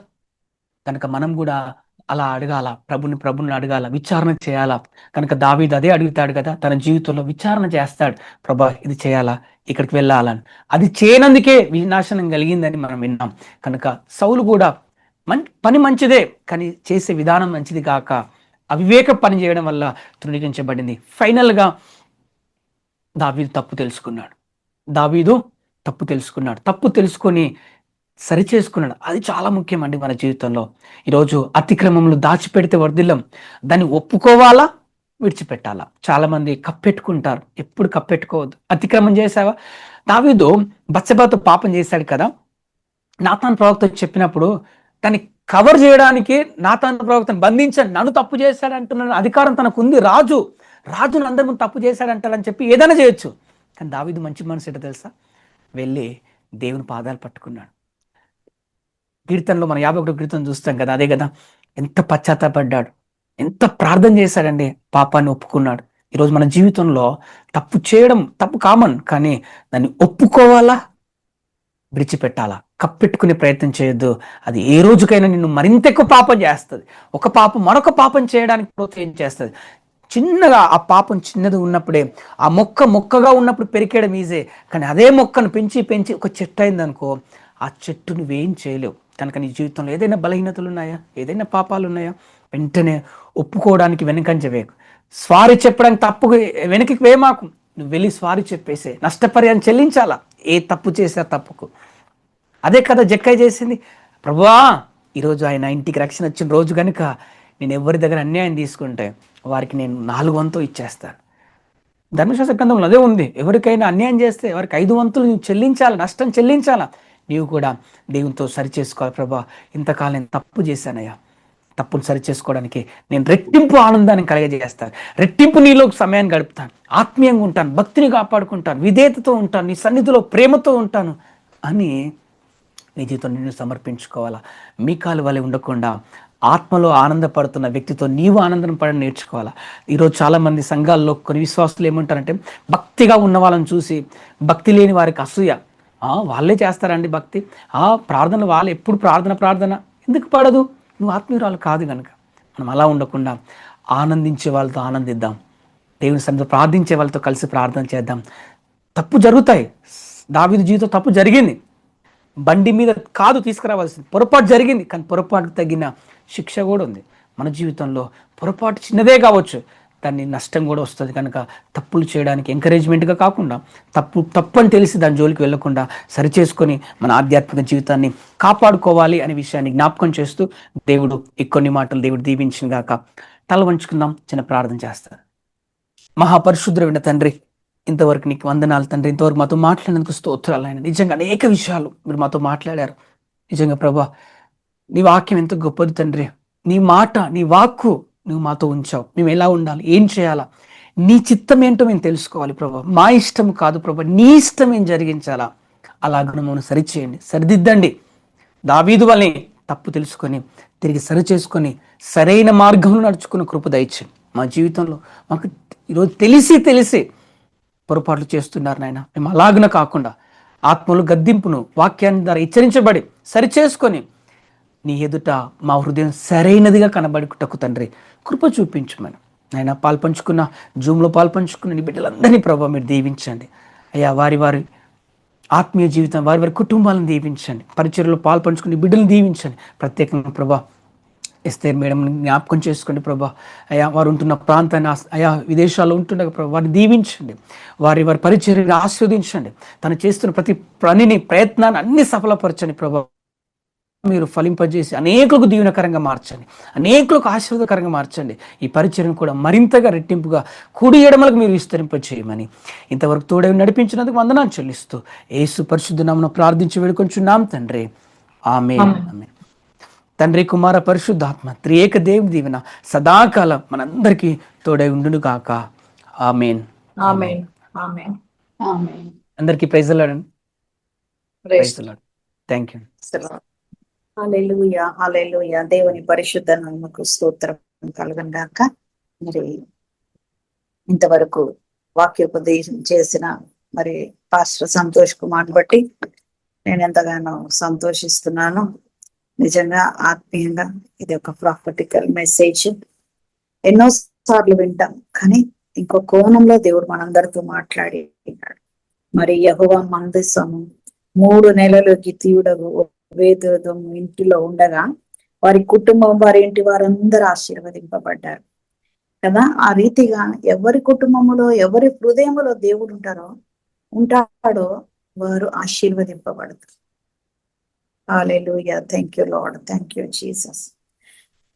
కనుక మనం కూడా అలా అడగాల, ప్రభుని అడగాల, విచారణ చేయాలా. కనుక దావీదు అదే అడుగుతాడు కదా, తన జీవితంలో విచారణ చేస్తాడు, ప్రభా ఇది చేయాలా, ఇక్కడికి వెళ్ళాలని. అది చేయనందుకే వినాశనం కలిగిందని మనం విన్నాం. కనుక సౌలు కూడా పని మంచిదే, కానీ చేసే విధానం మంచిది కాక అవివేక పని చేయడం వల్ల తృణీకరించబడింది. ఫైనల్గా దావీదు తప్పు తెలుసుకున్నాడు. తప్పు తెలుసుకొని సరిచేసుకున్నాడు. అది చాలా ముఖ్యమండి మన జీవితంలో. ఈరోజు అతిక్రమంలో దాచిపెడితే వర్ధిల్లం, దాన్ని ఒప్పుకోవాలా, విడిచిపెట్టాలా. చాలా మంది కప్పెట్టుకుంటారు. ఎప్పుడు కప్పెట్టుకోవద్దు. అతిక్రమం చేసావా? దావీదు బత్షెబతో పాపం చేశాడు కదా, నాతాను ప్రవక్త చెప్పినప్పుడు దాన్ని కవర్ చేయడానికి నాతాను ప్రవక్తను బంధించాను, నన్ను తప్పు చేశాడు అంటున్నాను, అధికారం తనకుంది, రాజును అందరి ముందు తప్పు చేశాడంటాడని చెప్పి ఏదైనా చేయొచ్చు. కానీ దావీదు మంచి మనసు ఏంటో తెలుసా? వెళ్ళి దేవుని పాదాలు పట్టుకున్నాడు. కీర్తనలో మన 51 కీర్తన చూస్తాం కదా, అదే కదా, ఎంత పశ్చాత్తాపడ్డాడు, ఎంత ప్రార్థన చేశాడండి, పాపాన్ని ఒప్పుకున్నాడు. ఈరోజు మన జీవితంలో తప్పు చేయడం తప్పు కామన్, కానీ దాన్ని ఒప్పుకోవాలా, విడిచిపెట్టాలా. కప్పెట్టుకునే ప్రయత్నం చేయొద్దు. అది ఏ రోజుకైనా నిన్ను మరింత ఎక్కువ పాపం చేస్తుంది. ఒక పాపం మరొక పాపం చేయడానికి ప్రోత్సహం చేస్తుంది. చిన్నగా ఆ పాపం చిన్నది ఉన్నప్పుడే, ఆ మొక్కగా ఉన్నప్పుడు పెరికేయడం ఈజీ, కానీ అదే మొక్కను పెంచి ఒక చెట్టు అయిందనుకో, ఆ చెట్టును వేం చేయలేవు. కనుక నీ జీవితంలో ఏదైనా బలహీనతలు ఉన్నాయా, ఏదైనా పాపాలు ఉన్నాయా, వెంటనే ఒప్పుకోవడానికి వెనకంజ వేయకు. స్వారీ చెప్పడానికి తప్పు వెనక్కి వేమాకు, నువ్వు వెళ్ళి స్వారీ చెప్పేసే, నష్టపరిహారం చెల్లించాలా ఏ తప్పు చేసా తప్పుకు. అదే కదా జక్కయ్య చేసింది. ప్రభువా ఈరోజు ఆయన ఇంటికి రక్షణ వచ్చిన రోజు కనుక నేను ఎవరి దగ్గర అన్యాయం తీసుకుంటే వారికి నేను 4 వంతులు ఇచ్చేస్తాను. ధర్మశాస్త్ర గ్రంథంలో అదే ఉంది. ఎవరికైనా అన్యాయం చేస్తే వారికి 5 వంతులు నువ్వు చెల్లించాలా, నష్టం చెల్లించాలా. నీవు కూడా దేవునితో సరిచేసుకోవాలి. ప్రభా ఇంతకాలం నేను తప్పు చేశానయ్యా, తప్పును సరిచేసుకోవడానికి నేను రెట్టింపు ఆనందాన్ని కలిగజేస్తాను, రెట్టింపు నీలో సమయాన్ని గడుపుతాను, ఆత్మీయంగా ఉంటాను, భక్తిని కాపాడుకుంటాను, విధేయతతో ఉంటాను, నీ సన్నిధిలో ప్రేమతో ఉంటాను అని నీ జీవితం నిన్ను సమర్పించుకోవాలా. మీకాలు వలె ఉండకుండా ఆత్మలో ఆనందపడుతున్న వ్యక్తితో నీవు ఆనందం పడడం నేర్చుకోవాలా. ఈరోజు చాలామంది సంఘాల్లో కొన్ని విశ్వాసులు ఏమంటారంటే, భక్తిగా ఉన్న వాళ్ళని చూసి భక్తి లేని వారికి అసూయ. వాళ్ళే చేస్తారండి భక్తి, ప్రార్థన వాళ్ళు ఎప్పుడు ప్రార్థన ఎందుకు పడదు? నువ్వు ఆత్మీయురాలు కాదు కనుక. మనం అలా ఉండకుండా ఆనందించే వాళ్ళతో ఆనందిద్దాం, దేవుని సన్నిధిలో ప్రార్థించే వాళ్ళతో కలిసి ప్రార్థన చేద్దాం. తప్పు జరుగుతాయి. దావీదు జీవితం తప్పు జరిగింది, బండి మీద కాదు తీసుకురావాల్సింది, పొరపాటు జరిగింది, కానీ పొరపాటుకు తగిన శిక్ష కూడా ఉంది. మన జీవితంలో పొరపాటు చిన్నదే కావచ్చు, దాన్ని నష్టం కూడా వస్తుంది. కనుక తప్పులు చేయడానికి ఎంకరేజ్మెంట్గా కాకుండా, తప్పు అని తెలిసి దాని జోలికి వెళ్లకుండా సరిచేసుకొని మన ఆధ్యాత్మిక జీవితాన్ని కాపాడుకోవాలి అనే విషయాన్ని జ్ఞాపకం చేస్తూ దేవుడు కొన్ని మాటలు దేవుడు దీవించిన గాక. తల వంచుకుందాం, చిన్న ప్రార్థన చేస్తారు. మహాపరిశుద్ధుడైన తండ్రి, ఇంతవరకు నీకు వందనాలు తండ్రి. ఇంతవరకు మాతో మాట్లాడినందుకు స్తోత్రాలు ఆయన. నిజంగా అనేక విషయాలు మీరు మాతో మాట్లాడారు. నిజంగా ప్రభా నీ వాక్యం ఎంత గొప్పది తండ్రి. నీ మాట, నీ వాక్కు నువ్వు మాతో ఉంచావు. మేము ఎలా ఉండాలి, ఏం చేయాలా, నీ చిత్తం ఏంటో మేము తెలుసుకోవాలి ప్రభా. మా ఇష్టం కాదు ప్రభా, నీ ఇష్టం ఏం జరిగించాలా. అలాగ మమ్మల్ని సరిచేయండి, సరిదిద్దండి. దావీదు వల్లే తప్పు తెలుసుకొని తిరిగి సరి చేసుకొని సరైన మార్గంలో నడుచుకున్న కృప దయచేయండి. మా జీవితంలో మాకు ఈరోజు తెలిసి పొరపాట్లు చేస్తున్నారు నాయన. మేము అలాగన కాకుండా ఆత్మలు గద్దింపును వాక్యాన్ని ద్వారా హెచ్చరించబడి సరిచేసుకొని నీ ఎదుట మా హృదయం సరైనదిగా కనబడుటకు తండ్రి కృప చూపించమని నాయన. జూమ్లో పాల్పంచుకున్న నీ బిడ్డలందరినీ ప్రభావ మీరు దీవించండి అయ్యా. వారి ఆత్మీయ జీవితం, వారి కుటుంబాలను దీవించండి. పరిచర్యలో పాల్పంచుకుని బిడ్డలను దీవించండి. ప్రత్యేకంగా ప్రభా ఎస్తేర్ మేడం జ్ఞాపకం చేసుకోండి ప్రభా. అయ్యా వారు ఉంటున్న ప్రాంతాన్ని, అయా విదేశాల్లో ఉంటుండగా ప్రభా వారిని దీవించండి. వారి పరిచర్యను ఆస్వాదించండి. తను చేస్తున్న ప్రతి పనిని, ప్రయత్నాన్ని అన్ని సఫలపరచండి ప్రభా. మీరు ఫలింపజేసి అనేకులకు దీవెనకరంగా మార్చండి, అనేకులకు ఆశీర్వాదకరంగా మార్చండి. ఈ పరిచర్యను కూడా మరింతగా రెట్టింపుగా కుడి ఎడమలకు మీరు విస్తరింపచేయమని ఇంతవరకు తోడై నడిపించినందుకు వందనాలు చెల్లిస్తూ యేసు పరిశుద్ధ నామమున ప్రార్థించి వేడుకొంచున్నాం తండ్రి. ఆమేన్. తండ్రి, కుమార, పరిశుద్ధాత్మ త్రియేక దేవుని దీవెన సదాకాలం మనందరికీ తోడై ఉండును గాక. ఆమేన్. ఆమేన్. ఆమేన్. ఆమేన్. అందరికీ praise the Lord. Thank you. Hallelujah, hallelujah. దేవుని పరిశుద్ధ నామముకు స్తోత్రం కలుగును గాక. మరి ఇంతవరకు వాక్యోపదేశం చేసిన మరి పాస్టర్ సంతోష్ కుమార్ బట్టి నేను ఎంతగానో సంతోషిస్తున్నాను. నిజంగా ఆత్మీయంగా ఇది ఒక ప్రాఫిటికల్ మెసేజ్. ఎన్నో సార్లు వింటాం, కానీ ఇంకో కోణంలో దేవుడు మనందరితో మాట్లాడినాడు. మరి యెహోవా మందసము 3 నెలలు గితీయుడగు ఓబేదెదోము ఇంటిలో ఉండగా వారి కుటుంబం, వారి ఇంటి వారందరూ ఆశీర్వదింపబడ్డారు కదా. ఆ రీతిగా ఎవరి కుటుంబములో, ఎవరి హృదయములో దేవుడు ఉంటాడో వారు ఆశీర్వదింపబడతారు. Hallelujah. Thank you Lord, thank you Jesus.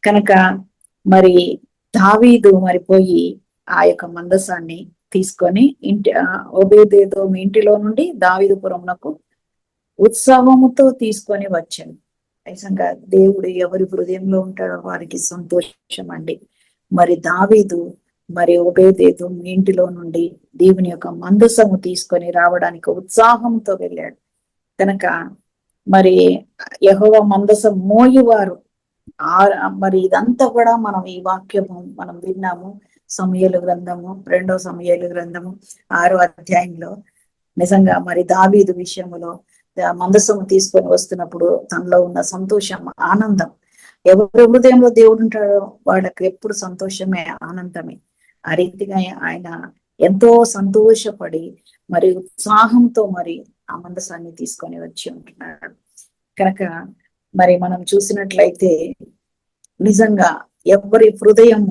కనుక మరి దావీదు మరి పోయి ఆ యొక్క మందసాన్ని తీసుకొని ఓబేదెదోము ఇంటిలో నుండి దావీదుపురమునకు ఉత్సాహముతో తీసుకొని వచ్చాను. నిజంగా దేవుడు ఎవరి హృదయంలో ఉంటాడో వారికి సంతోషం అండి. మరి దావీదు మరి ఓబేదెదోము ఇంటిలో నుండి దేవుని యొక్క మందసము తీసుకొని రావడానికి ఉత్సాహంతో వెళ్ళాడు. కనుక మరి యెహోవా మందసం మోయువారు మరి ఇదంతా కూడా మనం ఈ వాక్యము మనం విన్నాము. సమూయేలు గ్రంథము 2వ సమూయేలు గ్రంథము 6వ అధ్యాయంలో నిజంగా మరి దావీదు విషయములో మందసము తీసుకొని వస్తున్నప్పుడు తనలో ఉన్న సంతోషం, ఆనందం, ఎవరి హృదయంలో దేవుడు ఉంటాడో వాళ్ళకి ఎప్పుడు సంతోషమే, ఆనందమే. ఆ రీతిగా ఆయన ఎంతో సంతోషపడి మరి ఉత్సాహంతో మరి ఆ మందసాన్ని తీసుకొని వచ్చి ఉంటున్నాడు. కనుక మరి మనం చూసినట్లయితే నిజంగా ఎవరి హృదయం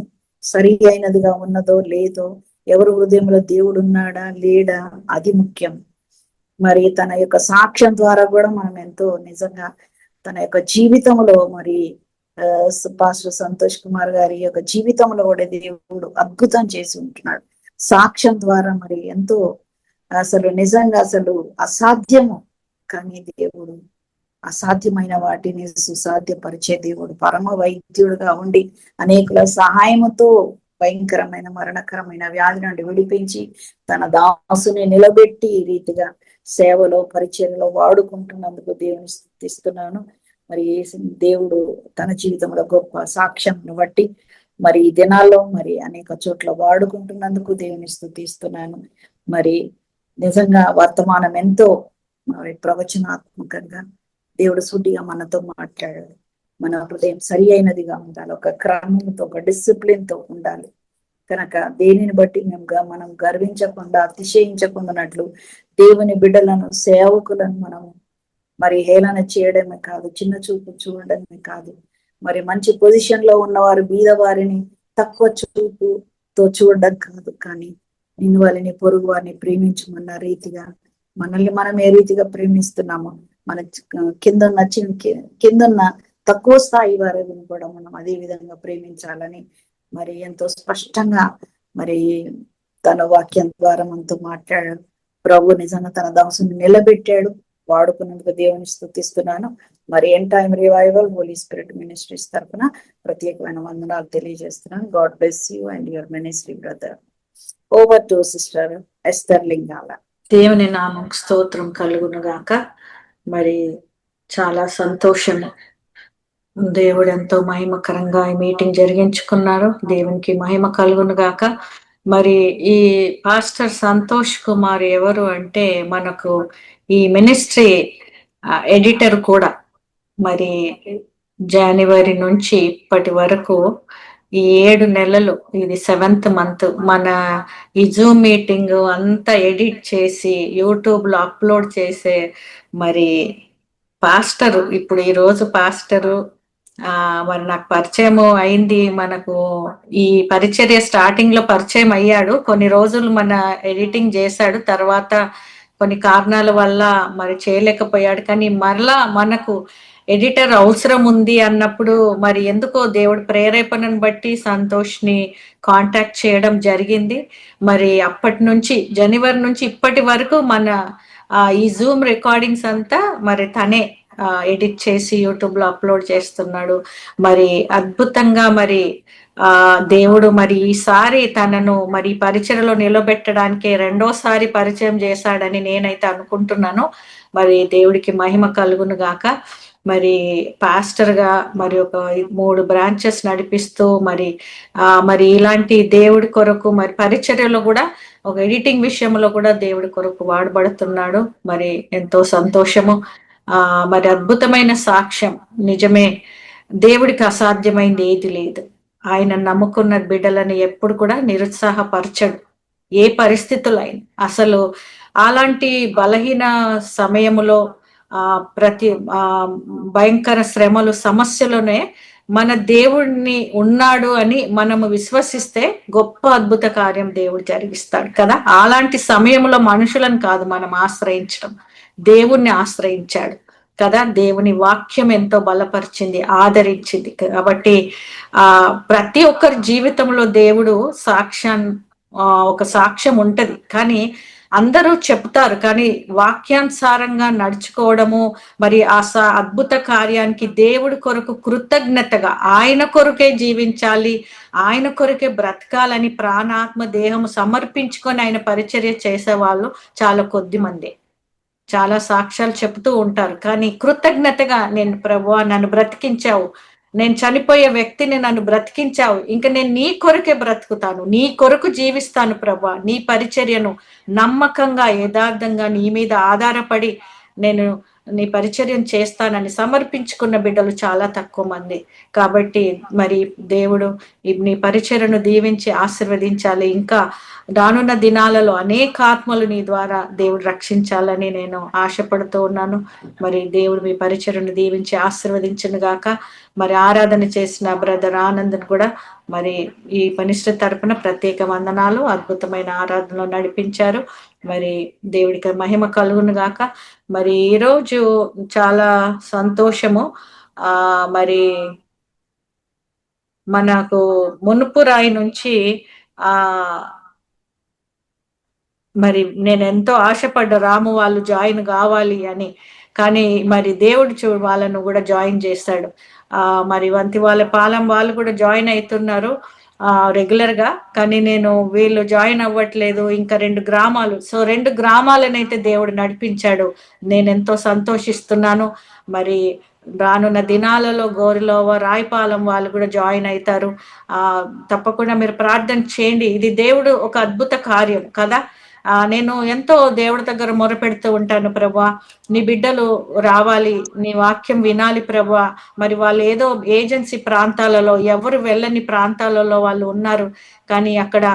సరి అయినదిగా ఉన్నదో లేదో, ఎవరి హృదయంలో దేవుడు ఉన్నాడా లేడా, అది ముఖ్యం. మరి తన యొక్క సాక్ష్యం ద్వారా కూడా మనం ఎంతో నిజంగా తన యొక్క జీవితంలో మరి పాస్టర్ సంతోష్ కుమార్ గారి యొక్క జీవితంలో కూడా దేవుడు అద్భుతం చేసి ఉంటున్నాడు. సాక్ష్యం ద్వారా మరి ఎంతో అసలు నిజంగా అసలు అసాధ్యము, కానీ దేవుడు అసాధ్యమైన వాటిని సుసాధ్యపరిచే దేవుడు, పరమ వైద్యుడుగా ఉండి అనేకుల సహాయముతో భయంకరమైన మరణకరమైన వ్యాధి నుండి విడిపించి తన దాసుని నిలబెట్టి ఈ రీతిగా సేవలో పరిచర్యలో వాడుకుంటున్నందుకు దేవుని స్తుతిస్తున్నాను. మరి దేవుడు తన జీవితంలో గొప్ప సాక్ష్యం బట్టి మరి ఈ దినాల్లో మరి అనేక చోట్ల వాడుకుంటున్నందుకు దేవుని స్తుతిస్తున్నాను. మరి నిజంగా వర్తమానం ఎంతో మరి ప్రవచనాత్మకంగా దేవుడు సూటిగా మనతో మాట్లాడాడు. మన హృదయం సరి అయినదిగా ఉండాలి, ఒక క్రమంతో, ఒక డిసిప్లిన్ తో ఉండాలి. కనుక దేనిని బట్టి మనం గర్వించకుండా, అతిశయించకుండానట్లు దేవుని బిడ్డలను, సేవకులను మనము మరి హేళన చేయడమే కాదు, చిన్న చూపు చూడడమే కాదు, మరి మంచి పొజిషన్ లో ఉన్నవారు బీద వారిని తక్కువ చూపుతో చూడడం కాదు, కానీ నిన్ను వారిని, పొరుగు వారిని ప్రేమించమన్న రీతిగా మనల్ని మనం ఏ రీతిగా ప్రేమిస్తున్నామో మన కిందన్న తక్కువ స్థాయి వారిని కూడా మనం అదే విధంగా ప్రేమించాలని మరి ఎంతో స్పష్టంగా మరి తన వాక్యం ద్వారా మనతో మాట్లాడాడు. ప్రభు నిజంగా తన దాసుని నిలబెట్టాడు, వాడుకున్నందుకు దేవుని స్తుతిస్తున్నాను. మరి End Time Revival Holy Spirit Ministries తరఫున ప్రత్యేకమైన వందనాలు తెలియజేస్తున్నాను. God bless you and your ministry brother. Over to sister Esther Lingala. దేవుని నామం స్తోత్రం కలుగును గాక. మరి చాలా సంతోషము, దేవుడు ఎంతో మహిమకరంగా ఈ మీటింగ్ జరిగించుకున్నారు. దేవునికి మహిమ కలుగును గాక. మరి ఈ పాస్టర్ సంతోష్ కుమార్ ఎవరు అంటే మనకు ఈ మినిస్ట్రీ ఎడిటర్ కూడా. మరి జనవరి నుంచి ఇప్పటి వరకు ఈ 7 నెలలు, ఇది 7th మంత్, మన ఈ జూమ్ మీటింగ్ అంతా ఎడిట్ చేసి యూట్యూబ్ లో అప్లోడ్ చేసే మరి పాస్టరు, ఇప్పుడు ఈ రోజు పాస్టరు మరి నాకు పరిచయం అయింది. మనకు ఈ పరిచర్య స్టార్టింగ్ లో పరిచయం అయ్యాడు, కొన్ని రోజులు మన ఎడిటింగ్ చేశాడు, తర్వాత కొన్ని కారణాల వల్ల మరి చేయలేకపోయాడు. కానీ మరలా మనకు ఎడిటర్ అవసరం ఉంది అన్నప్పుడు మరి ఎందుకో దేవుడు ప్రేరేపణను బట్టి సంతోష్ ని కాంటాక్ట్ చేయడం జరిగింది. మరి అప్పటి నుంచి జనవరి నుంచి ఇప్పటి వరకు మన ఈ జూమ్ రికార్డింగ్స్ అంతా మరి తనే ఎడిట్ చేసి యూట్యూబ్ లో అప్లోడ్ చేస్తున్నాడు. మరి అద్భుతంగా మరి దేవుడు మరి ఈసారి తనను మరి పరిచయలో నిలబెట్టడానికి రెండోసారి పరిచయం చేశాడని నేనైతే అనుకుంటున్నాను. మరి దేవుడికి మహిమ కలుగును గాక. మరి పాస్టర్ గా మరి ఒక 3 బ్రాంచెస్ నడిపిస్తూ మరి ఇలాంటి దేవుడి కొరకు మరి పరిచర్యలో కూడా ఒక ఎడిటింగ్ విషయంలో కూడా దేవుడి కొరకు వాడబడుతున్నాడు. మరి ఎంతో సంతోషము. మరి అద్భుతమైన సాక్ష్యం. నిజమే, దేవుడికి అసాధ్యమైంది ఏది లేదు. ఆయన నమ్ముకున్న బిడ్డలను ఎప్పుడు కూడా నిరుత్సాహపరచడు, ఏ పరిస్థితులు అయినా. అసలు అలాంటి బలహీన సమయములో ప్రతి భయంకర శ్రమలు సమస్యలోనే మన దేవుడిని ఉన్నాడు అని మనము విశ్వసిస్తే గొప్ప అద్భుత కార్యం దేవుడు జరిగిస్తాడు కదా. అలాంటి సమయంలో మనుషులను కాదు మనం ఆశ్రయించడం, దేవుణ్ణి ఆశ్రయించాడు కదా. దేవుని వాక్యం ఎంతో బలపరిచింది, ఆదరించింది. కాబట్టి ప్రతి ఒక్కరి జీవితంలో దేవుడు ఒక సాక్ష్యం ఉంటది, కానీ అందరూ చెప్తారు, కానీ వాక్యానుసారంగా నడుచుకోవడము, మరి అద్భుత కార్యానికి దేవుడి కొరకు కృతజ్ఞతగా ఆయన కొరకే జీవించాలి, ఆయన కొరకే బ్రతకాలని ప్రాణాత్మ దేహము సమర్పించుకొని ఆయన పరిచర్య చేసేవాళ్ళు చాలా కొద్ది మంది. చాలా సాక్ష్యాలు చెప్తూ ఉంటారు, కానీ కృతజ్ఞతగా నేను ప్రభువా నన్ను బ్రతికించావు, నేను చనిపోయే వ్యక్తిని నన్ను బ్రతికించావు, ఇంకా నేను నీ కొరకే బ్రతుకుతాను, నీ కొరకు జీవిస్తాను ప్రభువా, నీ పరిచర్యను నమ్మకంగా యథార్థంగా నీ మీద ఆధారపడి నేను నీ పరిచర్యను చేస్తానని సమర్పించుకున్న బిడ్డలు చాలా తక్కువ మంది. కాబట్టి మరి దేవుడు నీ పరిచర్యను దీవించి ఆశీర్వదించాలి. ఇంకా రానున్న దినాలలో అనేక ఆత్మలు నీ ద్వారా దేవుడు రక్షించాలని నేను ఆశపడుతూ ఉన్నాను. మరి దేవుడు మీ పరిచర్యను దీవించి ఆశీర్వదించును గాక. మరి ఆరాధన చేసిన బ్రదర్ ఆనంద్ కూడా మరి ఈ మినిస్ట్రీ తరపున ప్రత్యేక వందనాలు. అద్భుతమైన ఆరాధనలో నడిపించారు. మరి దేవుడికి మహిమ కలుగును గాక. మరి ఈరోజు చాలా సంతోషము. మరి మనకు మునుపు రాయి నుంచి మరి నేను ఎంతో ఆశపడ్డ రాము వాళ్ళు జాయిన్ కావాలి అని, కానీ మరి దేవుడు వాళ్ళను కూడా జాయిన్ చేస్తాడు. మరి వంతి వాళ్ళ పాలెం వాళ్ళు కూడా జాయిన్ అవుతున్నారు రెగ్యులర్ గా, కానీ వీళ్ళు జాయిన్ అవ్వట్లేదు. ఇంకా 2 గ్రామాలు, సో 2 గ్రామాలనైతే దేవుడు నడిపించాడు. నేను ఎంతో సంతోషిస్తున్నాను. మరి రానున్న దినాలలో గోరిలోవ రాయపాలెం వాళ్ళు కూడా జాయిన్ అవుతారు. తప్పకుండా మీరు ప్రార్థన చేయండి. ఇది దేవుడు ఒక అద్భుత కార్యం కదా. నేను ఎంతో దేవుడి దగ్గర మొరపెడుతూ ఉంటాను, ప్రభువా నీ బిడ్డలు రావాలి, నీ వాక్యం వినాలి ప్రభువా. మరి వాళ్ళు ఏదో ఏజెన్సీ ప్రాంతాలలో, ఎవరు వెళ్ళని ప్రాంతాలలో వాళ్ళు ఉన్నారు, కానీ అక్కడ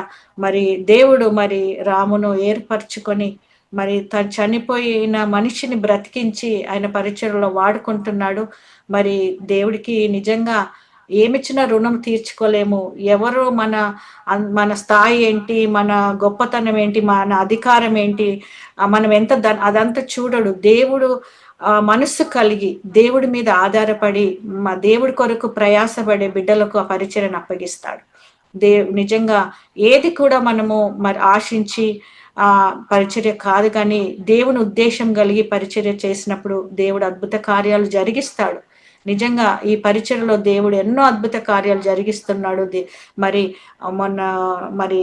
మరి దేవుడు మరి రామును ఏర్పరచుకొని మరి చనిపోయిన మనిషిని బ్రతికించి ఆయన పరిచర్యలో వాడుకుంటున్నాడు. మరి దేవుడికి నిజంగా ఏమిచ్చిన రుణం తీర్చుకోలేము. ఎవరు మన స్థాయి ఏంటి, మన గొప్పతనం ఏంటి, మన అధికారం ఏంటి, మనం ఎంత అదంతా చూడడు. దేవుడు మనస్సు కలిగి దేవుడి మీద ఆధారపడి దేవుడి కొరకు ప్రయాసపడే బిడ్డలకు ఆ పరిచర్యను అప్పగిస్తాడు. నిజంగా ఏది కూడా మనము మరి ఆశించి పరిచర్య కాదు, కానీ దేవుని ఉద్దేశం కలిగి పరిచర్య చేసినప్పుడు దేవుడు అద్భుత కార్యాలు జరిగిస్తాడు. నిజంగా ఈ పరిచర్యలో దేవుడు ఎన్నో అద్భుత కార్యాలు జరిగిస్తున్నాడు. మరి మరి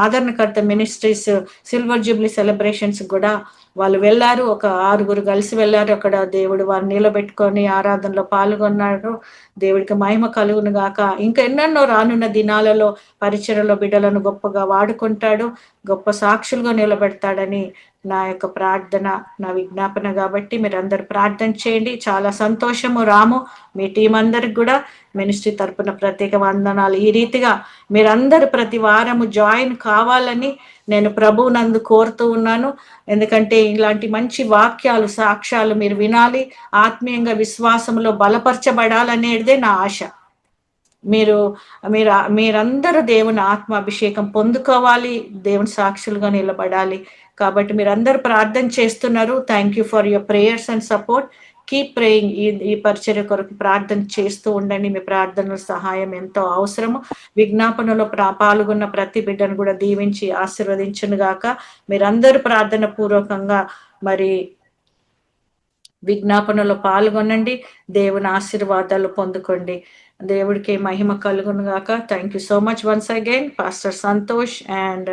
ఆదరణకర్త మినిస్ట్రీస్ సిల్వర్ జూబ్లీ సెలబ్రేషన్స్ కూడా వాళ్ళు వెళ్ళారు. ఒక 6గురు కలిసి వెళ్ళారు. అక్కడ దేవుడు వారిని నిలబెట్టుకొని ఆరాధనలో పాల్గొన్నారు. దేవుడికి మహిమ కలుగును గాక. ఇంకా ఎన్నెన్నో రానున్న దినాలలో పరిచర్యలో బిడ్డలను గొప్పగా వాడుకుంటాడు, గొప్ప సాక్షులుగా నిలబెడతాడని నా యొక్క ప్రార్థన, నా విజ్ఞాపన. కాబట్టి మీరు అందరు ప్రార్థన చేయండి. చాలా సంతోషము. రాము మీ టీం అందరికి కూడా మినిస్ట్రీ తరపున ప్రత్యేక వందనాలు. ఈ రీతిగా మీరందరూ ప్రతి వారము జాయిన్ కావాలని నేను ప్రభువునందు కోరుతూ ఉన్నాను. ఎందుకంటే ఇలాంటి మంచి వాక్యాలు, సాక్ష్యాలు మీరు వినాలి, ఆత్మీయంగా విశ్వాసంలో బలపరచబడాలనేదే నా ఆశ. మీరందరూ దేవుని ఆత్మ అభిషేకం పొందుకోవాలి, దేవుని సాక్షులుగా నిలబడాలి. కాబట్టి మీరందరూ ప్రార్థన చేస్తున్నారు. Thank you for your prayers and support. Keep praying. ఈ పరిచర్య కొరకు ప్రార్థన చేస్తూ ఉండండి. మీ ప్రార్థనల సహాయం ఎంతో అవసరము. విజ్ఞాపనలో పాల్గొన్న ప్రతి బిడ్డను కూడా దీవించి ఆశీర్వదించును గాక. మీరందరూ ప్రార్థన పూర్వకంగా మరి విజ్ఞాపనలో పాల్గొనండి, దేవుని ఆశీర్వాదాలు పొందుకోండి. దేవుడికి మహిమ కలుగును గాక. Thank you so much once again pastor Santosh and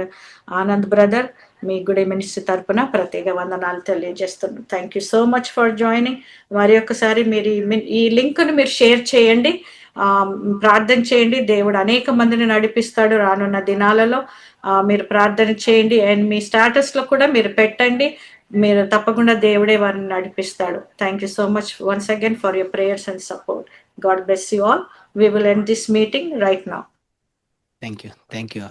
Anand brother. మీ గుడి మినిస్ట్రీ తరపున ప్రత్యేక వందనాలు తెలియజేస్తున్నాను. Thank you so much for joining. మరి ఒక్కసారి మీరు ఈ లింక్ను మీరు షేర్ చేయండి, ప్రార్థన చేయండి. దేవుడు అనేక మందిని నడిపిస్తాడు రానున్న దినాలలో. మీరు ప్రార్థన చేయండి అండ్ మీ స్టాటస్ లో కూడా మీరు పెట్టండి. మీరు తప్పకుండా దేవుడే వారిని నడిపిస్తాడు. Thank you so much once again for your prayers and support. God bless you all. We will end this meeting right now. Thank you. Thank you.